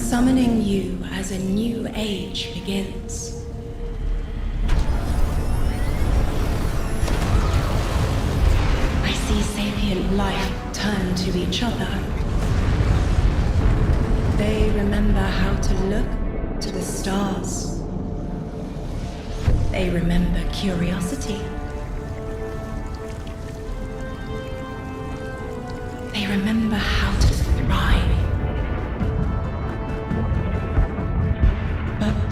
summoning you as a new age begins. I see sapient life turn to each other. They remember how to look to the stars. They remember curiosity. They remember how to thrive. But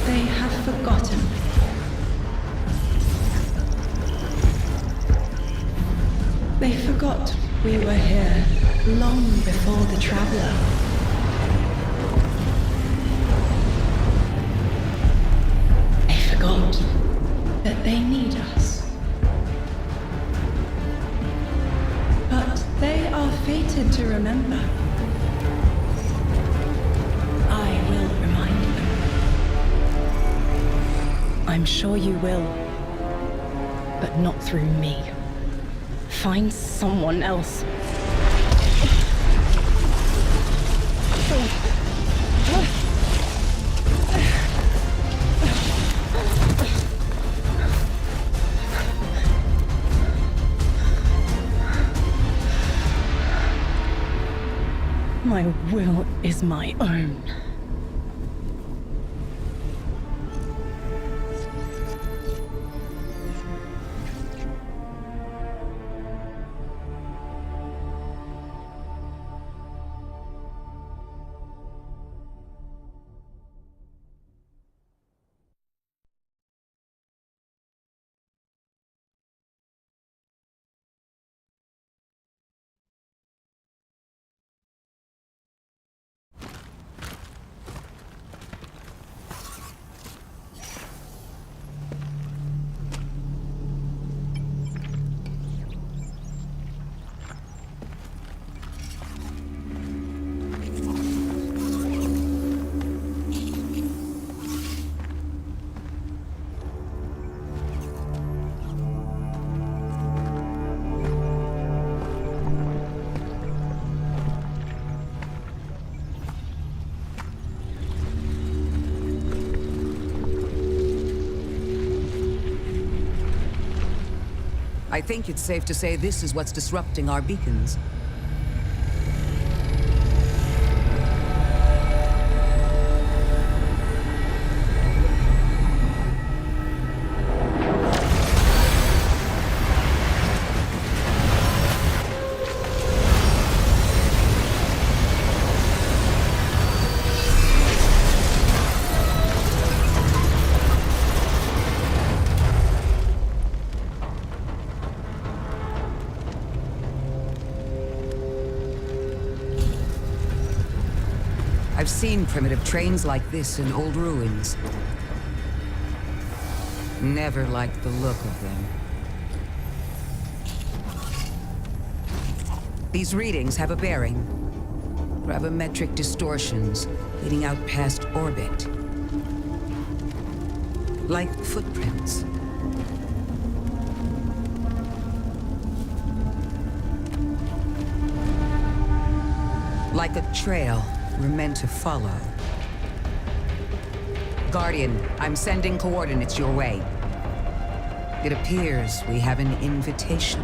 they have forgotten. They forgot we were here long before the Traveler. They forgot that they need us. But they are fated to remember. I will remind them. I'm sure you will, but not through me. Find someone else. My will is my own. I think it's safe to say this is what's disrupting our beacons. I've seen primitive trains like this in old ruins. Never liked the look of them. These readings have a bearing. Gravimetric distortions leading out past orbit. Like footprints. Like a trail we're meant to follow. Guardian, I'm sending coordinates your way. It appears we have an invitation.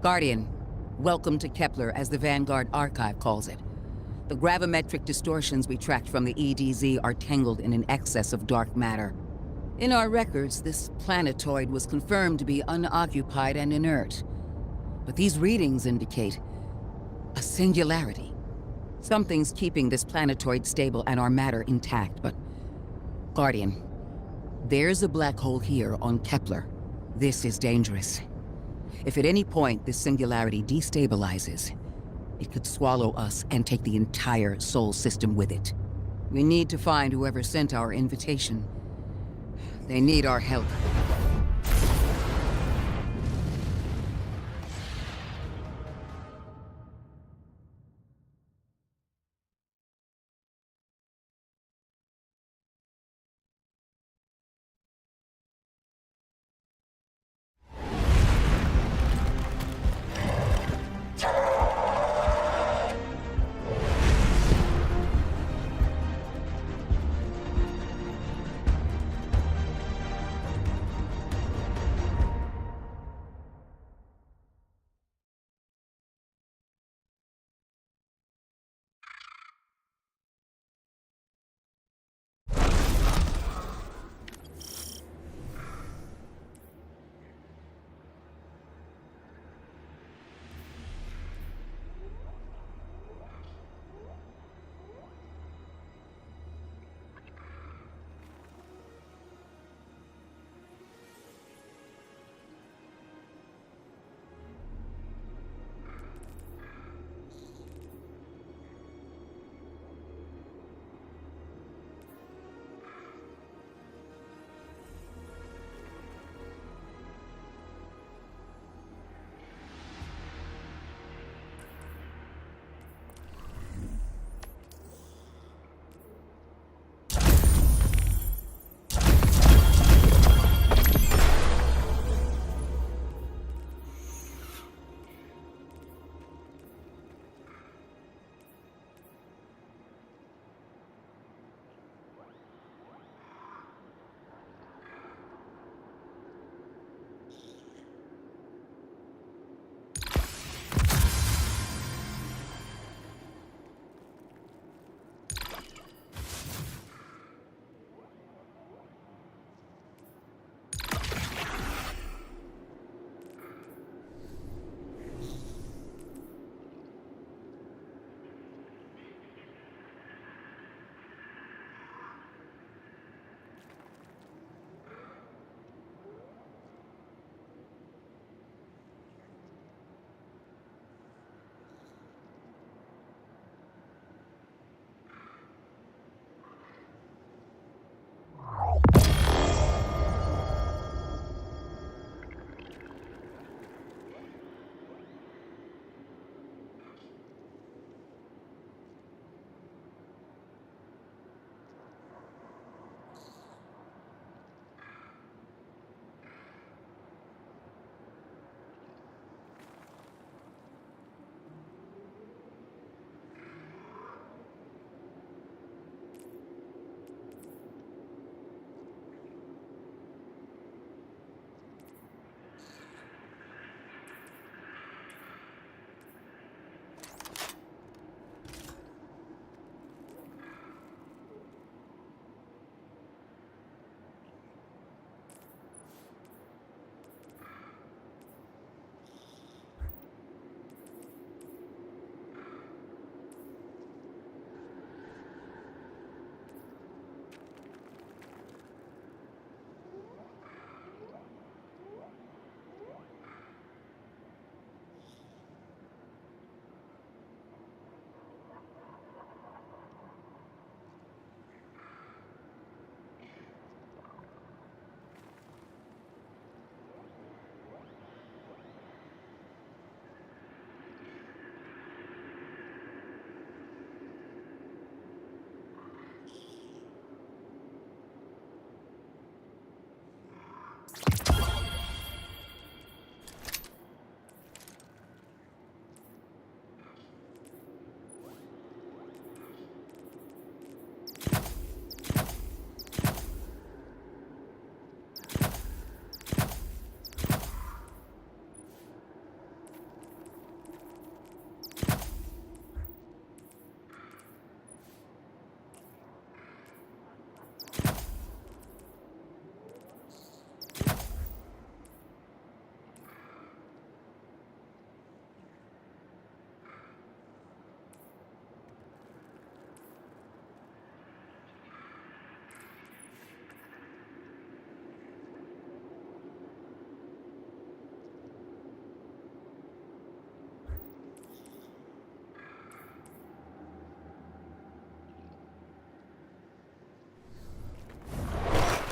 Guardian, welcome to Kepler, as the Vanguard Archive calls it. The gravimetric distortions we tracked from the EDZ are tangled in an excess of dark matter. In our records, this planetoid was confirmed to be unoccupied and inert. But these readings indicate a singularity. Something's keeping this planetoid stable and our matter intact, but Guardian, there's a black hole here on Kepler. This is dangerous. If at any point this singularity destabilizes, it could swallow us and take the entire Sol system with it. We need to find whoever sent our invitation. They need our help.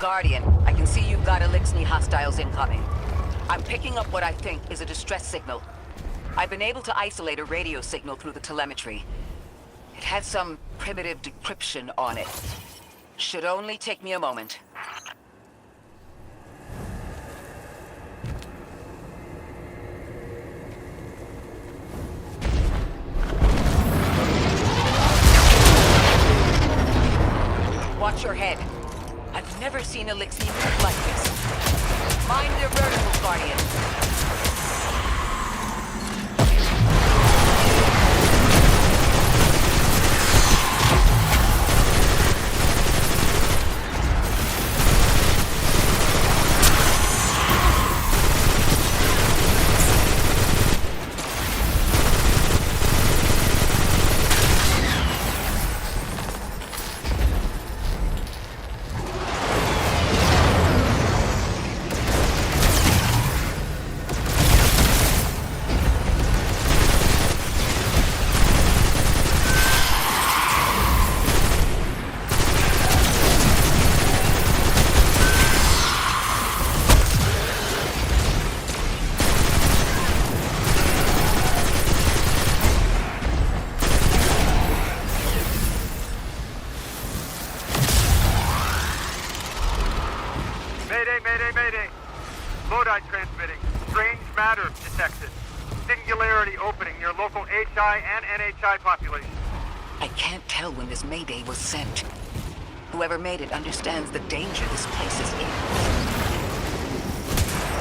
Guardian, I can see you've got Elixni hostiles incoming. I'm picking up what I think is a distress signal. I've been able to isolate a radio signal through the telemetry. It had some primitive decryption on it. Should only take me a moment. Watch your head. I've never seen Elixni move like this. Mind their vertical, Guardian. Mayday. Lodi transmitting. Strange matter detected. Singularity opening near local HI and NHI population. I can't tell when this Mayday was sent. Whoever made it understands the danger this place is in.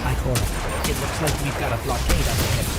Icor, it looks like we've got a blockade up ahead.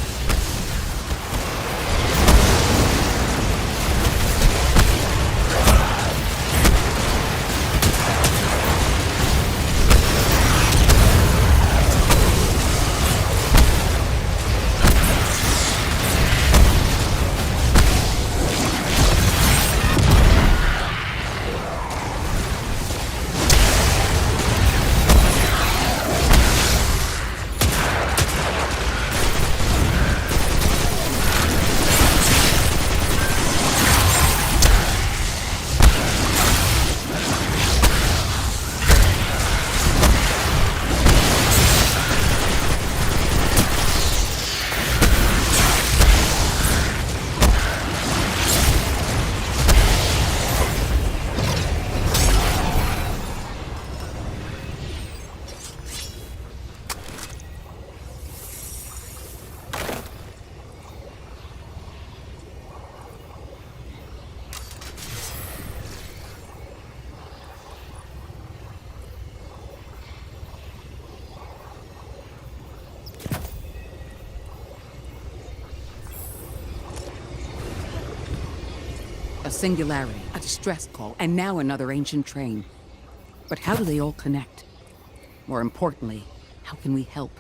A singularity, a distress call, and now another ancient train. But how do they all connect? More importantly, how can we help?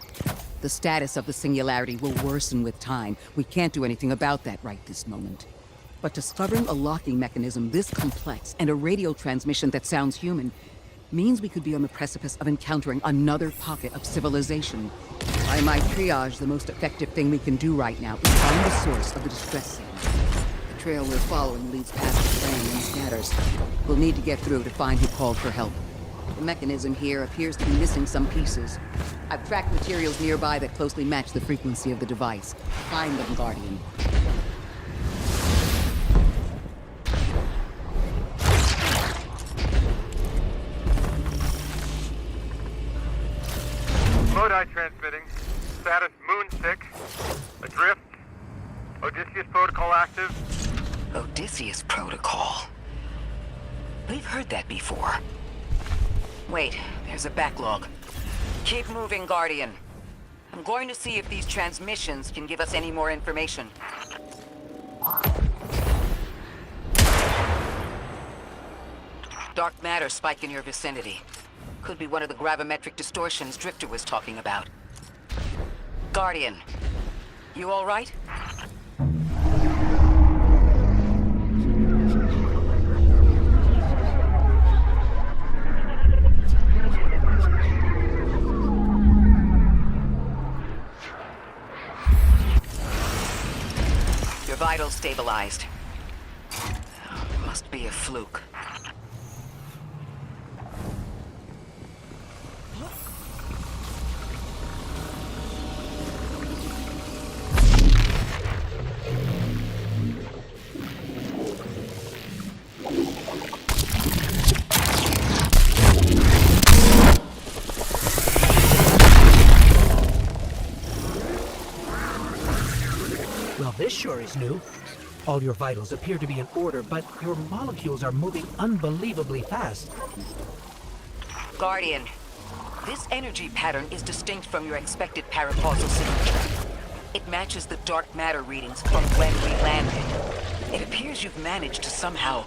The status of the singularity will worsen with time. We can't do anything about that right this moment. But discovering a locking mechanism this complex and a radio transmission that sounds human means we could be on the precipice of encountering another pocket of civilization. By my triage, the most effective thing we can do right now is find the source of the distress signal. The trail we're following leads past the plane and scatters. We'll need to get through to find who called for help. The mechanism here appears to be missing some pieces. I've tracked materials nearby that closely match the frequency of the device. Find them, Guardian. Lodi transmitting. Status Moon 6. Adrift. Odysseus protocol active. Odysseus Protocol. We've heard that before. Wait, there's a backlog. Keep moving, Guardian. I'm going to see if these transmissions can give us any more information. Dark matter spike in your vicinity. Could be one of the gravimetric distortions Drifter was talking about. Guardian, you all right? Your vitals stabilized. Must be a fluke. sure is new. All your vitals appear to be in order, but your molecules are moving unbelievably fast. Guardian, this energy pattern is distinct from your expected paracausal signature. It matches the dark matter readings from when we landed. It appears you've managed to somehow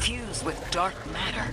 fuse with dark matter.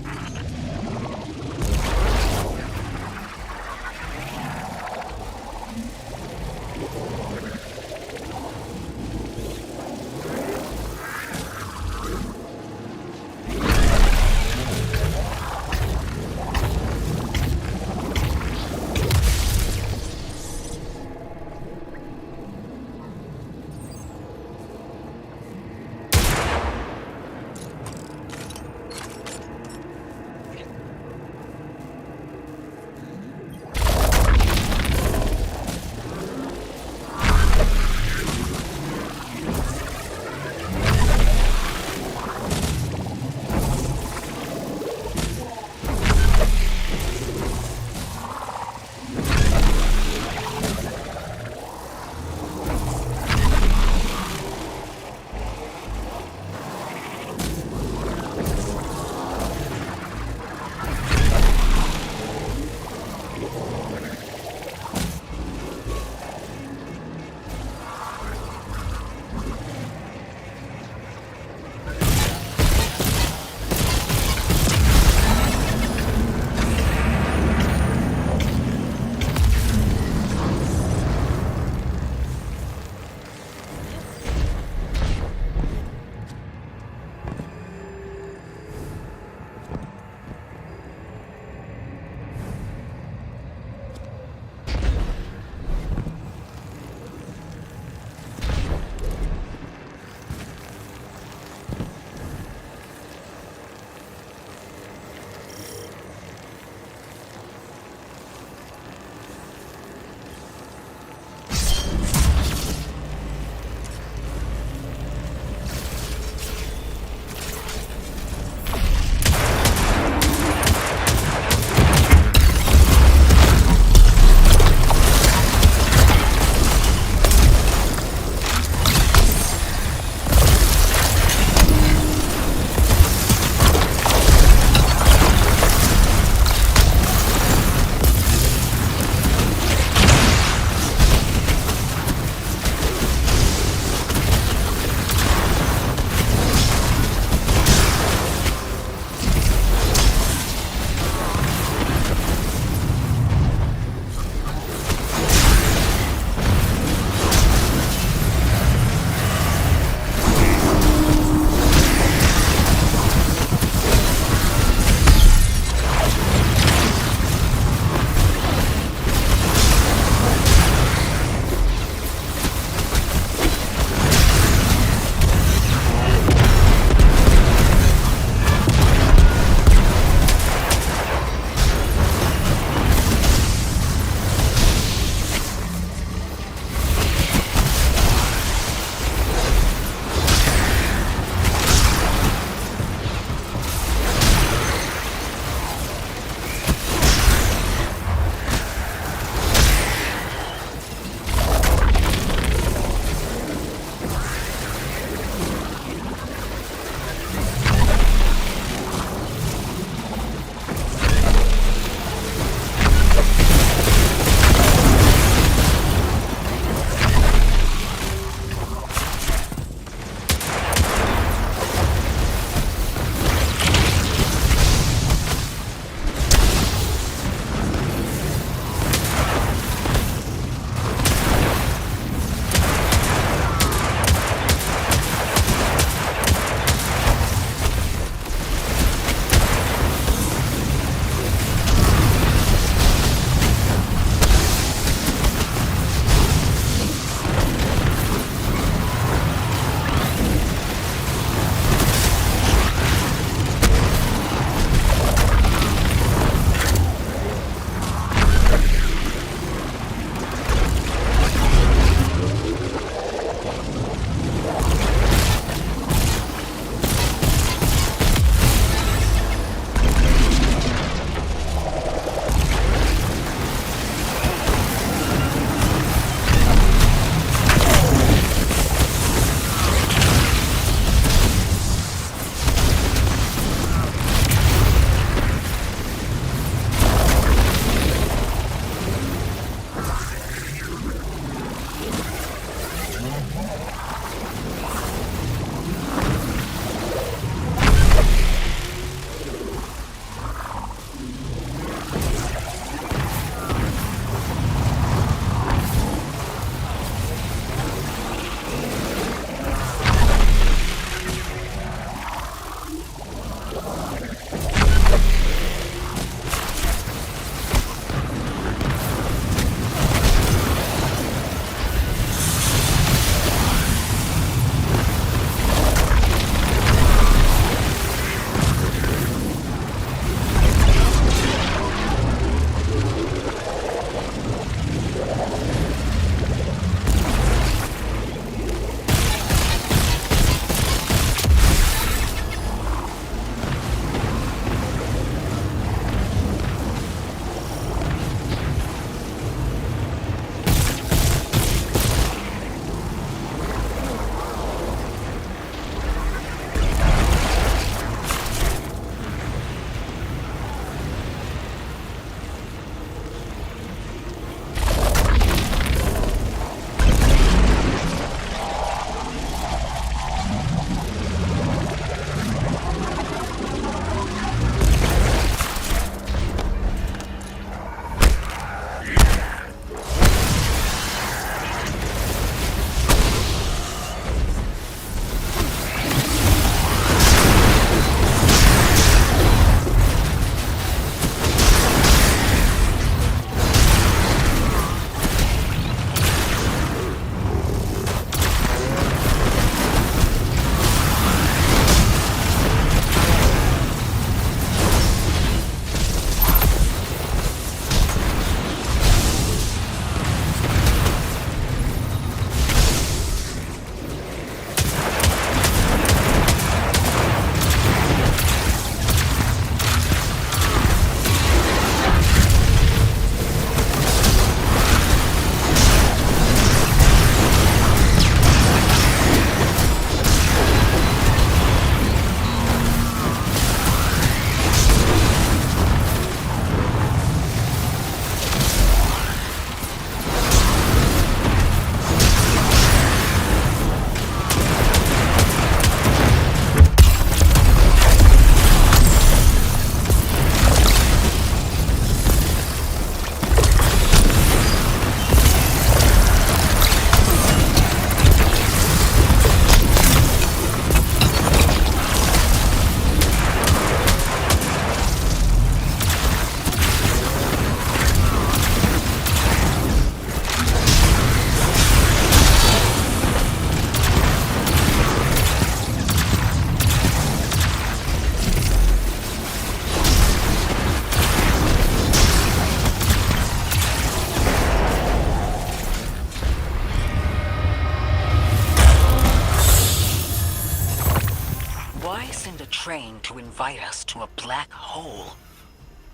to invite us to a black hole.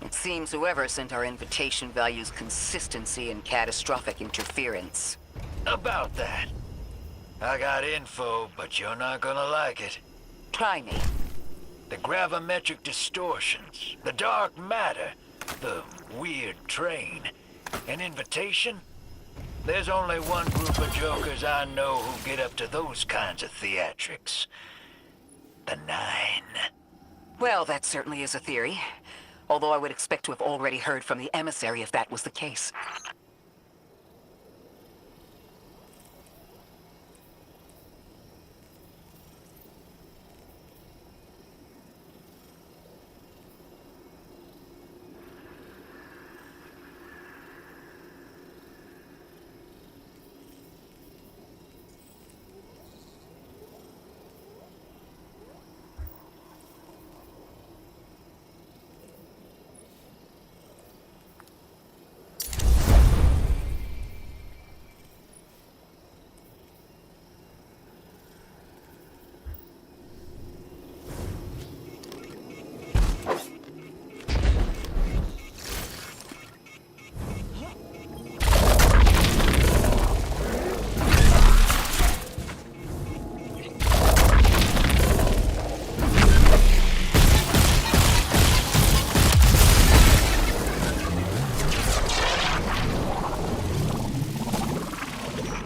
It seems whoever sent our invitation values consistency and catastrophic interference. About that. I got info, but you're not gonna like it. Try me. The gravimetric distortions, the dark matter, the weird train. An invitation? There's only one group of jokers I know who get up to those kinds of theatrics. The Nine. Well, that certainly is a theory. Although I would expect to have already heard from the emissary if that was the case.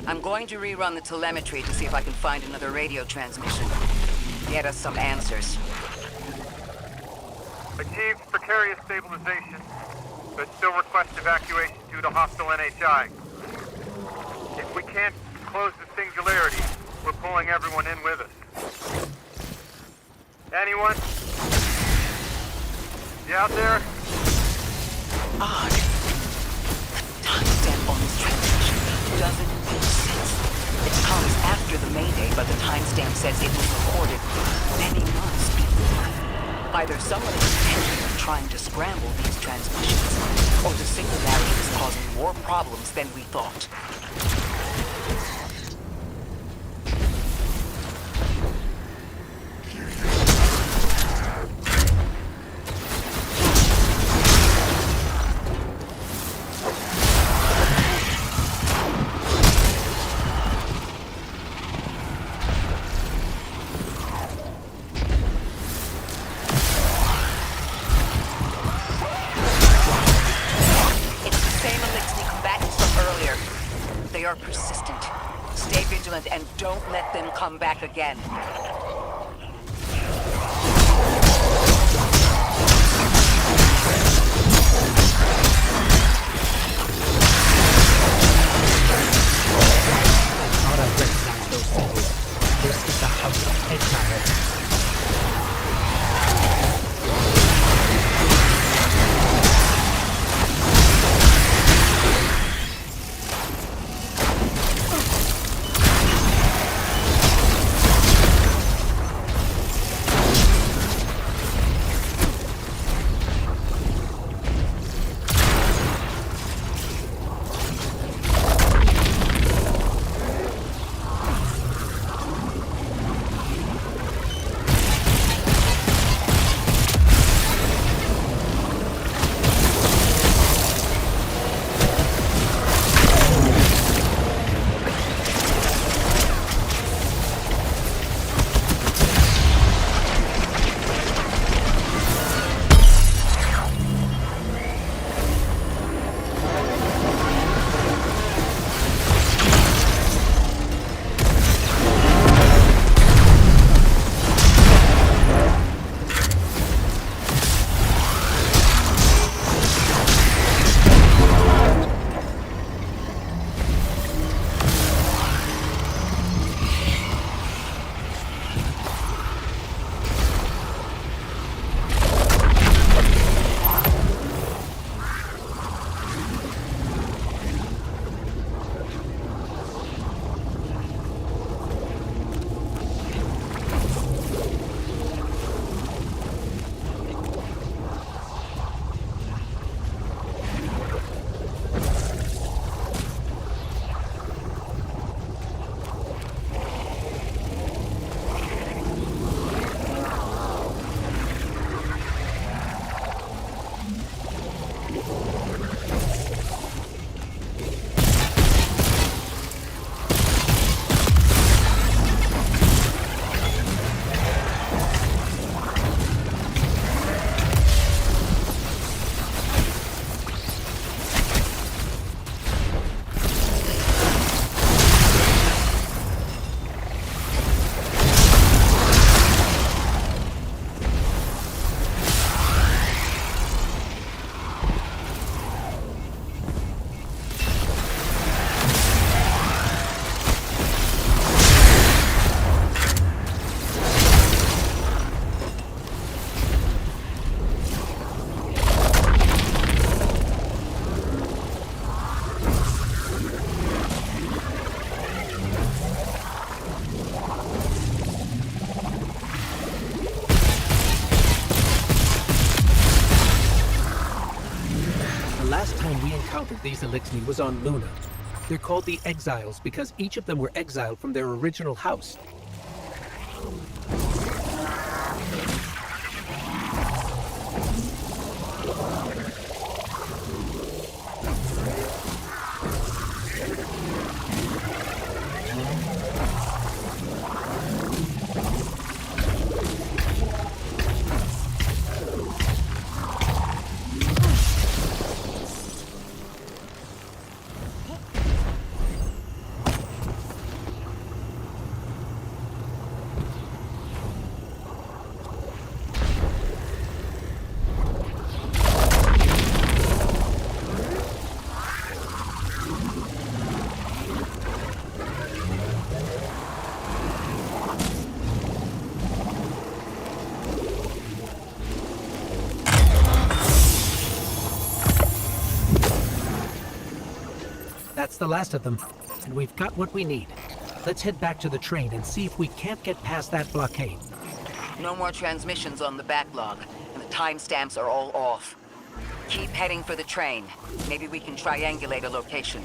I'm going to rerun the telemetry to see if I can find another radio transmission. Get us some answers. Achieved precarious stabilization, but still request evacuation due to hostile NHI. If we can't close the singularity, we're pulling everyone in with us. Anyone? You out there? Odd. The timestamp on this transmission doesn't make sense. It comes after the Mayday, but the timestamp says it was recorded many months before. Either someone is intentionally trying to scramble these transmissions, or the singularity is causing more problems than we thought. They are persistent. Stay vigilant and don't let them come back again. Thought I recognized those symbols. This is the House of Exile. last time we encountered these Elixni was on Luna. They're called the Exiles because each of them were exiled from their original house. That's the last of them, and we've got what we need. Let's head back to the train and see if we can't get past that blockade. No more transmissions on the backlog, and the timestamps are all off. Keep heading for the train. Maybe we can triangulate a location.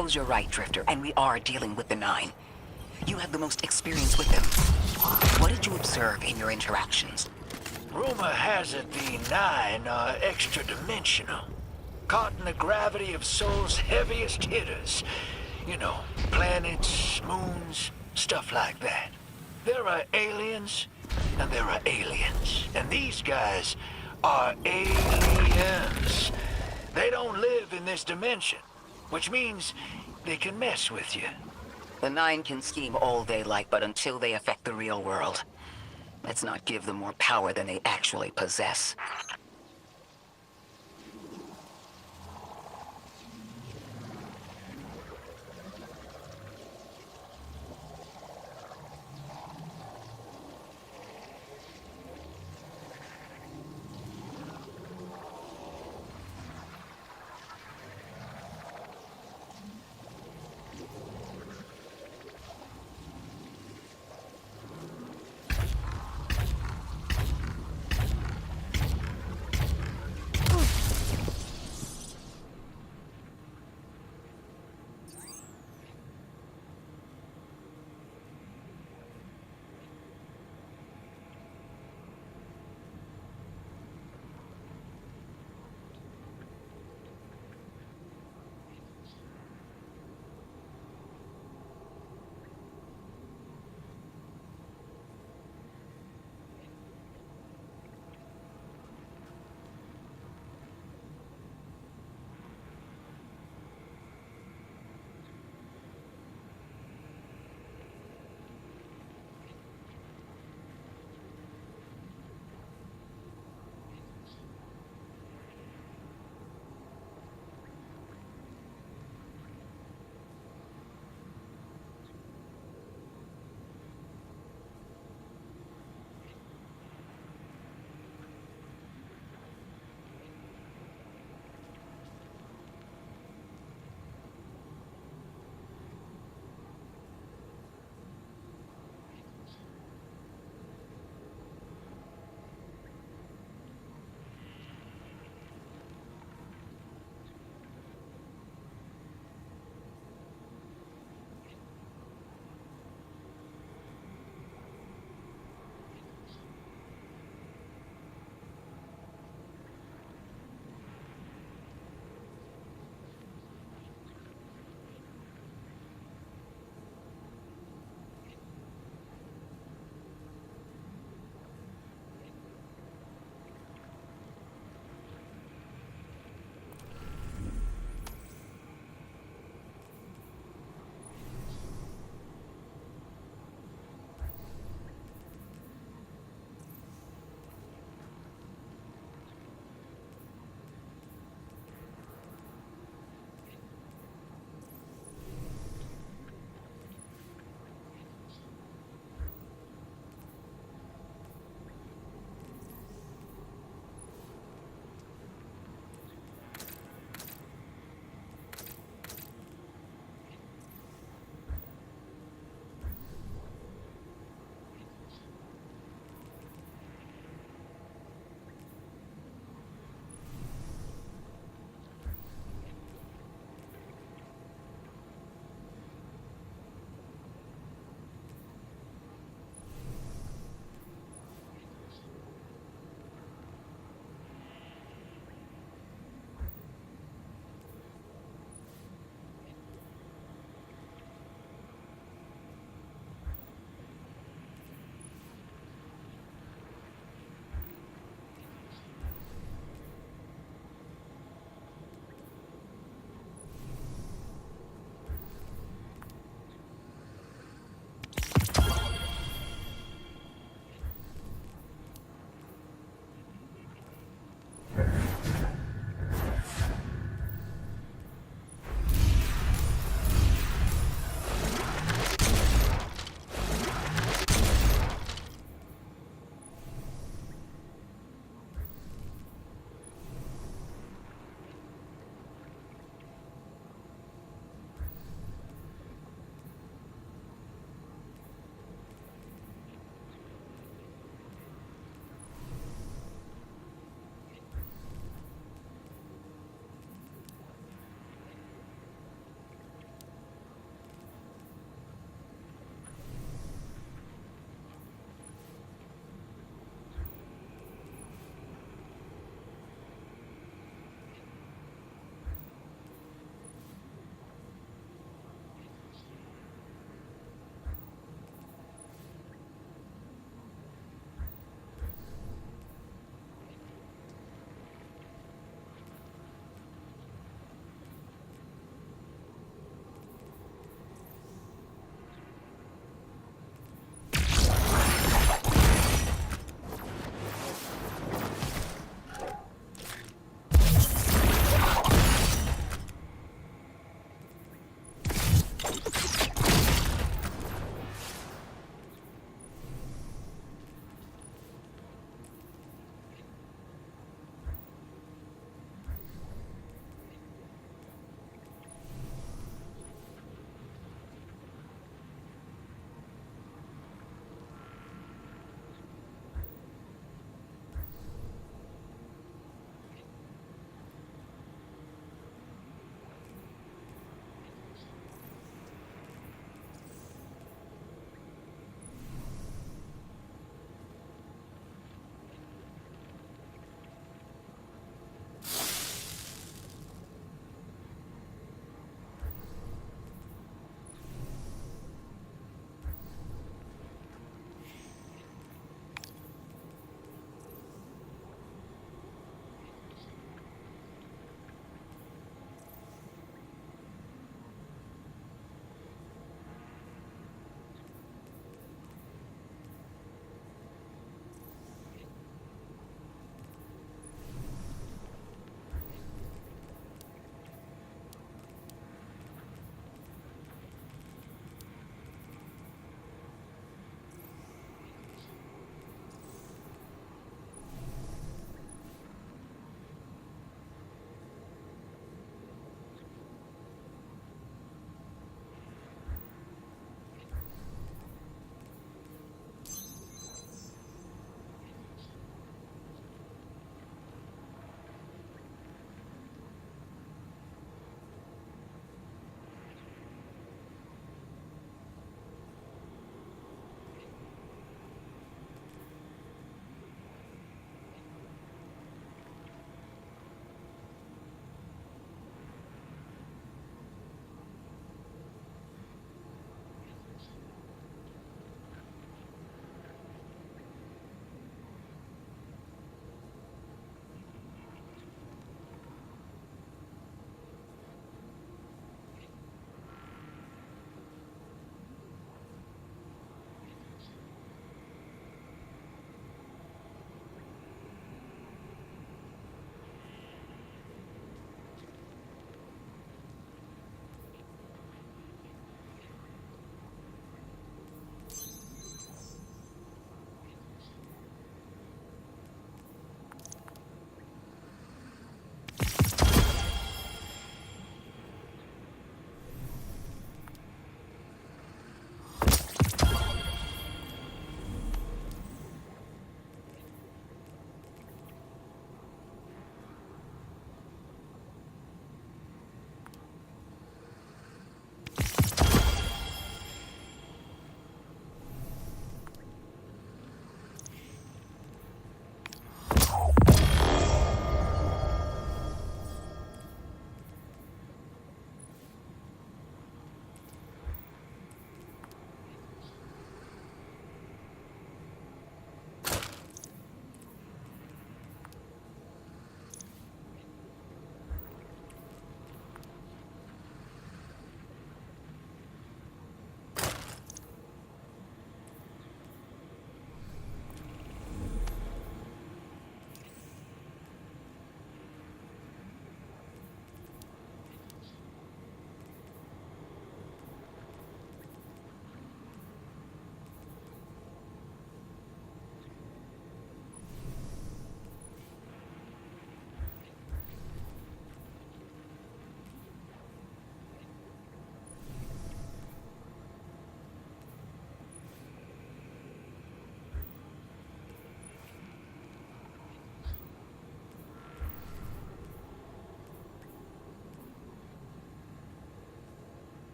Suppose you're right, Drifter, and we are dealing with the Nine. You have the most experience with them. What did you observe in your interactions? Rumor Rumor has it the Nine are extra-dimensional. Caught in the gravity of Sol's heaviest hitters. You know, planets, moons, stuff like that. There are aliens, and there are aliens. And these guys are aliens. They don't live in this dimension, which means they can mess with you. The Nine can scheme all they like, but until they affect the real world, let's not give them more power than they actually possess.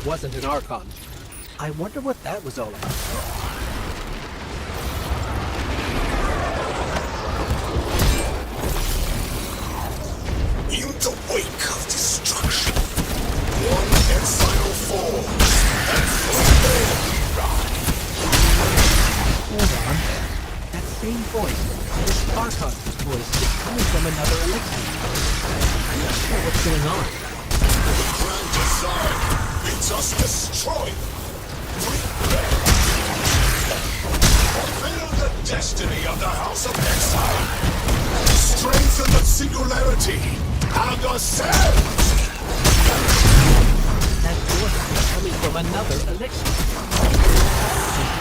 wasn't an Archon. I wonder what that was all about. In the wake of destruction, one exile falls, and from there we rise. Hold on. That same voice, this Archon's voice, is coming from another elixir. I'm not sure what's going on. The grand design bids us destroy. Fulfill the destiny of the House of Exile. Strengthen the singularity and ourselves. That voice is coming from another elixir. I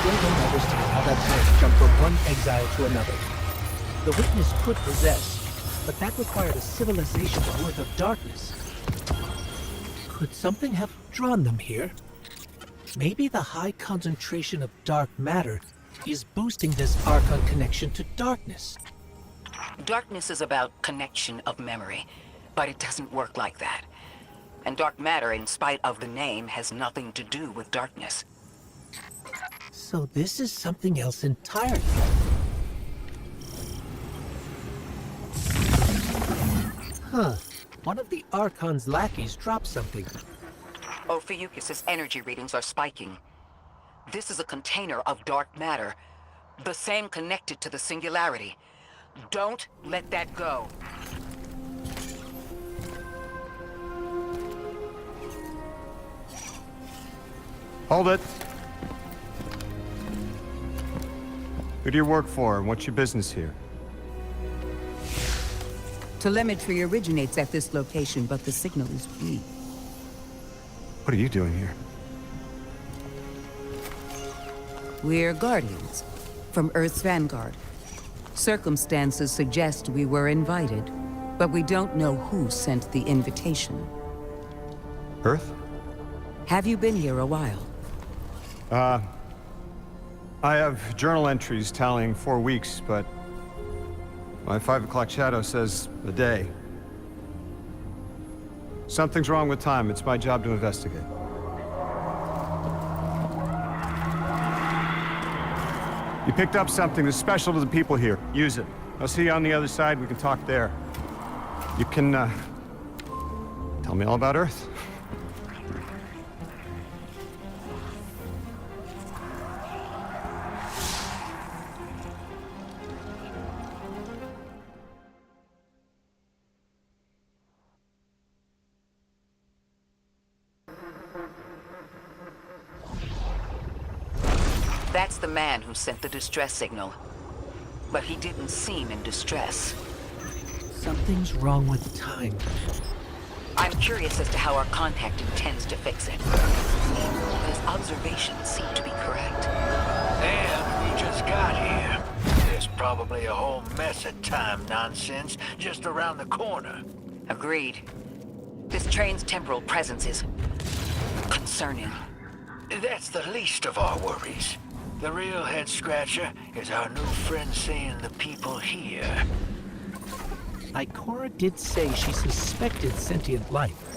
still don't understand how that voice jumped from one exile to another. The witness could possess, but that required a civilization's worth of darkness. Could something have drawn them here? Maybe the high concentration of dark matter is boosting this Archon connection to darkness. Darkness is about connection of memory, but it doesn't work like that. And dark matter, in spite of the name, has nothing to do with darkness. So this is something else entirely. Huh. One of the Archon's lackeys dropped something. Ophiuchus's energy readings are spiking. This is a container of dark matter, the same connected to the singularity. Don't let that go. Hold it. Who do you work for, and what's your business here? Telemetry originates at this location, but the signal is weak. What are you doing here? We're Guardians, from Earth's Vanguard. Circumstances suggest we were invited, but we don't know who sent the invitation. Earth? Have you been here a while? I have journal entries tallying 4 weeks, but my 5 o'clock shadow says a day. Something's wrong with time. It's my job to investigate. You picked up something that's special to the people here. Use it. I'll see you on the other side. We can talk there. You can, tell me all about Earth. That's the man who sent the distress signal. But he didn't seem in distress. Something's wrong with time. I'm curious as to how our contact intends to fix it. His observations seem to be correct. And we just got here. There's probably a whole mess of time nonsense just around the corner. Agreed. This train's temporal presence is concerning. That's the least of our worries. The real head-scratcher is our new friend seeing the people here. Ikora did say she suspected sentient life.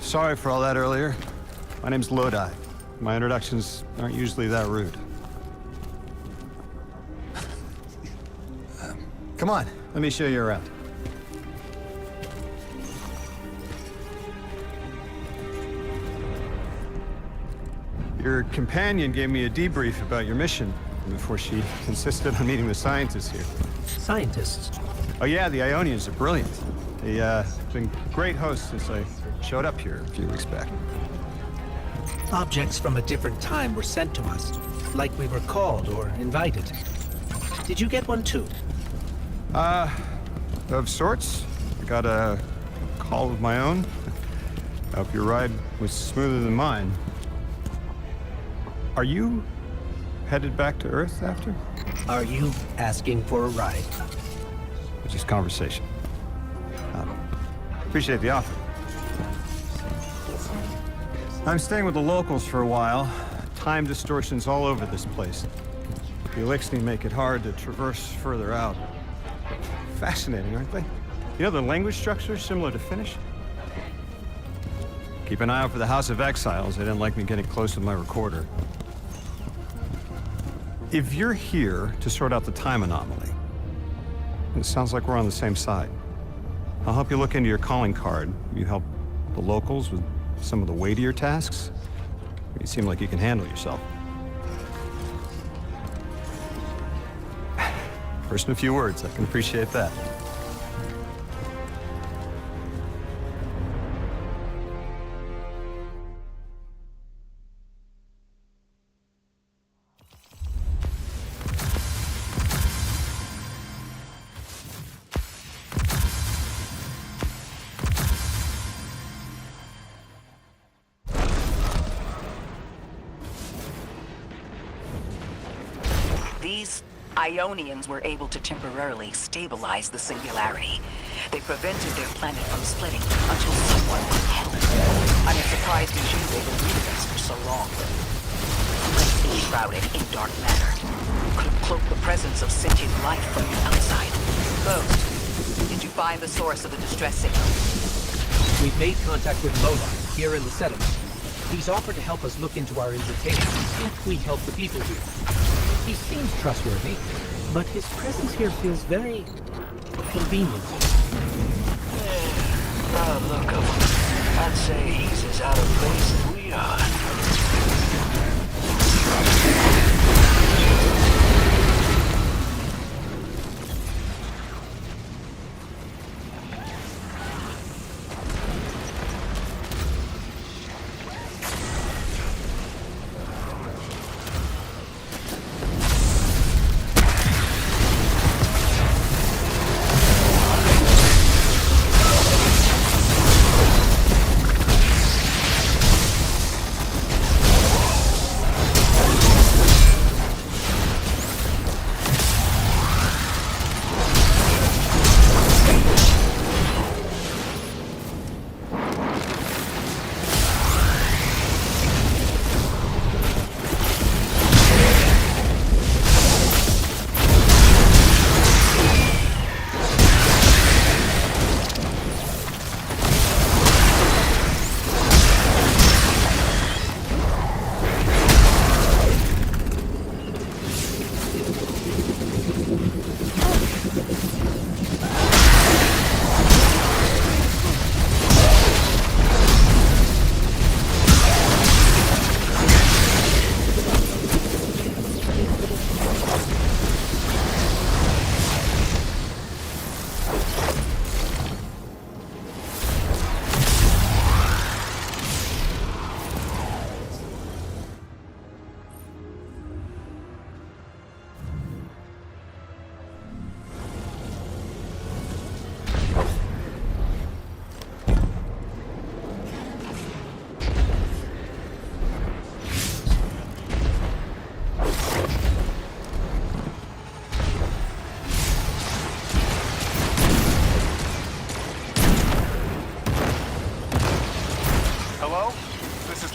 Sorry for all that earlier. My name's Lodi. My introductions aren't usually that rude. Come on, let me show you around. Your companion gave me a debrief about your mission before she insisted on meeting the scientists here. Scientists. Oh yeah, the Ionians are brilliant. They've been great hosts since I showed up here a few weeks back. Objects from a different time were sent to us, like we were called or invited. Did you get one too? Of sorts. I got a call of my own. I hope your ride was smoother than mine. Are you headed back to Earth after? Are you asking for a ride? It's just conversation. Appreciate the offer. I'm staying with the locals for a while. Time distortions all over this place. The Elixni make it hard to traverse further out. Fascinating, aren't they? You know, the language structure is similar to Finnish. Keep an eye out for the House of Exiles. They didn't like me getting close with my recorder. If you're here to sort out the time anomaly, it sounds like we're on the same side. I'll help you look into your calling card. You help the locals with some of the weightier tasks. You seem like you can handle yourself. First in a few words, I can appreciate that. These Ionians were able to temporarily stabilize the singularity. They prevented their planet from splitting until someone could help. I'm surprised Eugene able to lead us for so long. The place is shrouded in dark matter. Could cloak the presence of sentient life from the outside. Ghost, did you find the source of the distress signal? We've made contact with Lodi, here in the settlement. He's offered to help us look into our invitation if we help the people here. He seems trustworthy, but his presence here feels very convenient. Look of him. I'd say he's as out of place as we are.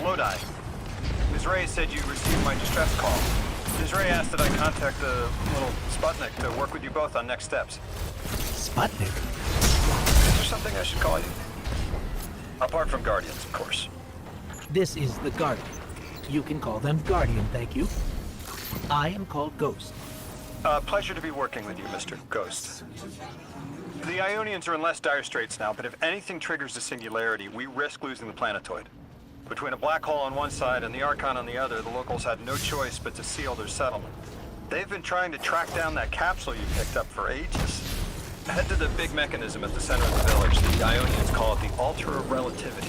Lodi. Ms. Ray said you received my distress call. Ms. Ray asked that I contact the little Sputnik to work with you both on next steps. Sputnik? Is there something I should call you? Apart from Guardians, of course. This is the Guardian. You can call them Guardian, thank you. I am called Ghost. Pleasure to be working with you, Mr. Ghost. The Ionians are in less dire straits now, but if anything triggers the singularity, we risk losing the planetoid. Between a black hole on one side and the Archon on the other, the locals had no choice but to seal their settlement. They've been trying to track down that capsule you picked up for ages. Head to the big mechanism at the center of the village. The Ionians call it the Altar of Relativity.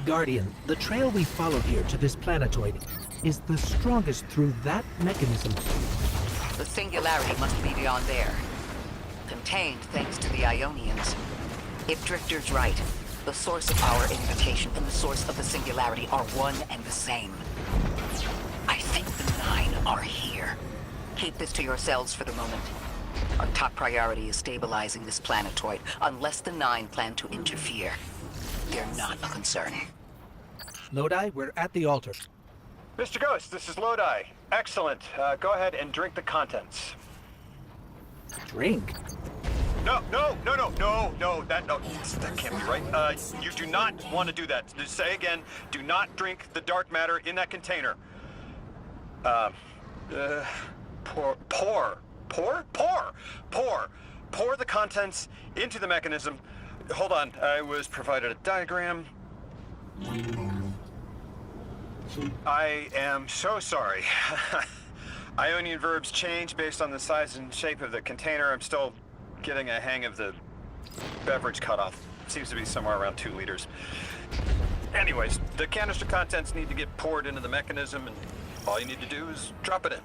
Guardian, the trail we followed here to this planetoid is the strongest through that mechanism. The singularity must be beyond there. Contained thanks to the Ionians. If Drifter's right, the source of our invitation and the source of the singularity are one and the same. I think the Nine are here. Keep this to yourselves for the moment. Our top priority is stabilizing this planetoid, unless the Nine plan to interfere. They're not a concern. Lodi, we're at the altar. Mr. Ghost, this is Lodi. Excellent. Go ahead and drink the contents. Drink? No, that can't be right. You do not want to do that. Just say again, do not drink the dark matter in that container. Pour the contents into the mechanism. Hold on, I was provided a diagram. I am so sorry. Ionian verbs change based on the size and shape of the container. I'm still getting a hang of the beverage cutoff. Seems to be somewhere around 2 liters. Anyways, the canister contents need to get poured into the mechanism, and all you need to do is drop it in.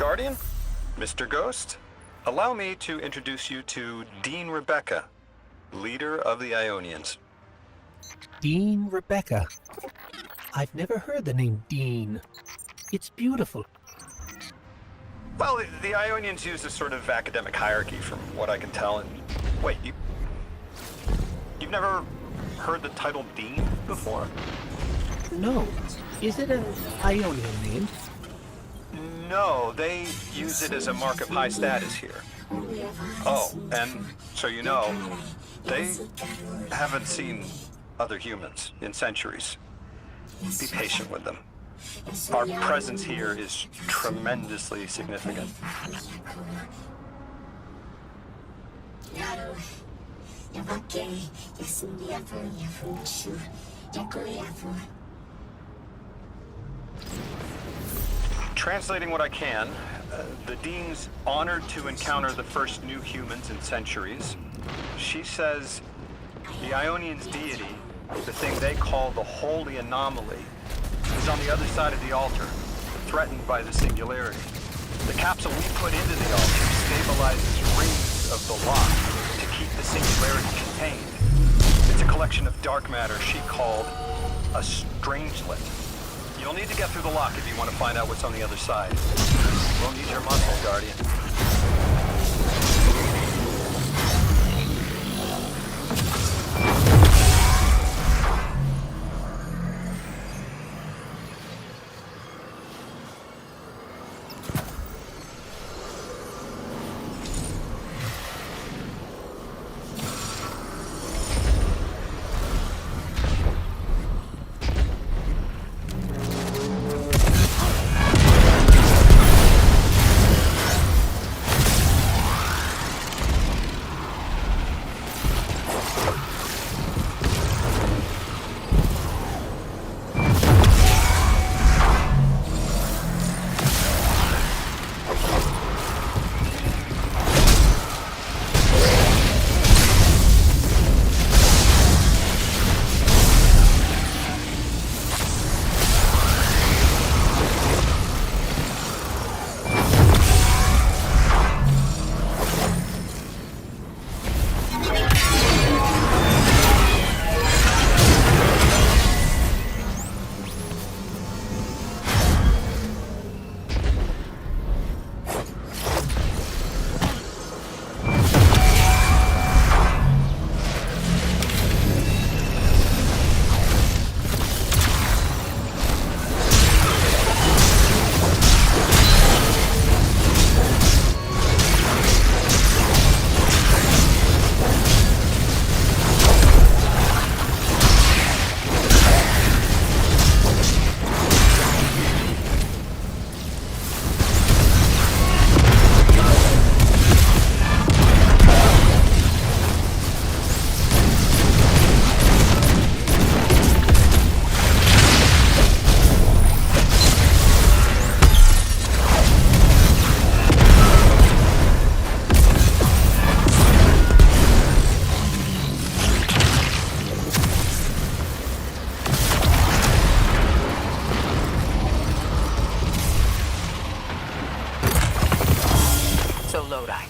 Guardian, Mr. Ghost, allow me to introduce you to Dean Rebecca, leader of the Ionians. Dean Rebecca. I've never heard the name Dean. It's beautiful. Well, the Ionians use a sort of academic hierarchy from what I can tell. And wait, you've never heard the title Dean before? No. Is it an Ionian name? No, they use it as a mark of high status here. Oh, and so you know, they haven't seen other humans in centuries. Be patient with them. Our presence here is tremendously significant. Translating what I can, the Dean's honored to encounter the first new humans in centuries. She says the Ionians' deity, the thing they call the Holy Anomaly, is on the other side of the altar, threatened by the Singularity. The capsule we put into the altar stabilizes rings of the lock to keep the Singularity contained. It's a collection of dark matter she called a Strangelet. You'll need to get through the lock if you want to find out what's on the other side. We'll need your muscle, Guardian.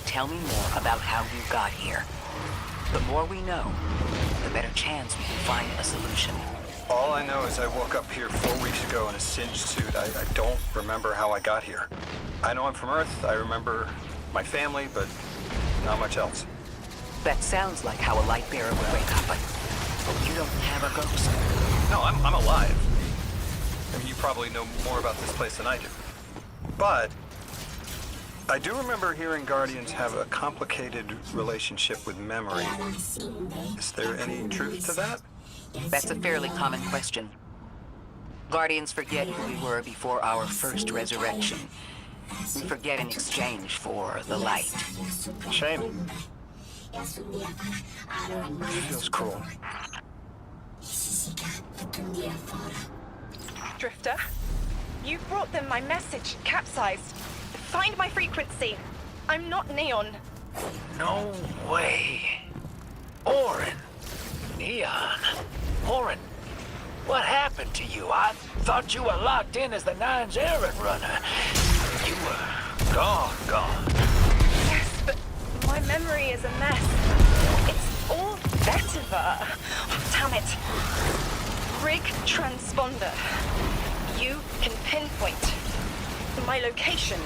Tell me more about how you got here. The more we know, the better chance we can find a solution. All I know is I woke up here 4 weeks ago in a singed suit. I don't remember how I got here. I know I'm from Earth. I remember my family, but not much else. That sounds like how a light bearer would wake up, but you don't have a ghost. No, I'm alive. I mean, you probably know more about this place than I do. But I do remember hearing Guardians have a complicated relationship with memory. Is there any truth to that? That's a fairly common question. Guardians forget who we were before our first resurrection. We forget in exchange for the light. Shame. Feels cruel. Drifter, you brought them my message, capsized. Find my frequency. I'm not Neon. No way. Orin. Neon. Orin, what happened to you? I thought you were locked in as the Nine's errand runner. You were Gone. Yes, but my memory is a mess. It's all vetiver. Oh, damn it. Rig transponder. You can pinpoint my location.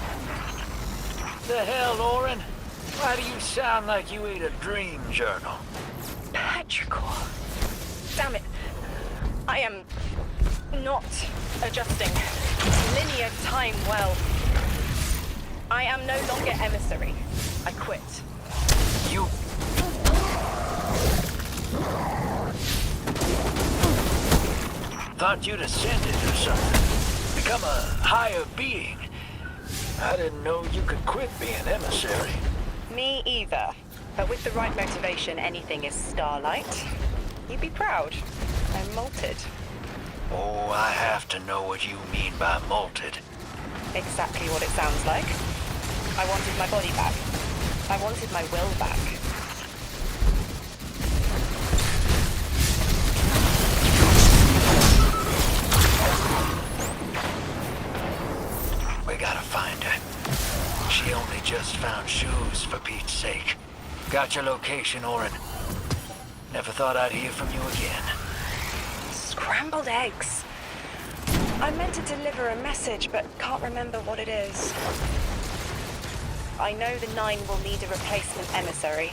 The hell, Orin? Why do you sound like you ate a dream journal? Petrichor. Damn it. I am not adjusting linear time well. I am no longer emissary. I quit. You... Thought you'd ascended or something. Become a higher being. I didn't know you could quit being emissary. Me either. But with the right motivation, anything is starlight. You'd be proud. I'm molted. Oh, I have to know what you mean by molted. Exactly what it sounds like. I wanted my body back. I wanted my will back. We gotta find her. She only just found shoes, for Pete's sake. Got your location, Orin. Never thought I'd hear from you again. Scrambled eggs. I meant to deliver a message, but can't remember what it is. I know the Nine will need a replacement emissary.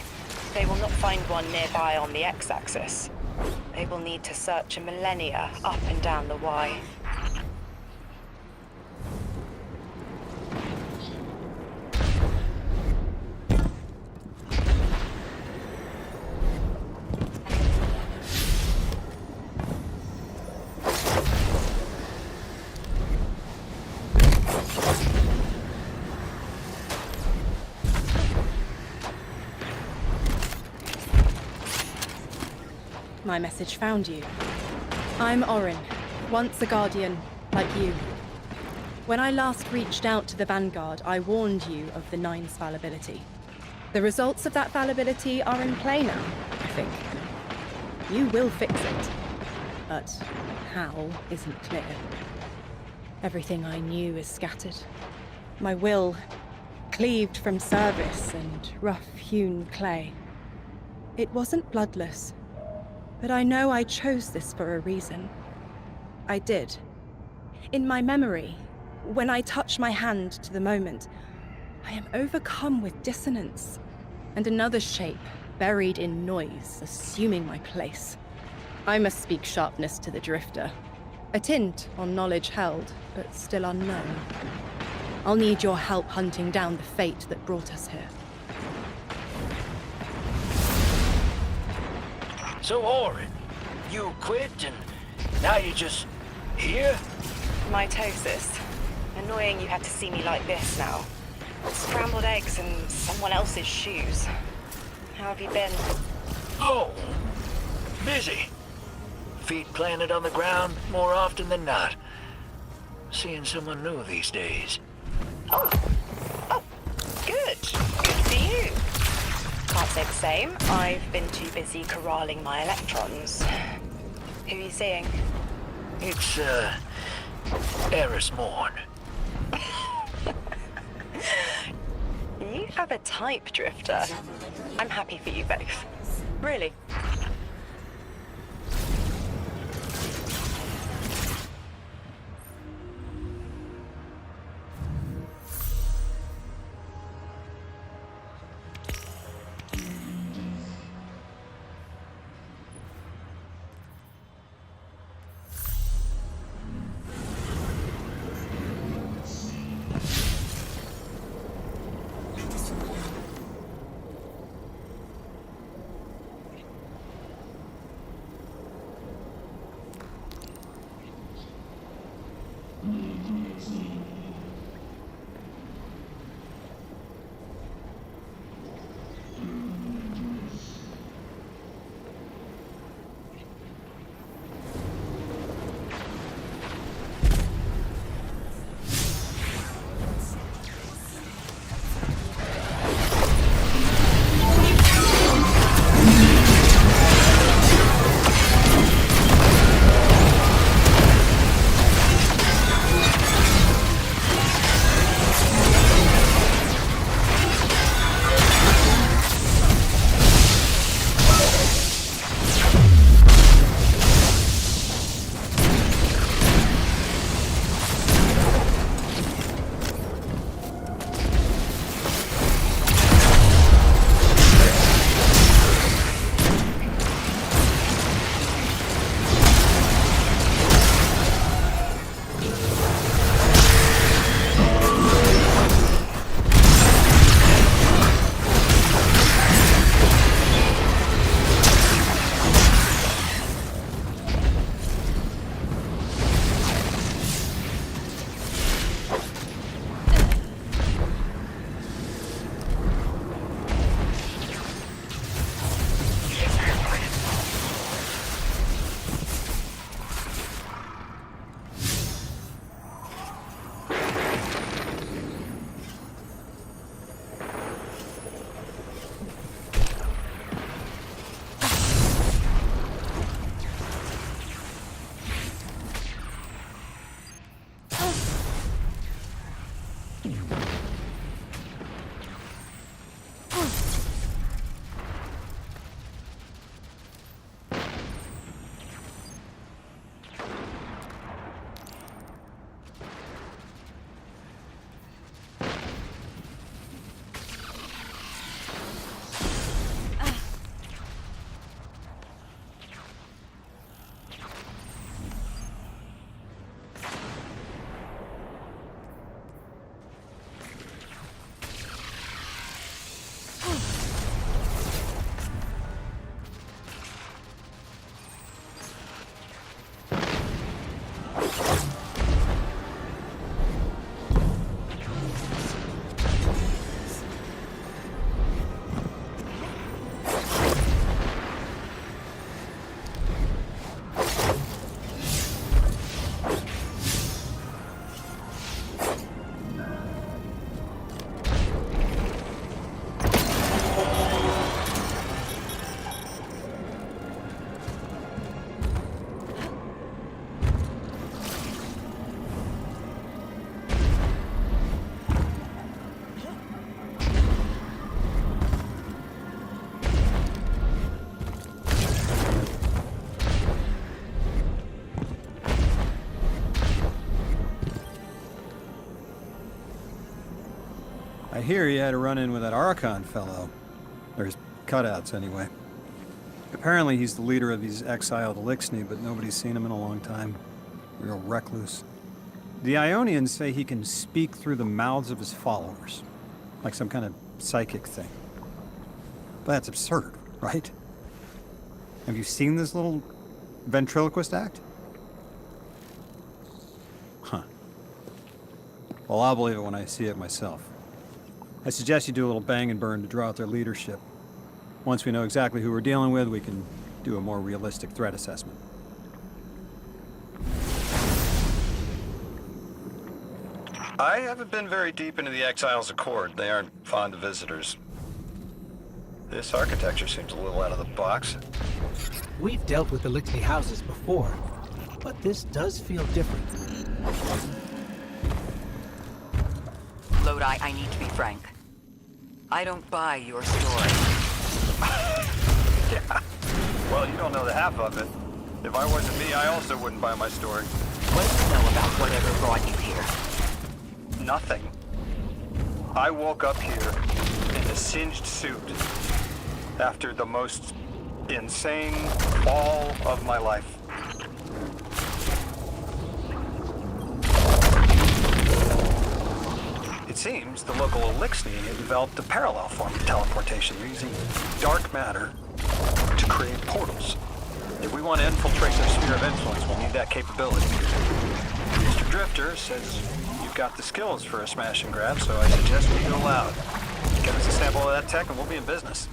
They will not find one nearby on the X-axis. They will need to search a millennia up and down the Y. My message found you. I'm Orin, once a Guardian, like you. When I last reached out to the Vanguard, I warned you of the Nine's fallibility. The results of that fallibility are in play now, I think. You will fix it, but how isn't clear. Everything I knew is scattered. My will, cleaved from service and rough-hewn clay. It wasn't bloodless. But I know I chose this for a reason. I did. In my memory, when I touch my hand to the moment, I am overcome with dissonance, and another shape, buried in noise, assuming my place. I must speak sharpness to the Drifter. A tint on knowledge held, but still unknown. I'll need your help hunting down the fate that brought us here. So, Orin, you quit and now you're just here? Mitosis. Annoying you had to see me like this now. Scrambled eggs in someone else's shoes. How have you been? Oh, busy. Feet planted on the ground more often than not. Seeing someone new these days. Oh, good. Good for you. Can't say the same. I've been too busy corralling my electrons. Who are you seeing? It's, Eris Morn. You have a type, Drifter. I'm happy for you both. Really. hear you had a run-in with that Archon fellow. Or his cutouts, anyway. Apparently he's the leader of these exiled Elixni, but nobody's seen him in a long time. Real recluse. The Ionians say he can speak through the mouths of his followers. Like some kind of psychic thing. But that's absurd, right? Have you seen this little ventriloquist act? Huh. Well, I'll believe it when I see it myself. I suggest you do a little bang and burn to draw out their leadership. Once we know exactly who we're dealing with, we can do a more realistic threat assessment. I haven't been very deep into the Exiles Accord. They aren't fond of visitors. This architecture seems a little out of the box. We've dealt with Elixni houses before, but this does feel different. Lodi, I need to be frank. I don't buy your story. Yeah. Well, you don't know the half of it. If I wasn't me, I also wouldn't buy my story. What do you know about whatever brought you here? Nothing. I woke up here in a singed suit after the most insane fall of my life. It seems the local Elixni had developed a parallel form of teleportation using dark matter to create portals. If we want to infiltrate their sphere of influence, we'll need that capability. Mr. Drifter says you've got the skills for a smash and grab, so I suggest we go loud. Get us a sample of that tech and we'll be in business.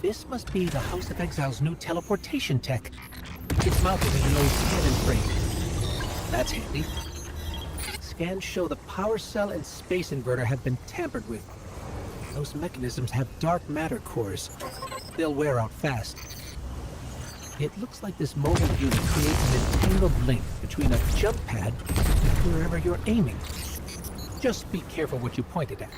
This must be the House of Exile's new teleportation tech. It's mounted in an old cannon frame. That's handy. Scans show the power cell and space inverter have been tampered with. Those mechanisms have dark matter cores. They'll wear out fast. It looks like this mobile unit creates an entangled link between a jump pad and wherever you're aiming. Just be careful what you point it at.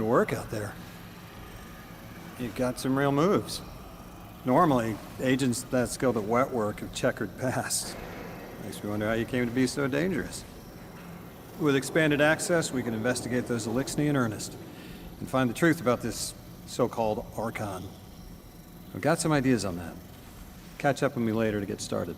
Good work out there. You've got some real moves. Normally, agents that skilled at wet work have checkered past. Makes me wonder how you came to be so dangerous. With expanded access, we can investigate those Elixni in earnest and find the truth about this so-called Archon. I've got some ideas on that. Catch up with me later to get started.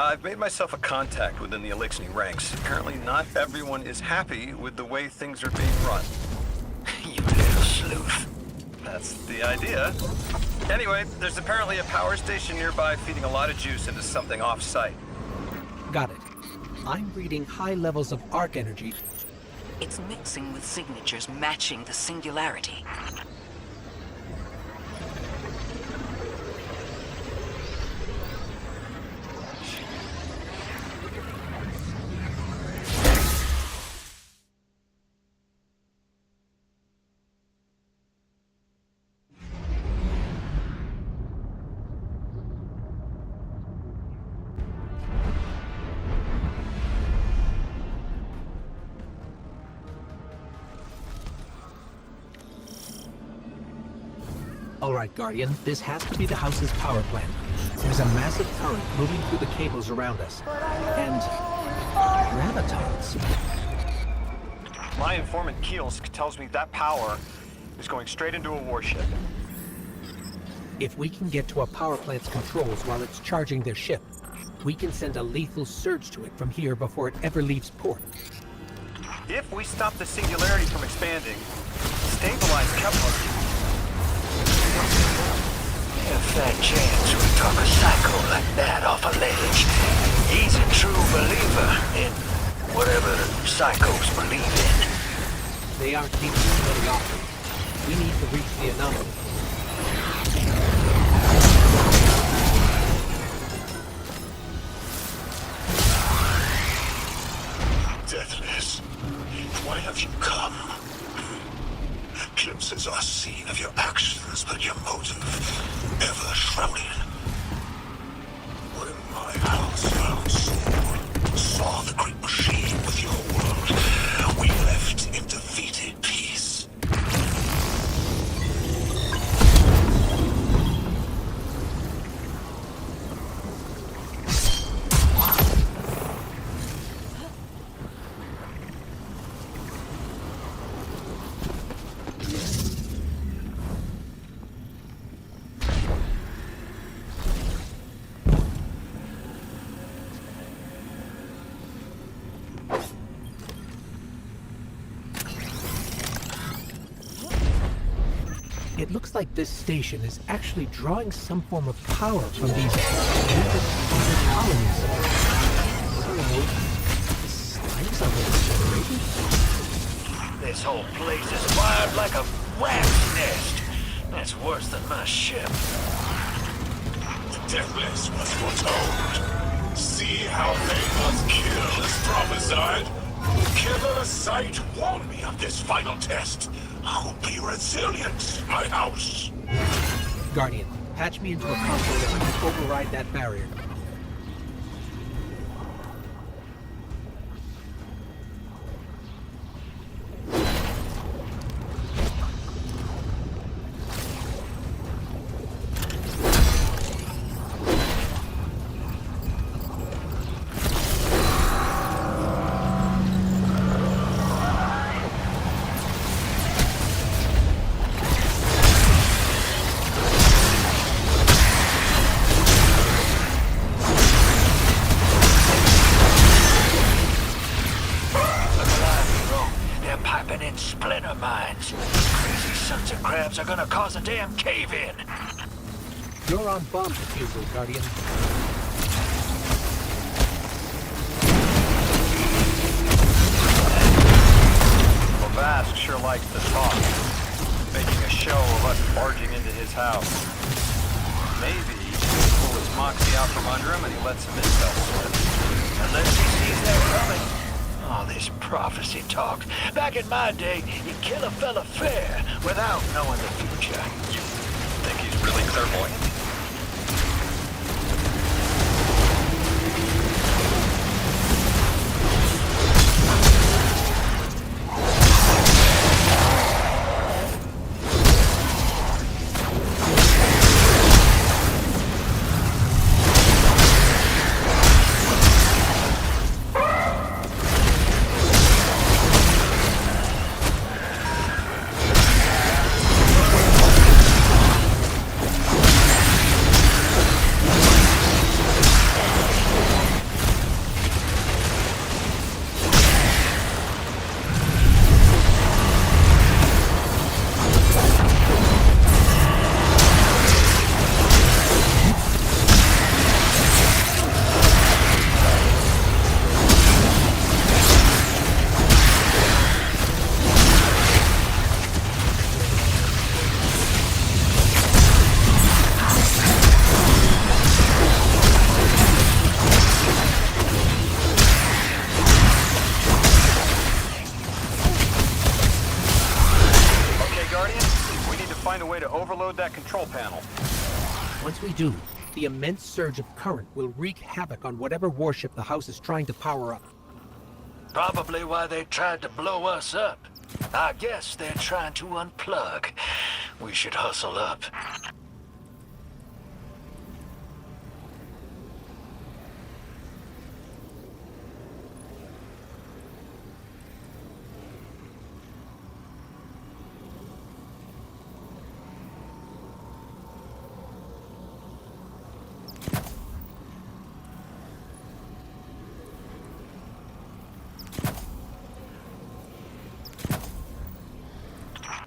I've made myself a contact within the Elixni ranks. Apparently not everyone is happy with the way things are being run. You little sleuth. That's the idea. Anyway, there's apparently a power station nearby feeding a lot of juice into something off-site. Got it. I'm reading high levels of arc energy. It's mixing with signatures matching the singularity. All right, Guardian, this has to be the house's power plant. There's a massive current moving through the cables around us. And gravitons. My informant Keels tells me that power is going straight into a warship. If we can get to a power plant's controls while it's charging their ship, we can send a lethal surge to it from here before it ever leaves port. If we stop the singularity from expanding, stabilize Kepler. A fat chance we talk a psycho like that off a ledge. He's a true believer in whatever psychos believe in. They aren't keeping anybody off. We need to reach the anomaly. Deathless, why have you come? Glimpses are seen of your actions, but your motive ever shrouded. When my house found Saul, saw the great machine with your world, we left in defeated peace. It looks like this station is actually drawing some form of power from these independent colonies. So, things are generated? This whole place is wired like a rat's nest. That's worse than my ship. The Deathless was foretold. See how they must kill as prophesied. Killer Sight warned me of this final test. I'll be resilient, my house. Guardian, patch me into a console that can override that barrier. Splinter mines. Crazy sons of crabs are gonna cause a damn cave-in. You're on bomb defusal, Guardian. Well, Vask sure likes to talk, making a show of us barging into his house. Maybe he pull his moxie out from under him and he lets some intel slip. Unless he sees that coming. All this prophecy talk. Back in my day, you'd kill a fella fair without knowing the future. You think he's really clairvoyant? find a way to overload that control panel. Once we do, the immense surge of current will wreak havoc on whatever warship the house is trying to power up. Probably why they tried to blow us up. I guess they're trying to unplug. We should hustle up.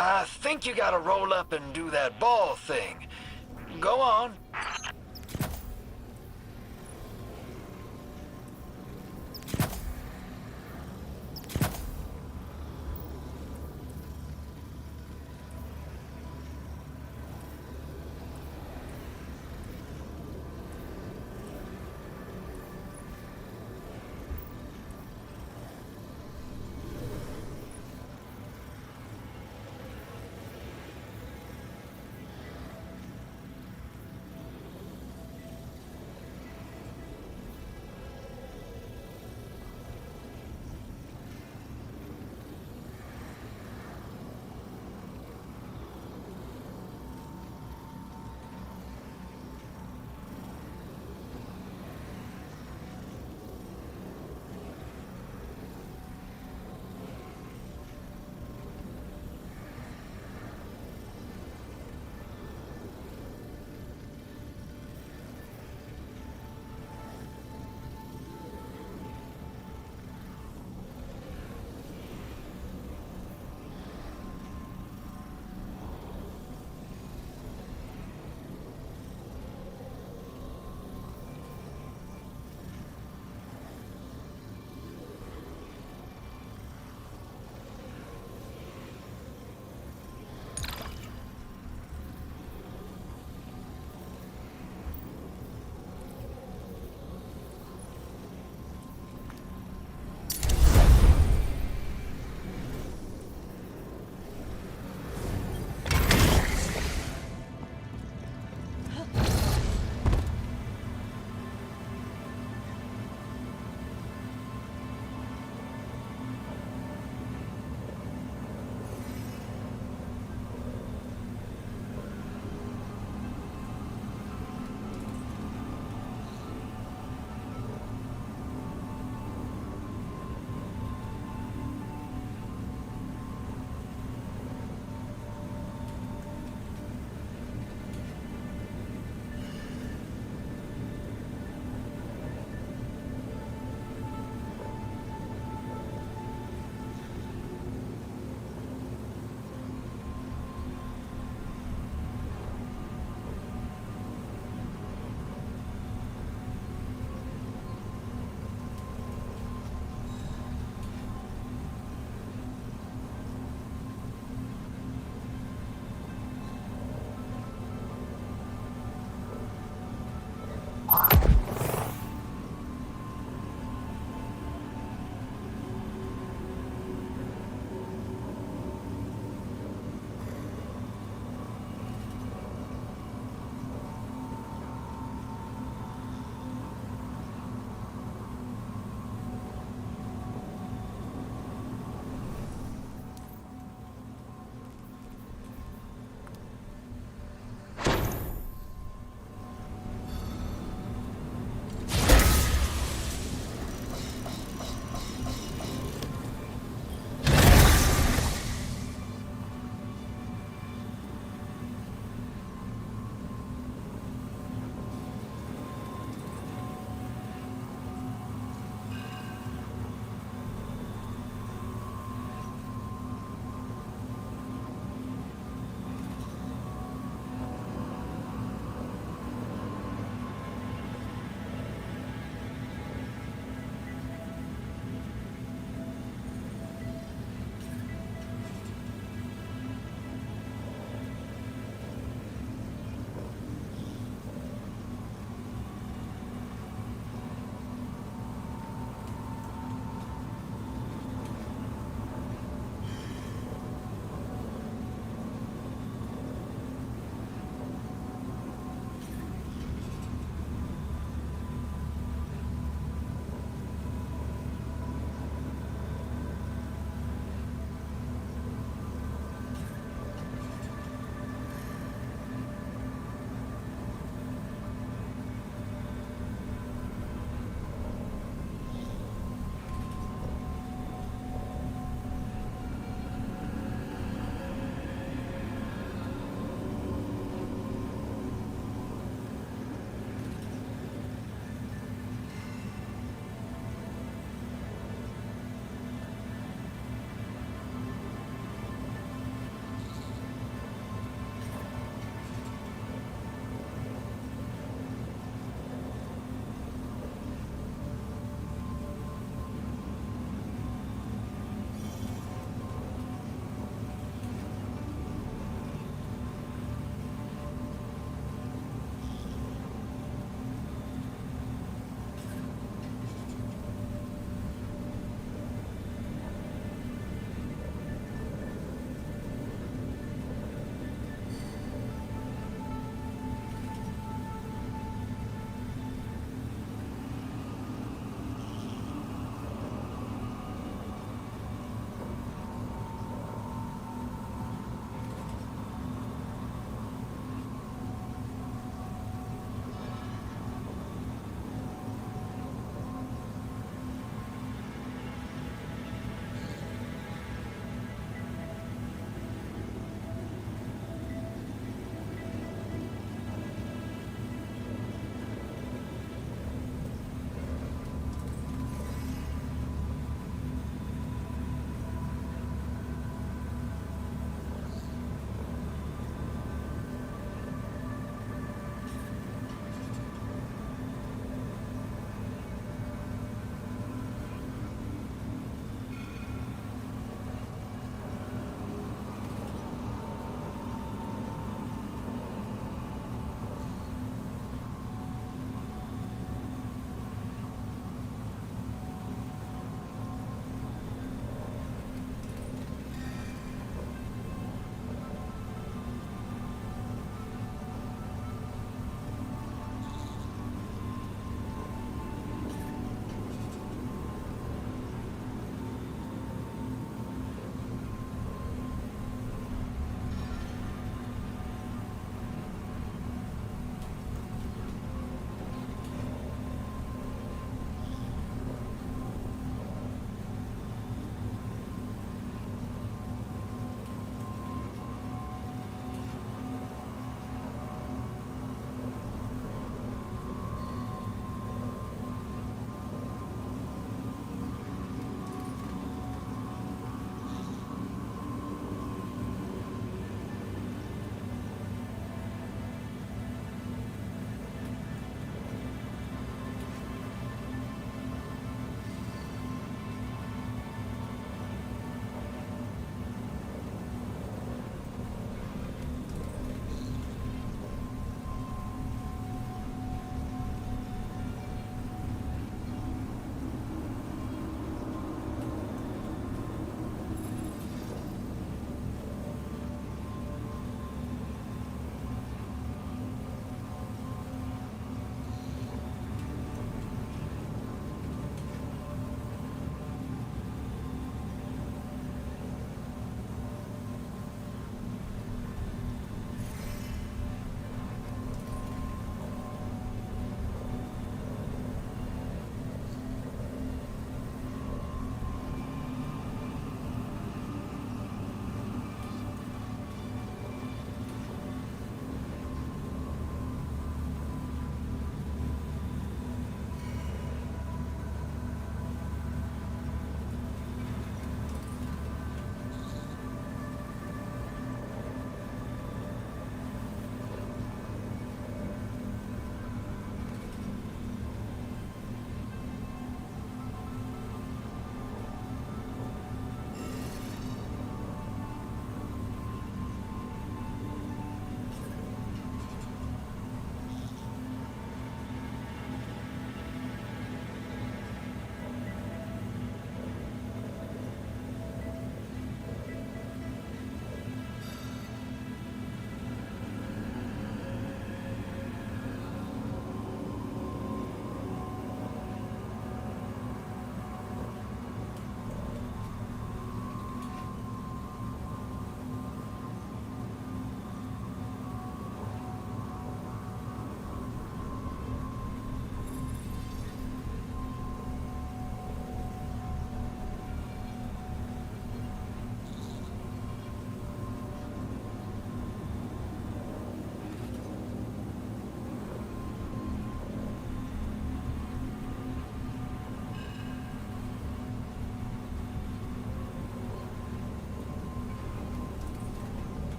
I think you gotta roll up and do that ball thing. Go on.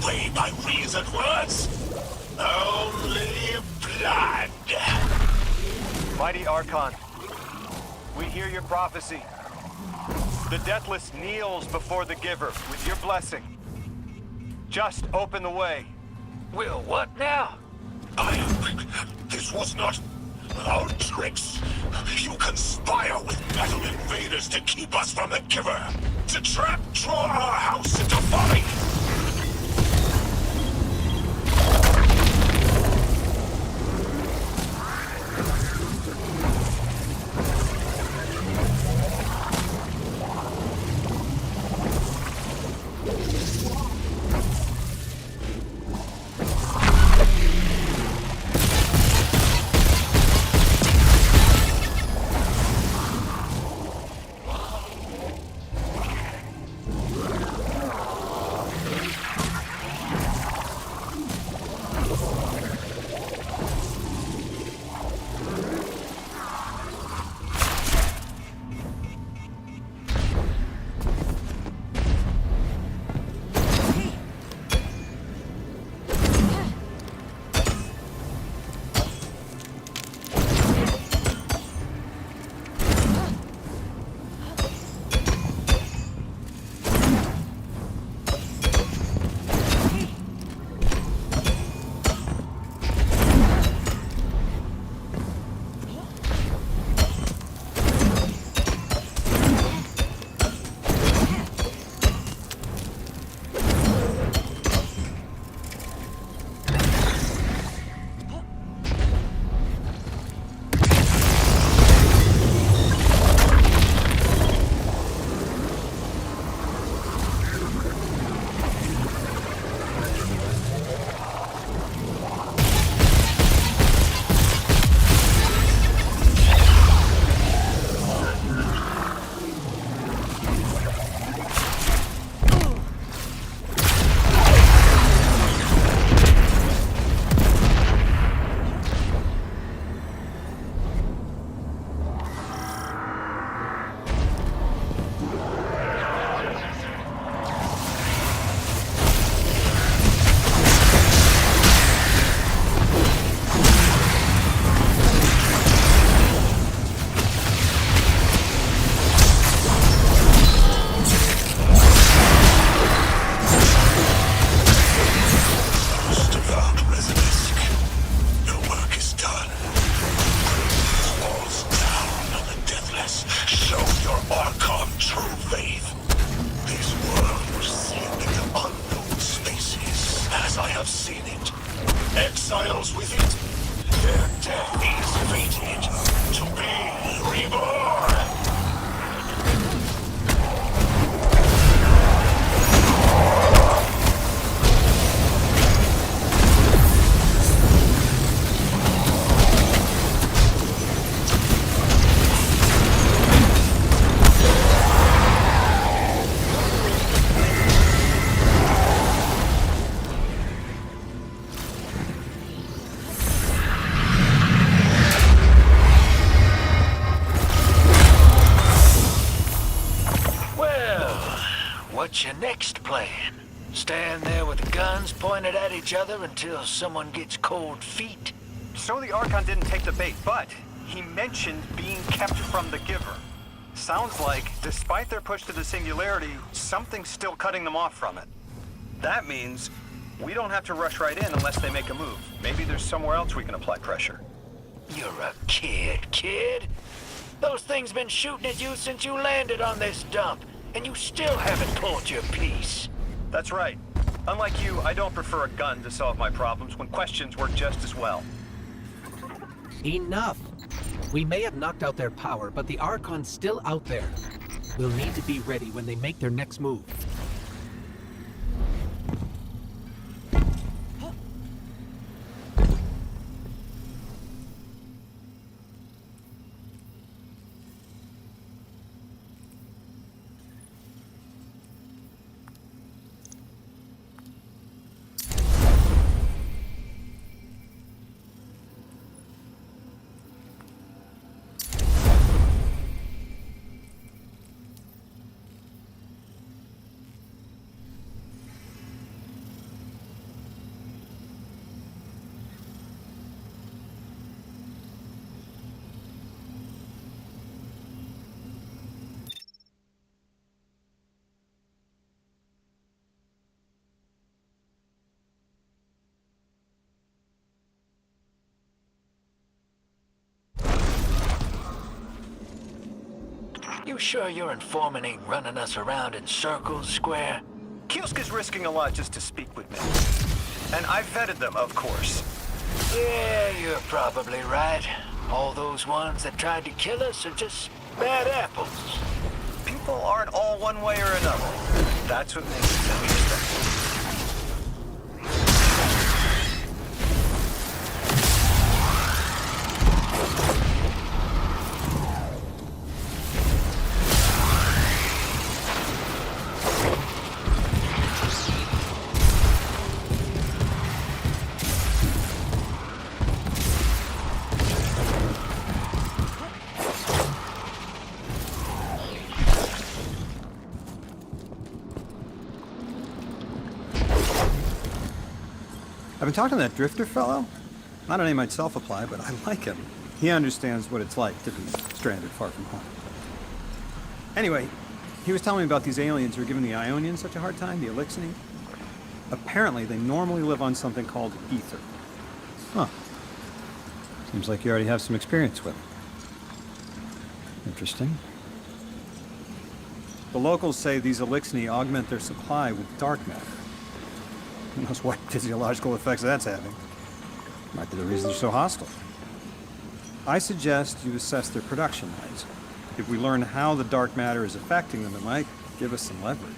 sway by reasoned words. Only blood. Mighty Archon, we hear your prophecy. The Deathless kneels before the Giver with your blessing. Just open the way. Will what now? This was not our tricks. You conspire with metal invaders to keep us from the Giver. To draw our house into folly. Exiles with it, their death is fated to be reborn. What's your next plan? Stand there with guns pointed at each other until someone gets cold feet? So the Archon didn't take the bait, but he mentioned being kept from the Giver. Sounds like, despite their push to the Singularity, something's still cutting them off from it. That means we don't have to rush right in unless they make a move. Maybe there's somewhere else we can apply pressure. You're a kid. Those things been shooting at you since you landed on this dump, and you still haven't pulled your piece. That's right. Unlike you, I don't prefer a gun to solve my problems when questions work just as well. Enough! We may have knocked out their power, but the Archon's still out there. We'll need to be ready when they make their next move. You sure your informant ain't running us around in circles, Square? Kiosk is risking a lot just to speak with me. And I vetted them, of course. Yeah, you're probably right. All those ones that tried to kill us are just bad apples. People aren't all one way or another. That's what makes it so interesting. I've been talking to that Drifter fellow. Not a name I'd self-apply, but I like him. He understands what it's like to be stranded far from home. Anyway, he was telling me about these aliens who are giving the Ionians such a hard time, the Elixni. Apparently, they normally live on something called ether. Huh. Seems like you already have some experience with it. Interesting. The locals say these Elixni augment their supply with dark matter. Who knows what physiological effects that's having. Might be the reason they're so hostile. I suggest you assess their production rates. If we learn how the dark matter is affecting them, it might give us some leverage.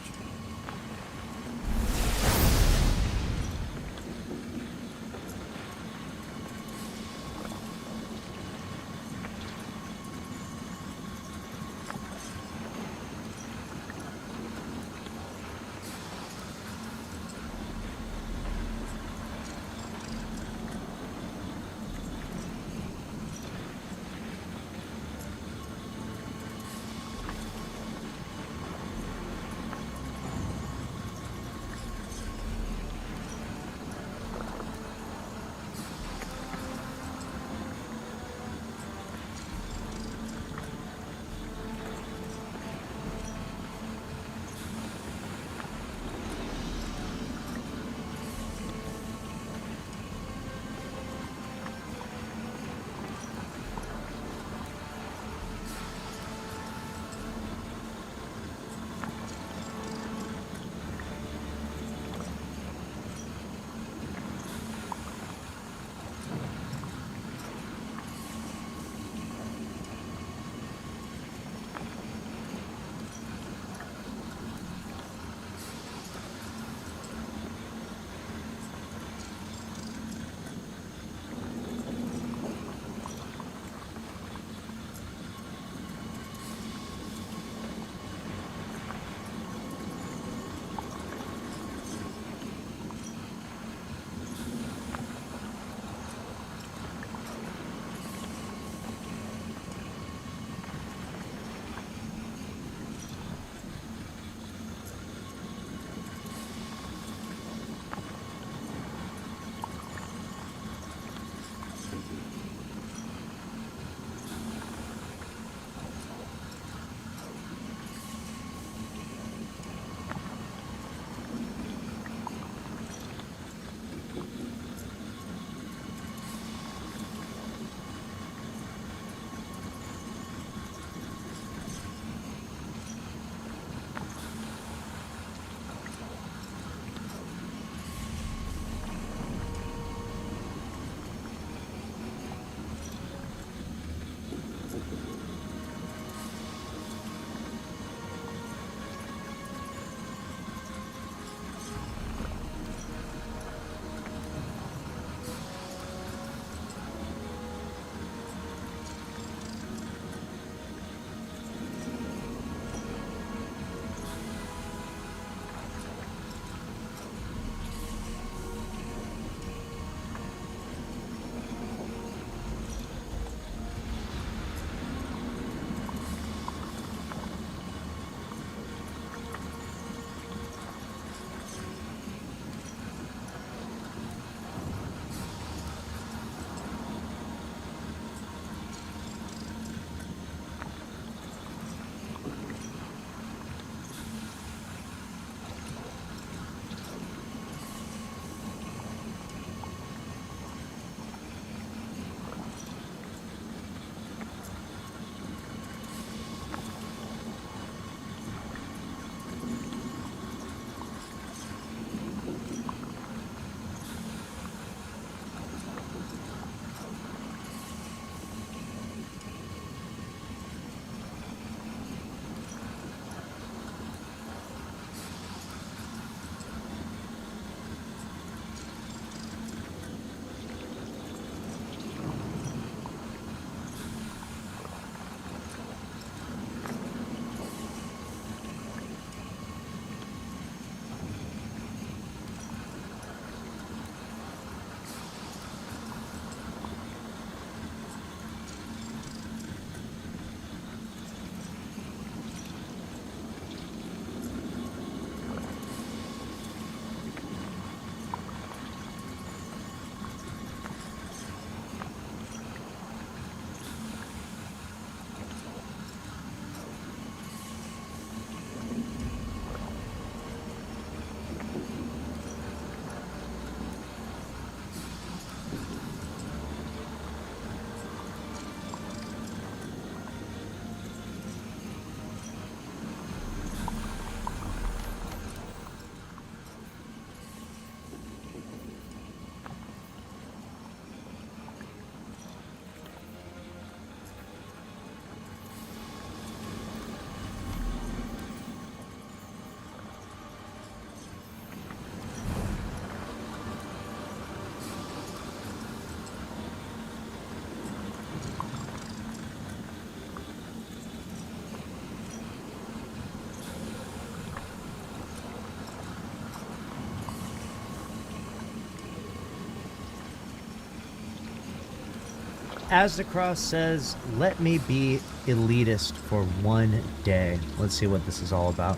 As the Cross says, let me be elitist for one day. Let's see what this is all about.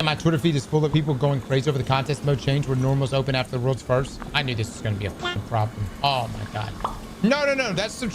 My Twitter feed is full of people going crazy over the contest mode change where normal's open after the world's first. I knew this was going to be a fucking problem. Oh my God. No. That's some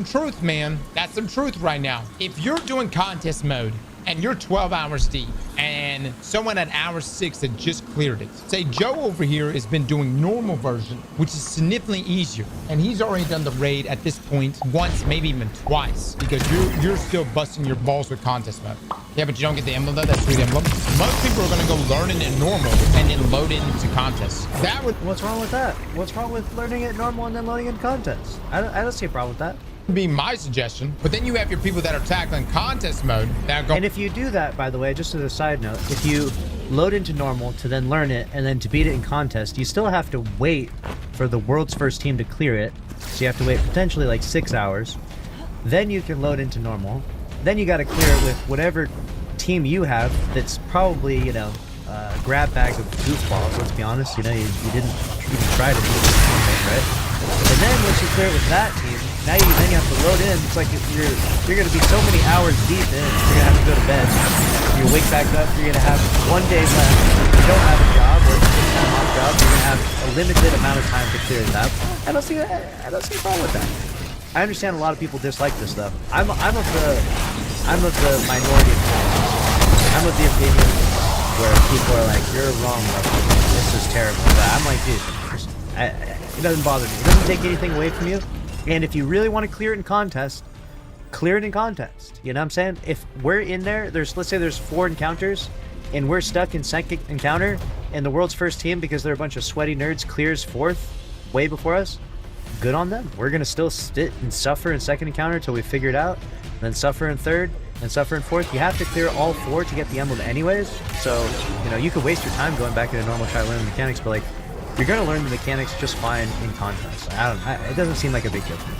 truth, man. That's some truth right now. If you're doing contest mode and you're 12 hours deep and someone at hour 6 had just cleared it. Say Joe over here has been doing normal version, which is significantly easier. And he's already done the raid at this point once, maybe even twice, because you're still busting your balls with contest mode. Yeah, but you don't get the emblem though, that sweet emblem. Most people are gonna go learn it in normal and then load it into contest. That would What's wrong with that? What's wrong with learning it normal and then loading in contest? I don't see a problem with that. be my suggestion. But then you have your people that are tackling contest mode that go. And if you do that, by the way, just as a side note, if you load into normal to then learn it and then to beat it in contest, you still have to wait for the world's first team to clear it. So you have to wait potentially like 6 hours. Then you can load into normal. Then you got to clear it with whatever team you have that's probably, you know, grab bag of goofballs, let's be honest. You know, you didn't even try to do this, right? And then once you clear it with that team, now you have to load in. It's like you're going to be so many hours deep in, you're going to have to go to bed. You wake back up, you're going to have 1 day left. If you don't have a job or a time-off job, you're going to have a limited amount of time to clear it up. I don't see a problem with that. I understand a lot of people dislike this stuff. I'm of the minority of people. I'm of the opinion where people are like, you're wrong, this is terrible. But I'm like, dude, it doesn't bother me. It doesn't take anything away from you. And if you really want to clear it in contest, clear it in contest. You know what I'm saying? If we're in there, let's say there's 4 encounters, and we're stuck in second encounter, and the world's first team, because they're a bunch of sweaty nerds, clears 4th way before us, good on them. We're gonna still sit and suffer in second encounter until we figure it out, then suffer in 3rd, and suffer in 4th. You have to clear all 4 to get the emblem anyways. So, you know, you could waste your time going back into normal, try to learn the mechanics, but like, you're gonna learn the mechanics just fine in contest. It doesn't seem like a big difference.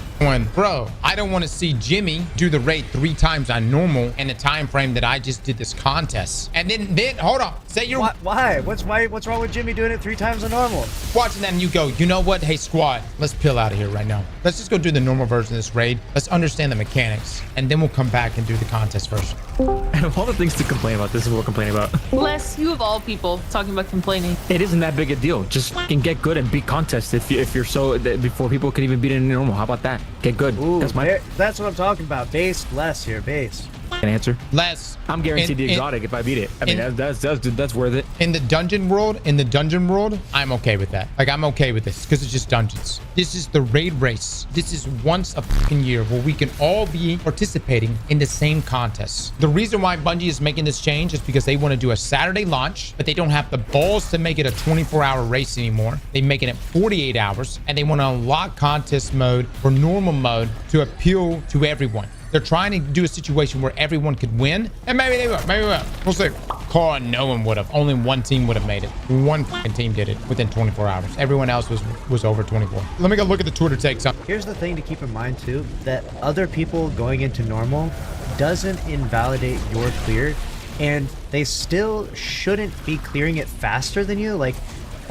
Bro, I don't want to see Jimmy do the raid 3 times on normal in the time frame that I just did this contest. And then hold on. Say you're why? What's wrong with Jimmy doing it 3 times on normal? Watching that and you go, you know what? Hey squad, let's peel out of here right now. Let's just go do the normal version of this raid. Let's understand the mechanics, and then we'll come back and do the contest version. And of all the things to complain about, this is what we're complaining about. Les, you of all people talking about complaining. It isn't that big a deal. Just fucking get good and beat contests if you're so before people can even beat it in normal. How about that? Get good. Ooh, that's what I'm talking about. Base less here, base. An answer. Less. I'm guaranteed the exotic if I beat it. I mean, that's worth it. In the dungeon world, I'm okay with that. Like, I'm okay with this because it's just dungeons. This is the raid race. This is once a fucking year where we can all be participating in the same contests. The reason why Bungie is making this change is because they want to do a Saturday launch, but they don't have the balls to make it a 24-hour race anymore. They're making it 48 hours, and they want to unlock contest mode or normal mode to appeal to everyone. They're trying to do a situation where everyone could win, and maybe they will. Maybe we will. We'll see. Car, no one would have. Only one team would have made it. One fucking team did it within 24 hours. Everyone else was over 24. Let me go look at the Twitter takes. Here's the thing to keep in mind too: that other people going into normal doesn't invalidate your clear, and they still shouldn't be clearing it faster than you. Like,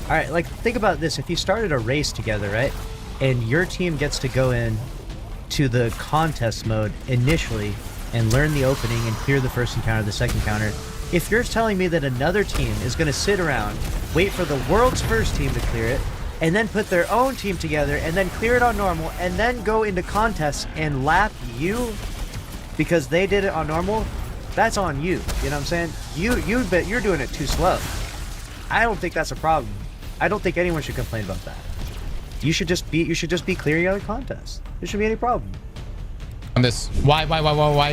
all right, like think about this: if you started a race together, right, and your team gets to go in to the contest mode initially and learn the opening and clear the first encounter, the second encounter. If you're telling me that another team is going to sit around, wait for the world's first team to clear it, and then put their own team together and then clear it on normal and then go into contests and lap you because they did it on normal, that's on you. You know what I'm saying? You're doing it too slow. I don't think that's a problem. I don't think anyone should complain about that. You should just be clearing out a contest. There shouldn't be any problem. On this, why?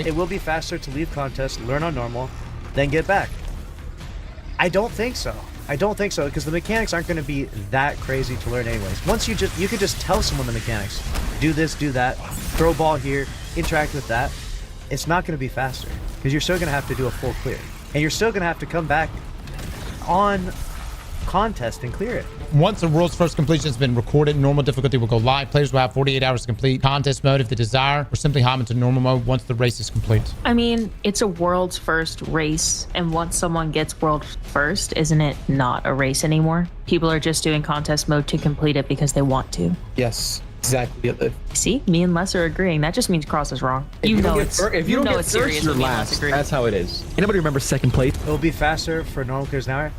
It will be faster to leave contest, learn on normal, then get back. I don't think so. Because the mechanics aren't going to be that crazy to learn anyways. Once you could just tell someone the mechanics. Do this, do that, throw ball here, interact with that. It's not going to be faster because you're still going to have to do a full clear, and you're still going to have to come back on contest and clear it. Once the world's first completion has been recorded, normal difficulty will go live. Players will have 48 hours to complete contest mode if they desire, or simply hop into normal mode once the race is complete. I mean, it's a world's first race, and once someone gets world first, isn't it not a race anymore? People are just doing contest mode to complete it because they want to. Yes. Exactly. See, me and Les are agreeing. That just means Cross is wrong. If you know don't get it's fir- if you don't know get it's first, serious you're when me and Les last. agree. That's how it is. Anybody remember second place? It will be faster for normal clears an hour.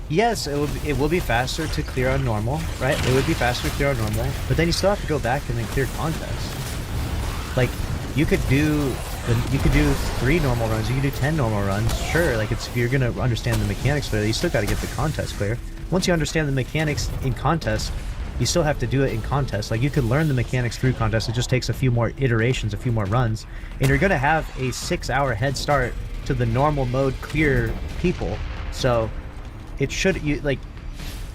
Yes, it will be faster to clear on normal, right? It would be faster to clear on normal, but then you still have to go back and then clear contests. Like, you could do 3 normal runs, you could do 10 normal runs, sure. Like, if you're gonna understand the mechanics clearly, you still got to get the contest clear. Once you understand the mechanics in contest, you still have to do it in contest. Like, you could learn the mechanics through contest. It just takes a few more iterations, a few more runs, and you're gonna have a 6-hour head start to the normal mode clear people. So it should,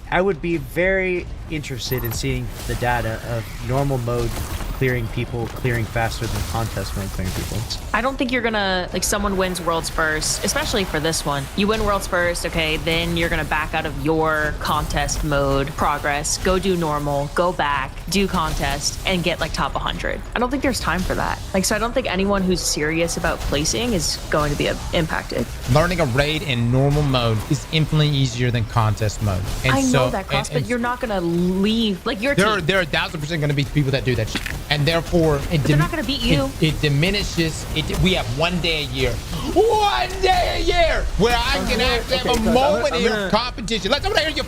I would be very interested in seeing the data of normal mode clearing people clearing faster than contest mode clearing people. I don't think you're gonna, like, someone wins Worlds first, especially for this one. You win Worlds first, okay, then you're gonna back out of your contest mode progress, go do normal, go back, do contest, and get, like, top 100. I don't think there's time for that. Like, so I don't think anyone who's serious about placing is going to be impacted. Learning a raid in normal mode is infinitely easier than contest mode. And I so, know that, Cross, and but you're not gonna leave, like, your team. There are 1,000% going to be people that do that shit. And therefore, they're not gonna beat you. It diminishes. We have 1 day a year. 1 day a year where I can actually have a moment of competition. Let's hear you.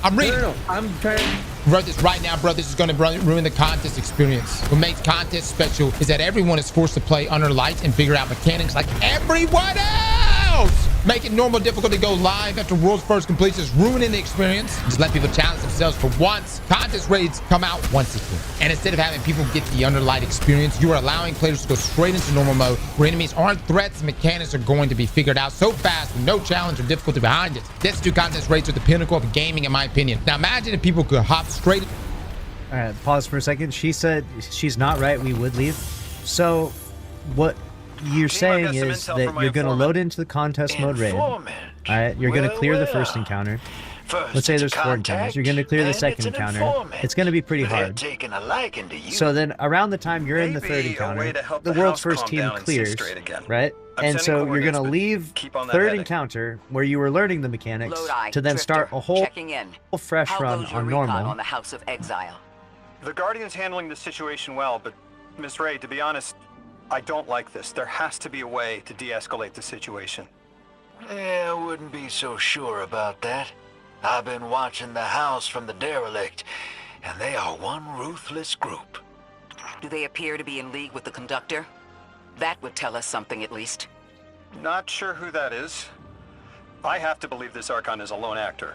I'm reading. No. I'm trying. Bro, this right now, bro, this is going to ruin the contest experience. What makes contest special is that everyone is forced to play under lights and figure out mechanics like everyone else. Making normal difficult to go live after world's first completion is ruining the experience. Just let people challenge themselves for once. Contest raids come out once a year. And instead of having people get the under light experience, you are allowing players to go straight into normal mode where enemies aren't threats and mechanics are going to be figured out so fast with no challenge or difficulty behind it. This 2 contest raids are the pinnacle of gaming, in my opinion. Now imagine if people could hop straight. All right, pause for a second. She said she's not right. We would leave. So what you're saying is that you're going to load into the contest mode raid. All right, you're going to clear the first encounter. Let's say there's 4 encounters. You're going to clear the second encounter. It's going to be pretty hard. So then around the time you're in the 3rd encounter, the world's first team clears, right? And so you're going to leave 3rd encounter where you were learning the mechanics to then start a whole fresh run on normal. On the House of Exile. The Guardian's handling the situation well, but Miss Ray, to be honest, I don't like this. There has to be a way to de-escalate the situation. I wouldn't be so sure about that. I've been watching the house from the derelict, and they are one ruthless group. Do they appear to be in league with the Conductor? That would tell us something, at least. Not sure who that is. I have to believe this Archon is a lone actor.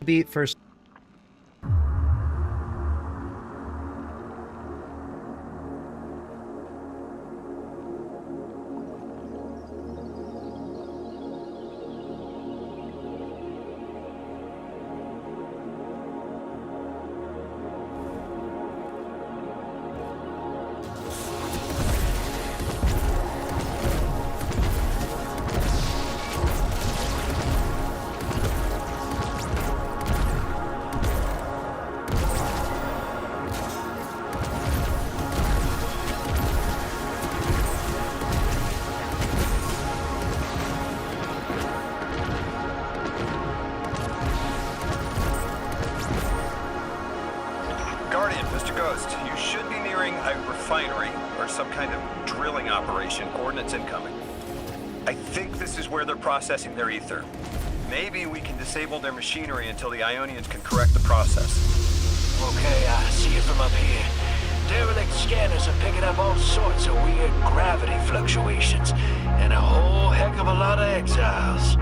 Beat first. entering a refinery or some kind of drilling operation. Coordinates incoming. I think this is where they're processing their ether. Maybe we can disable their machinery until the Ionians can correct the process. Okay, I see it from up here. Derelict scanners are picking up all sorts of weird gravity fluctuations, and a whole heck of a lot of exiles.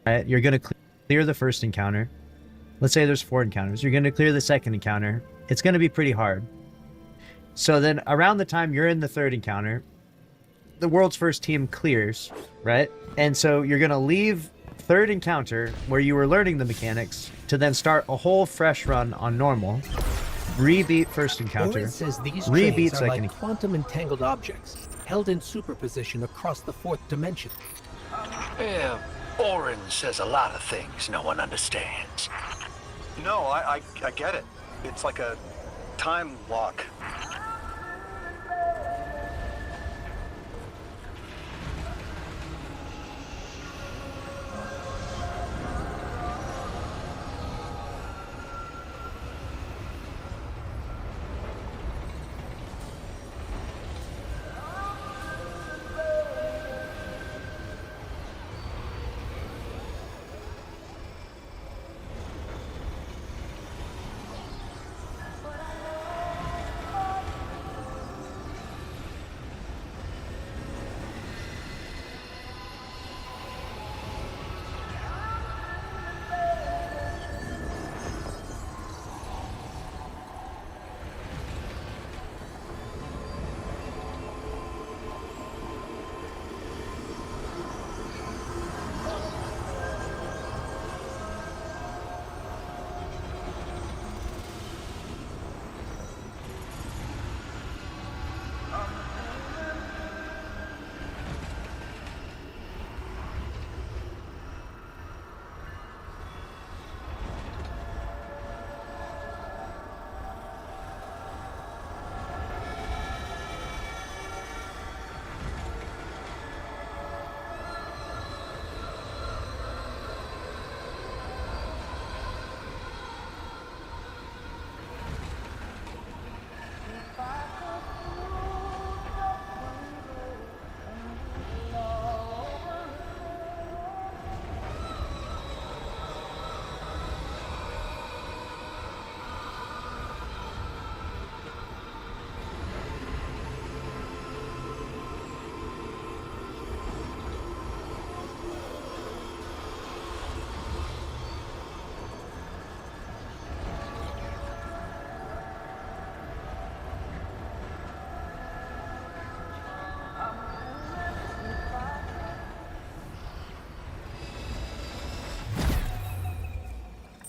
right? You're going to clear the first encounter. Let's say there's 4 encounters. You're going to clear the second encounter. It's going to be pretty hard. So then around the time you're in the 3rd encounter, the world's first team clears, right? And so you're going to leave 3rd encounter where you were learning the mechanics to then start a whole fresh run on normal. Rebeat first encounter. Orin says these rebeat trains are second like quantum entangled objects, held in superposition across the 4th dimension. Yeah, Orin says a lot of things no one understands. No, I get it. It's like a time lock.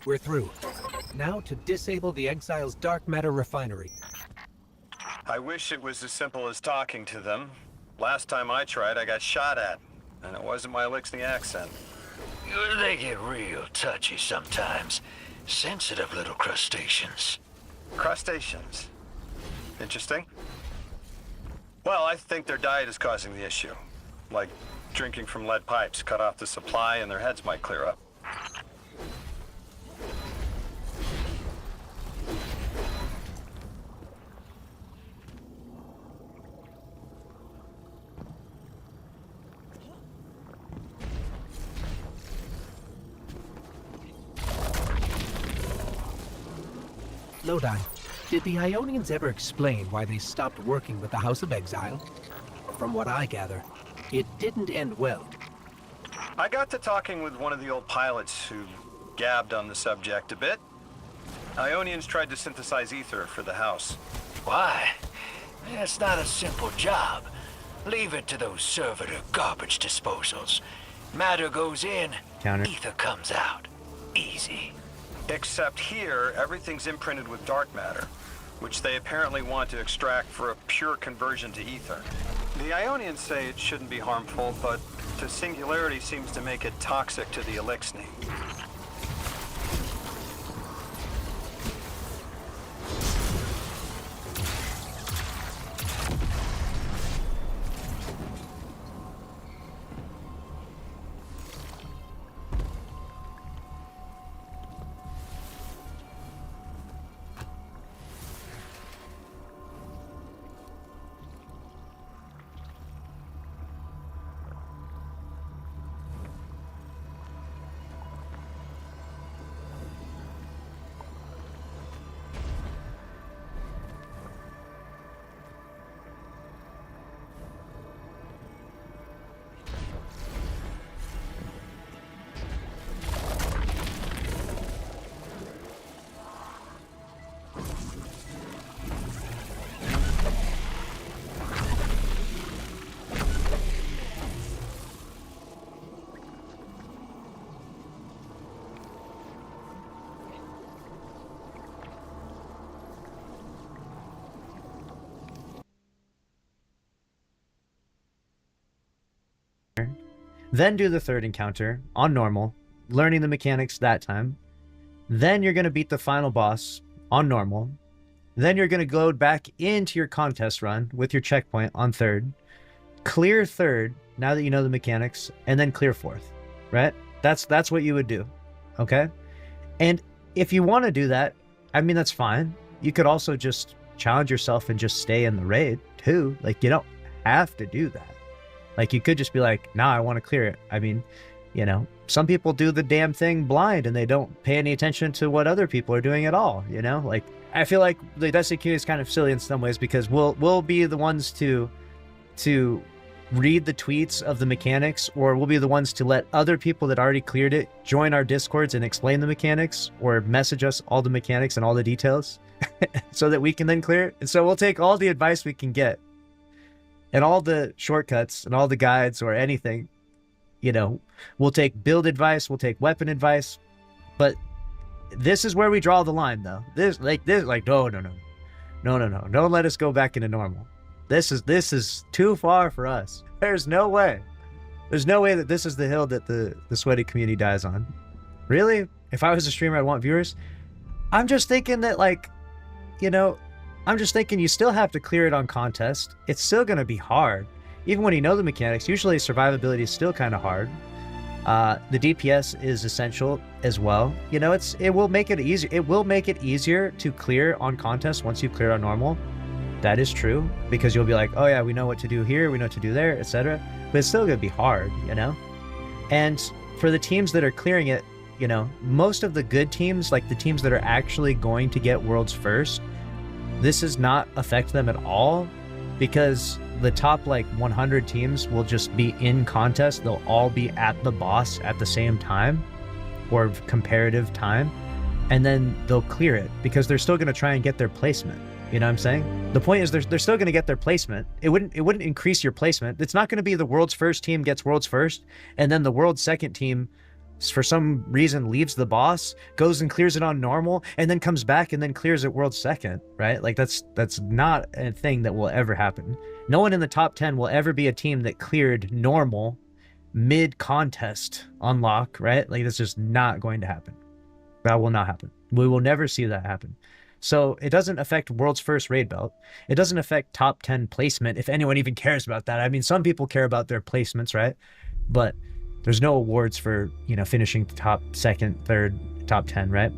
We're through. Now to disable the Exile's dark matter refinery. I wish it was as simple as talking to them. Last time I tried, I got shot at. And it wasn't my Elixni accent. They get real touchy sometimes. Sensitive little crustaceans. Crustaceans? Interesting. Well, I think their diet is causing the issue. Like drinking from lead pipes, cut off the supply and their heads might clear up. Lodi, did the Ionians ever explain why they stopped working with the House of Exile? From what I gather, it didn't end well. I got to talking with one of the old pilots who gabbed on the subject a bit. Ionians tried to synthesize ether for the House. Why? It's not a simple job. Leave it to those servitor garbage disposals. Matter goes in, ether comes out. Easy. Except here, everything's imprinted with dark matter, which they apparently want to extract for a pure conversion to ether. The Ionians say it shouldn't be harmful, but the singularity seems to make it toxic to the Elixni. Then do the third encounter on normal, learning the mechanics that time. Then you're going to beat the final boss on normal. Then you're going to go back into your contest run with your checkpoint on third. Clear third, now that you know the mechanics, and then clear fourth, right? That's what you would do, okay? And if you want to do that, I mean, that's fine. You could also just challenge yourself and just stay in the raid too. Like, you don't have to do that. Like, you could just be like, nah, I want to clear it. I mean, you know, some people do the damn thing blind and they don't pay any attention to what other people are doing at all, you know? Like, I feel like the SAQ is kind of silly in some ways because we'll be the ones to read the tweets of the mechanics, or we'll be the ones to let other people that already cleared it join our Discords and explain the mechanics, or message us all the mechanics and all the details so that we can then clear it. And so we'll take all the advice we can get and all the shortcuts and all the guides or anything, you know. We'll take build advice, we'll take weapon advice, but this is where we draw the line, though. No. Don't let us go back into normal. This is too far for us. There's no way that this is the hill that the sweaty community dies on. Really? If I was a streamer, I'd want viewers. I'm just thinking that, like, you know, I'm just thinking you still have to clear it on contest. It's still going to be hard. Even when you know the mechanics, usually survivability is still kind of hard. The DPS is essential as well. You know, it will make it easier. It will make it easier to clear on contest once you clear on normal. That is true, because you'll be like, oh yeah, we know what to do here, we know what to do there, etc. But it's still gonna be hard, you know? And for the teams that are clearing it, you know, most of the good teams, like the teams that are actually going to get worlds first, this does not affect them at all, because the top like 100 teams will just be in contest. They'll all be at the boss at the same time, or comparative time, and then they'll clear it because they're still gonna try and get their placement. You know what I'm saying? The point is they're still going to get their placement. It wouldn't increase your placement. It's not going to be the world's first team gets world's first, and then the world's second team, for some reason, leaves the boss, goes and clears it on normal, and then comes back and then clears it world's second, right? Like, that's not a thing that will ever happen. No one in the top 10 will ever be a team that cleared normal mid-contest unlock, right? Like, that's just not going to happen. That will not happen. We will never see that happen. So it doesn't affect world's first raid belt. It doesn't affect top 10 placement, if anyone even cares about that. I mean, some people care about their placements, right? But there's no awards for, you know, finishing top second, third, top 10, right?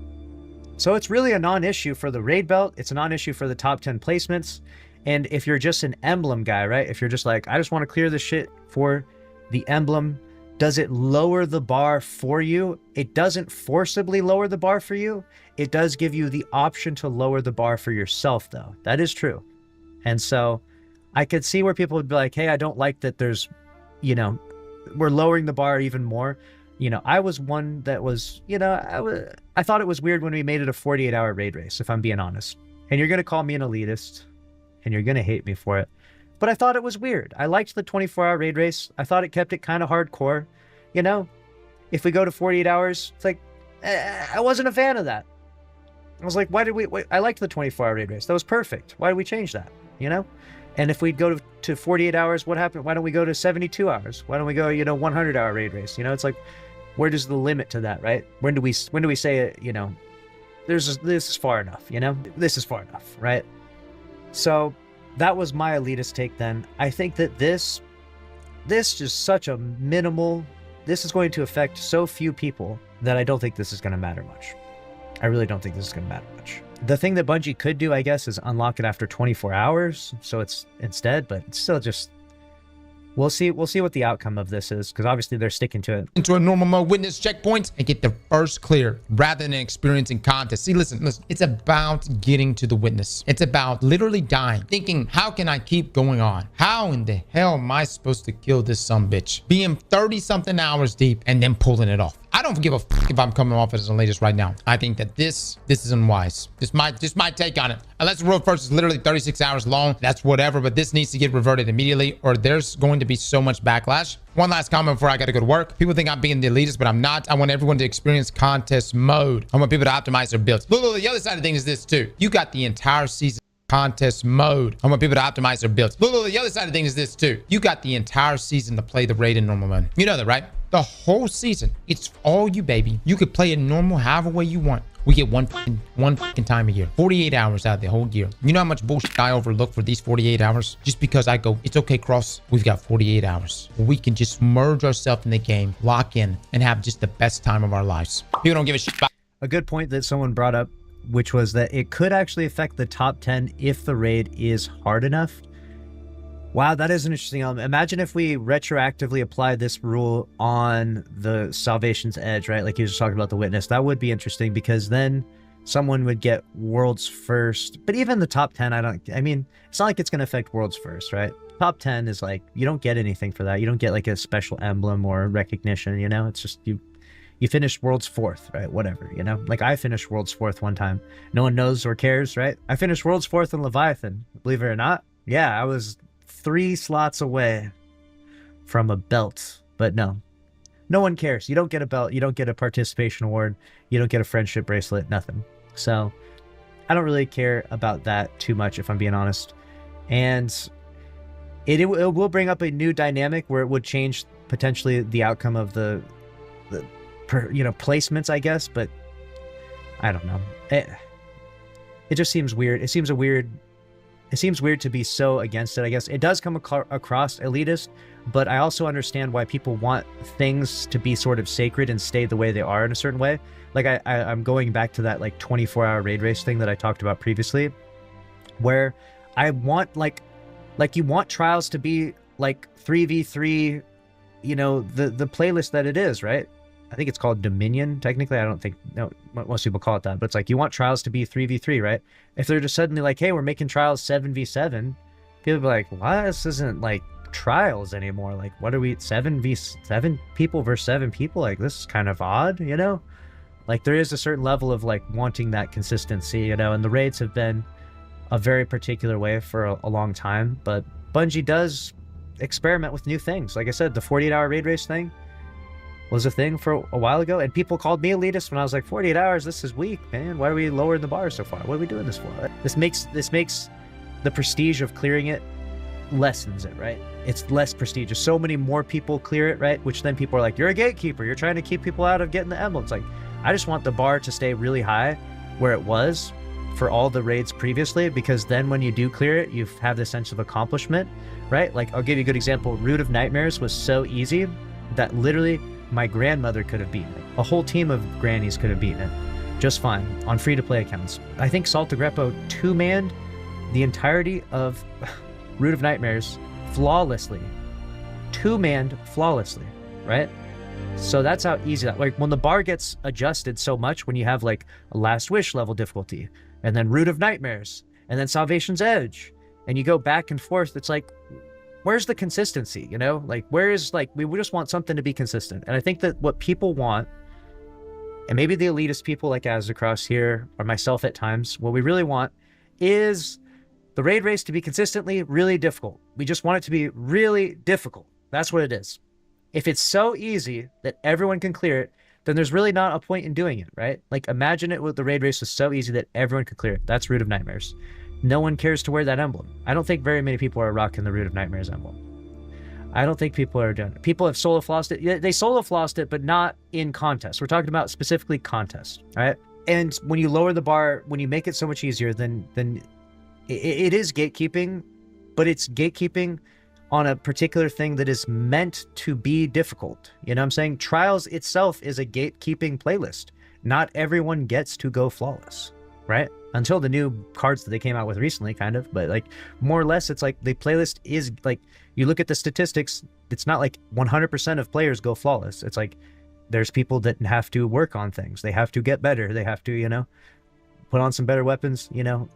So it's really a non-issue for the raid belt. It's a non-issue for the top 10 placements. And if you're just an emblem guy, right? If you're just like, I just want to clear this shit for the emblem, does it lower the bar for you? It doesn't forcibly lower the bar for you. It does give you the option to lower the bar for yourself, though. That is true. And so I could see where people would be like, hey, I don't like that there's, you know, we're lowering the bar even more. You know, I was one that was, you know, I thought it was weird when we made it a 48-hour raid race, if I'm being honest. And you're going to call me an elitist, and you're going to hate me for it. But I thought it was weird. I liked the 24-hour raid race. I thought it kept it kind of hardcore. You know, if we go to 48 hours, it's like, I wasn't a fan of that. I was like, why did we, I liked the 24-hour raid race. That was perfect. Why did we change that? You know? And if we'd go to 48 hours, what happened? Why don't we go to 72 hours? Why don't we go, you know, 100-hour raid race? You know, it's like, where does the limit to that, right? When do we say, you know, this is far enough, you know? This is far enough, right? So that was my elitist take then. I think that this just such a minimal, this is going to affect so few people that I don't think this is going to matter much. I really don't think this is going to matter much. The thing that Bungie could do, I guess, is unlock it after 24 hours. So it's instead, but it's still just, we'll see what the outcome of this is, because obviously they're sticking to it. Into a normal mode witness checkpoints and get the first clear rather than experiencing contest. See, listen, it's about getting to the witness. It's about literally dying, thinking, how can I keep going on? How in the hell am I supposed to kill this sumbitch? Being 30-something hours deep and then pulling it off. I don't give a fuck if I'm coming off as the latest right now. I think that this is unwise. Just my take on it. Unless the world first is literally 36 hours long, that's whatever, but this needs to get reverted immediately or there's going to be so much backlash. One last comment before I gotta go to work. People think I'm being the elitist, but I'm not. I want everyone to experience contest mode. I want people to optimize their builds. Look, the other side of things is this too. You got the entire season contest mode. I want people to optimize their builds. Look, the other side of things is this too. You got the entire season to play the raid in normal mode. You know that, right? The whole season. It's all you, baby. You could play it normal however way you want. We get one fucking time a year. 48 hours out of the whole year. You know how much bullshit I overlook for these 48 hours? Just because I go, it's okay, Cross. We've got 48 hours. We can just merge ourselves in the game, lock in, and have just the best time of our lives. People don't give a shit about. A good point that someone brought up, which was that it could actually affect the top 10 if the raid is hard enough. Wow, that is an interesting element. Imagine if we retroactively applied this rule on the Salvation's Edge, right? Like you were just talking about the Witness. That would be interesting because then someone would get World's First. But even the top 10, I mean, it's not like it's going to affect World's First, right? Top 10 is like, you don't get anything for that. You don't get like a special emblem or recognition, you know? It's just you finished World's Fourth, right? Whatever, you know? Like I finished World's Fourth one time. No one knows or cares, right? I finished World's Fourth in Leviathan, believe it or not. Yeah, I was 3 slots away from a belt, but no one cares. You don't get a belt, you don't get a participation award, you don't get a friendship bracelet, nothing. So I don't really care about that too much, if I'm being honest. And it will bring up a new dynamic where it would change potentially the outcome of the placements, I guess, but I don't know. It just seems weird. It seems weird to be so against it, I guess. It does come across elitist, but I also understand why people want things to be sort of sacred and stay the way they are in a certain way. Like I'm going back to that like 24-hour raid race thing that I talked about previously, where I want like you want trials to be like 3v3, you know, the playlist that it is, right? I think it's called Dominion, technically. I don't think, no, most people call it that, but it's like, you want trials to be 3v3, right? If they're just suddenly like, hey, we're making trials 7v7, people be like, what? This isn't like trials anymore. Like, what are we, 7v7 people versus 7 people? Like, this is kind of odd, you know? Like, there is a certain level of like wanting that consistency, you know, and the raids have been a very particular way for a long time, but Bungie does experiment with new things. Like I said, the 48-hour raid race thing was a thing for a while ago, and people called me elitist when I was like, 48 hours, this is weak, man. Why are we lowering the bar so far? What are we doing this for? This makes the prestige of clearing it lessens it, right? It's less prestigious. So many more people clear it, right? Which then people are like, you're a gatekeeper. You're trying to keep people out of getting the emblems. Like, I just want the bar to stay really high where it was for all the raids previously, because then when you do clear it, you have this sense of accomplishment, right? Like, I'll give you a good example. Root of Nightmares was so easy that literally my grandmother could have beaten it. A whole team of grannies could have beaten it just fine on free-to-play accounts. I think Salta Greppo two-manned the entirety of Root of Nightmares flawlessly. Two-manned flawlessly, right? So that's how easy that, like, when the bar gets adjusted so much, when you have like a Last Wish level difficulty, and then Root of Nightmares, and then Salvation's Edge, and you go back and forth, it's like, where's the consistency, you know? Like, where is, like, we just want something to be consistent. And I think that what people want, and maybe the elitist people like Azzacross here, or myself at times, what we really want is the raid race to be consistently really difficult. We just want it to be really difficult. That's what it is. If it's so easy that everyone can clear it, then there's really not a point in doing it, right? Like, imagine it with the raid race was so easy that everyone could clear it. That's Root of Nightmares. No one cares to wear that emblem. I don't think very many people are rocking the Root of Nightmares emblem. I don't think people are doing it. People have solo flossed it. They solo flossed it, but not in contest. We're talking about specifically contest, right? And when you lower the bar, when you make it so much easier, then it is gatekeeping, but it's gatekeeping on a particular thing that is meant to be difficult. You know what I'm saying? Trials itself is a gatekeeping playlist. Not everyone gets to go flawless, right? Until the new cards that they came out with recently, kind of. But like, more or less, it's like the playlist is like, you look at the statistics, it's not like 100% of players go flawless. It's like, there's people that have to work on things. They have to get better. They have to, you know, put on some better weapons, you know,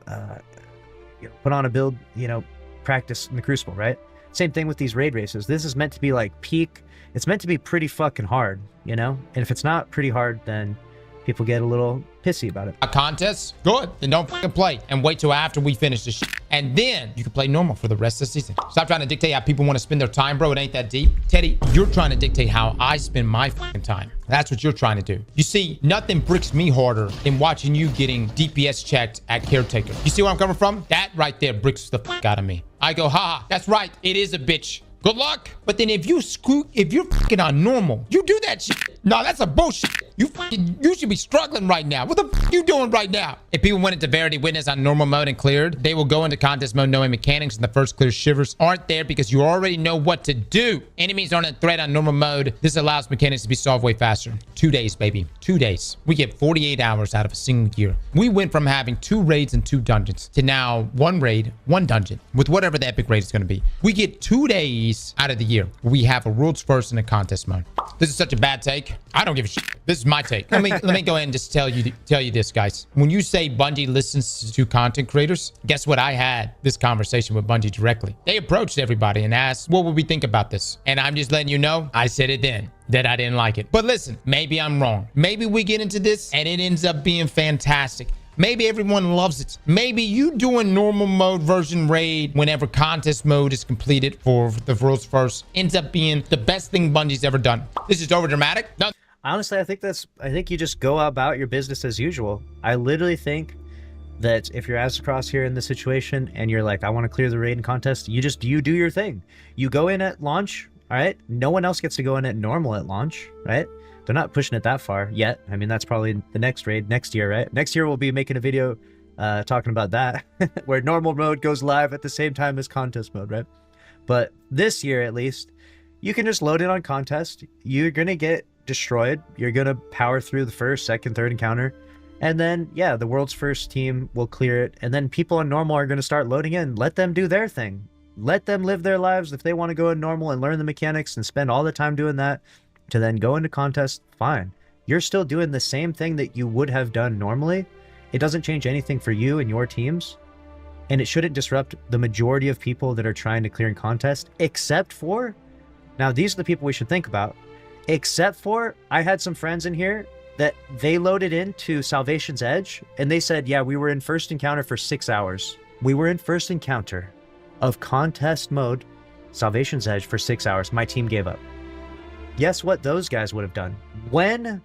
put on a build, you know, practice in the Crucible, right? Same thing with these raid races. This is meant to be like peak. It's meant to be pretty fucking hard, you know? And if it's not pretty hard, then people get a little pissy about it. A contest? Good. Then don't fucking play and wait till after we finish this shit. And then you can play normal for the rest of the season. Stop trying to dictate how people want to spend their time, bro. It ain't that deep. Teddy, you're trying to dictate how I spend my fucking time. That's what you're trying to do. You see, nothing bricks me harder than watching you getting DPS checked at Caretaker. You see where I'm coming from? That right there bricks the fuck out of me. I go, haha, that's right. It is a bitch. Good luck. But then if you're fucking on normal, you do that shit. No, that's a bullshit. You should be struggling right now. What the fuck you doing right now? If people went into Verity Witness on normal mode and cleared, they will go into contest mode knowing mechanics and the first clear shivers aren't there because you already know what to do. Enemies aren't a threat on normal mode. This allows mechanics to be solved way faster. 2 days, baby. 2 days. We get 48 hours out of a single year. We went from having 2 raids and 2 dungeons to now 1 raid, 1 dungeon with whatever the epic raid is going to be. We get 2 days out of the year. We have a world's first in a contest mode. This is such a bad take. I don't give a shit. This is my take. Let me go ahead and just tell you this, guys. When you say Bungie listens to content creators, guess what? I had this conversation with Bungie directly. They approached everybody and asked, what would we think about this? And I'm just letting you know, I said it then that I didn't like it. But listen, maybe I'm wrong. Maybe we get into this and it ends up being fantastic. Maybe everyone loves it. Maybe you doing normal mode version raid whenever contest mode is completed for the world's first ends up being the best thing Bungie's ever done. This is over dramatic. No. Honestly, I think you just go about your business as usual. I literally think that if you're Aztecross here in this situation and you're like, I want to clear the raid and contest, you do your thing. You go in at launch, all right? No one else gets to go in at normal at launch, right? They're not pushing it that far yet. I mean, that's probably the next raid next year, right? Next year, we'll be making a video talking about that, where normal mode goes live at the same time as contest mode, right? But this year, at least, you can just load it on contest. You're going to get destroyed. You're going to power through the first, second, third encounter. And then, yeah, the world's first team will clear it. And then people on normal are going to start loading in. Let them do their thing. Let them live their lives. If they want to go in normal and learn the mechanics and spend all the time doing that, to then go into contest, fine. You're still doing the same thing that you would have done normally. It doesn't change anything for you and your teams. And it shouldn't disrupt the majority of people that are trying to clear in contest, except for, now these are the people we should think about, except for, I had some friends in here that they loaded into Salvation's Edge and they said, yeah, we were in first encounter for 6 hours. We were in first encounter of contest mode, Salvation's Edge for 6 hours. My team gave up. Guess what those guys would have done? When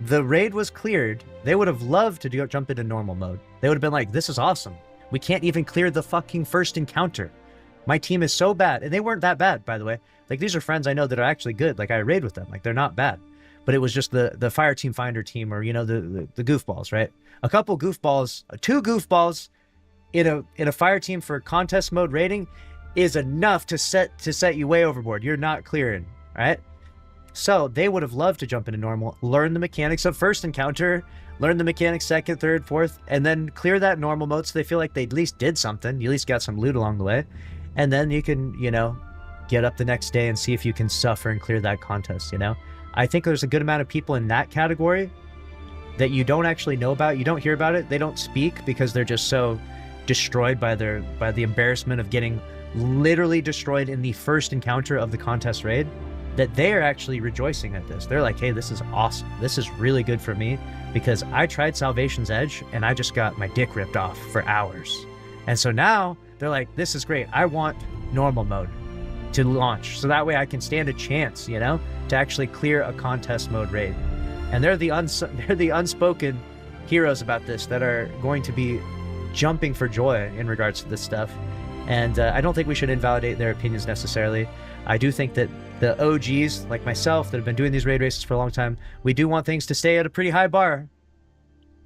the raid was cleared, they would have loved to jump into normal mode. They would have been like, this is awesome. We can't even clear the fucking first encounter. My team is so bad. And they weren't that bad, by the way. Like, these are friends I know that are actually good. Like, I raid with them. Like, they're not bad. But it was just the Fire Team Finder team, or, you know, the goofballs, right? A couple goofballs, 2 goofballs in a fire team for contest mode rating is enough to set you way overboard. You're not clearing, right? So they would have loved to jump into normal, learn the mechanics of first encounter, learn the mechanics second, third, fourth, and then clear that normal mode so they feel like they at least did something. You at least got some loot along the way. And then you can, you know, get up the next day and see if you can suffer and clear that contest, you know? I think there's a good amount of people in that category that you don't actually know about. You don't hear about it. They don't speak because they're just so destroyed by the embarrassment of getting literally destroyed in the first encounter of the contest raid, that they are actually rejoicing at this. They're like, hey, this is awesome. This is really good for me because I tried Salvation's Edge and I just got my dick ripped off for hours. And so now they're like, this is great. I want normal mode to launch so that way I can stand a chance, you know, to actually clear a contest mode raid. And they're the unspoken heroes about this that are going to be jumping for joy in regards to this stuff. And I don't think we should invalidate their opinions necessarily. I do think that the OGs, like myself, that have been doing these raid races for a long time, we do want things to stay at a pretty high bar.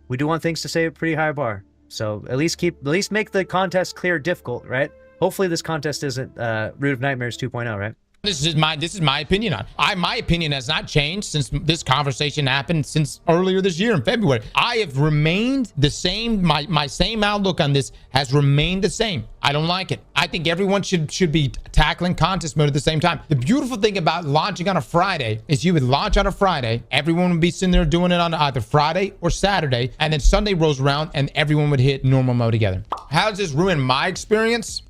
We do want things to stay at a pretty high bar. So at least make the contest clear difficult, right? Hopefully this contest isn't Root of Nightmares 2.0, right? This is my opinion on it. My opinion has not changed since this conversation happened since earlier this year in February. I have remained the same. My same outlook on this has remained the same. I don't like it. I think everyone should be tackling contest mode at the same time. The beautiful thing about launching on a Friday is you would launch on a Friday, everyone would be sitting there doing it on either Friday or Saturday, and then Sunday rolls around and everyone would hit normal mode together. How does this ruin my experience?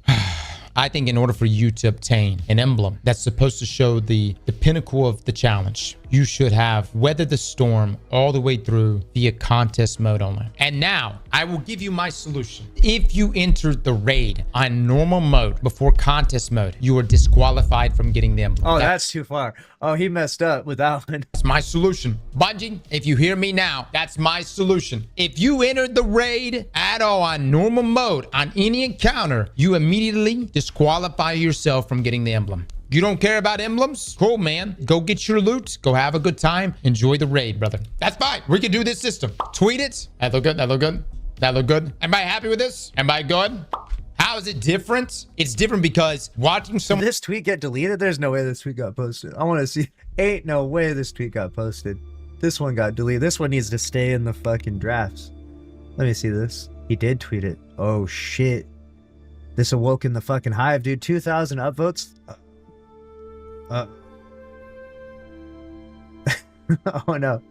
I think in order for you to obtain an emblem that's supposed to show the pinnacle of the challenge, you should have weathered the storm all the way through via contest mode only. And now I will give you my solution. If you entered the raid on normal mode before contest mode, you are disqualified from getting the emblem. Oh, that's too far. Oh, he messed up with that one. That's my solution. Bungie, if you hear me now, that's my solution. If you entered the raid at all on normal mode on any encounter, you immediately disqualify yourself from getting the emblem. You don't care about emblems? Cool, man. Go get your loot. Go have a good time. Enjoy the raid, brother. That's fine. We can do this system. Tweet it. That look good. That look good. That look good. Everybody happy with this? Everybody good? How is it different? It's different because watching some... Did this tweet get deleted? There's no way this tweet got posted. I want to see. Ain't no way this tweet got posted. This one got deleted. This one needs to stay in the fucking drafts. Let me see this. He did tweet it. Oh, shit. This awoke in the fucking hive, dude. 2,000 upvotes. Oh, no.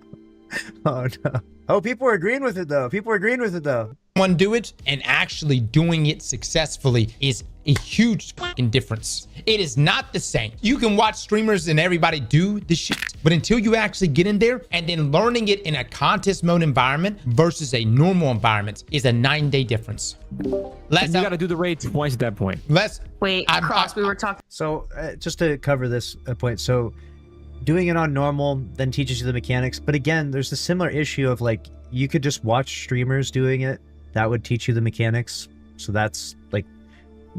Oh, no. Oh, people are agreeing with it, though. People are agreeing with it, though. One do it and actually doing it successfully is a huge fucking difference. It is not the same. You can watch streamers and everybody do the shit, but until you actually get in there and then learning it in a contest mode environment versus a normal environment is a 9-day difference. You gotta do the raid twice at that point. Wait, Cross, we were talking. So just to cover this point, so doing it on normal then teaches you the mechanics, but again, there's a similar issue of like, you could just watch streamers doing it. That would teach you the mechanics. So that's like,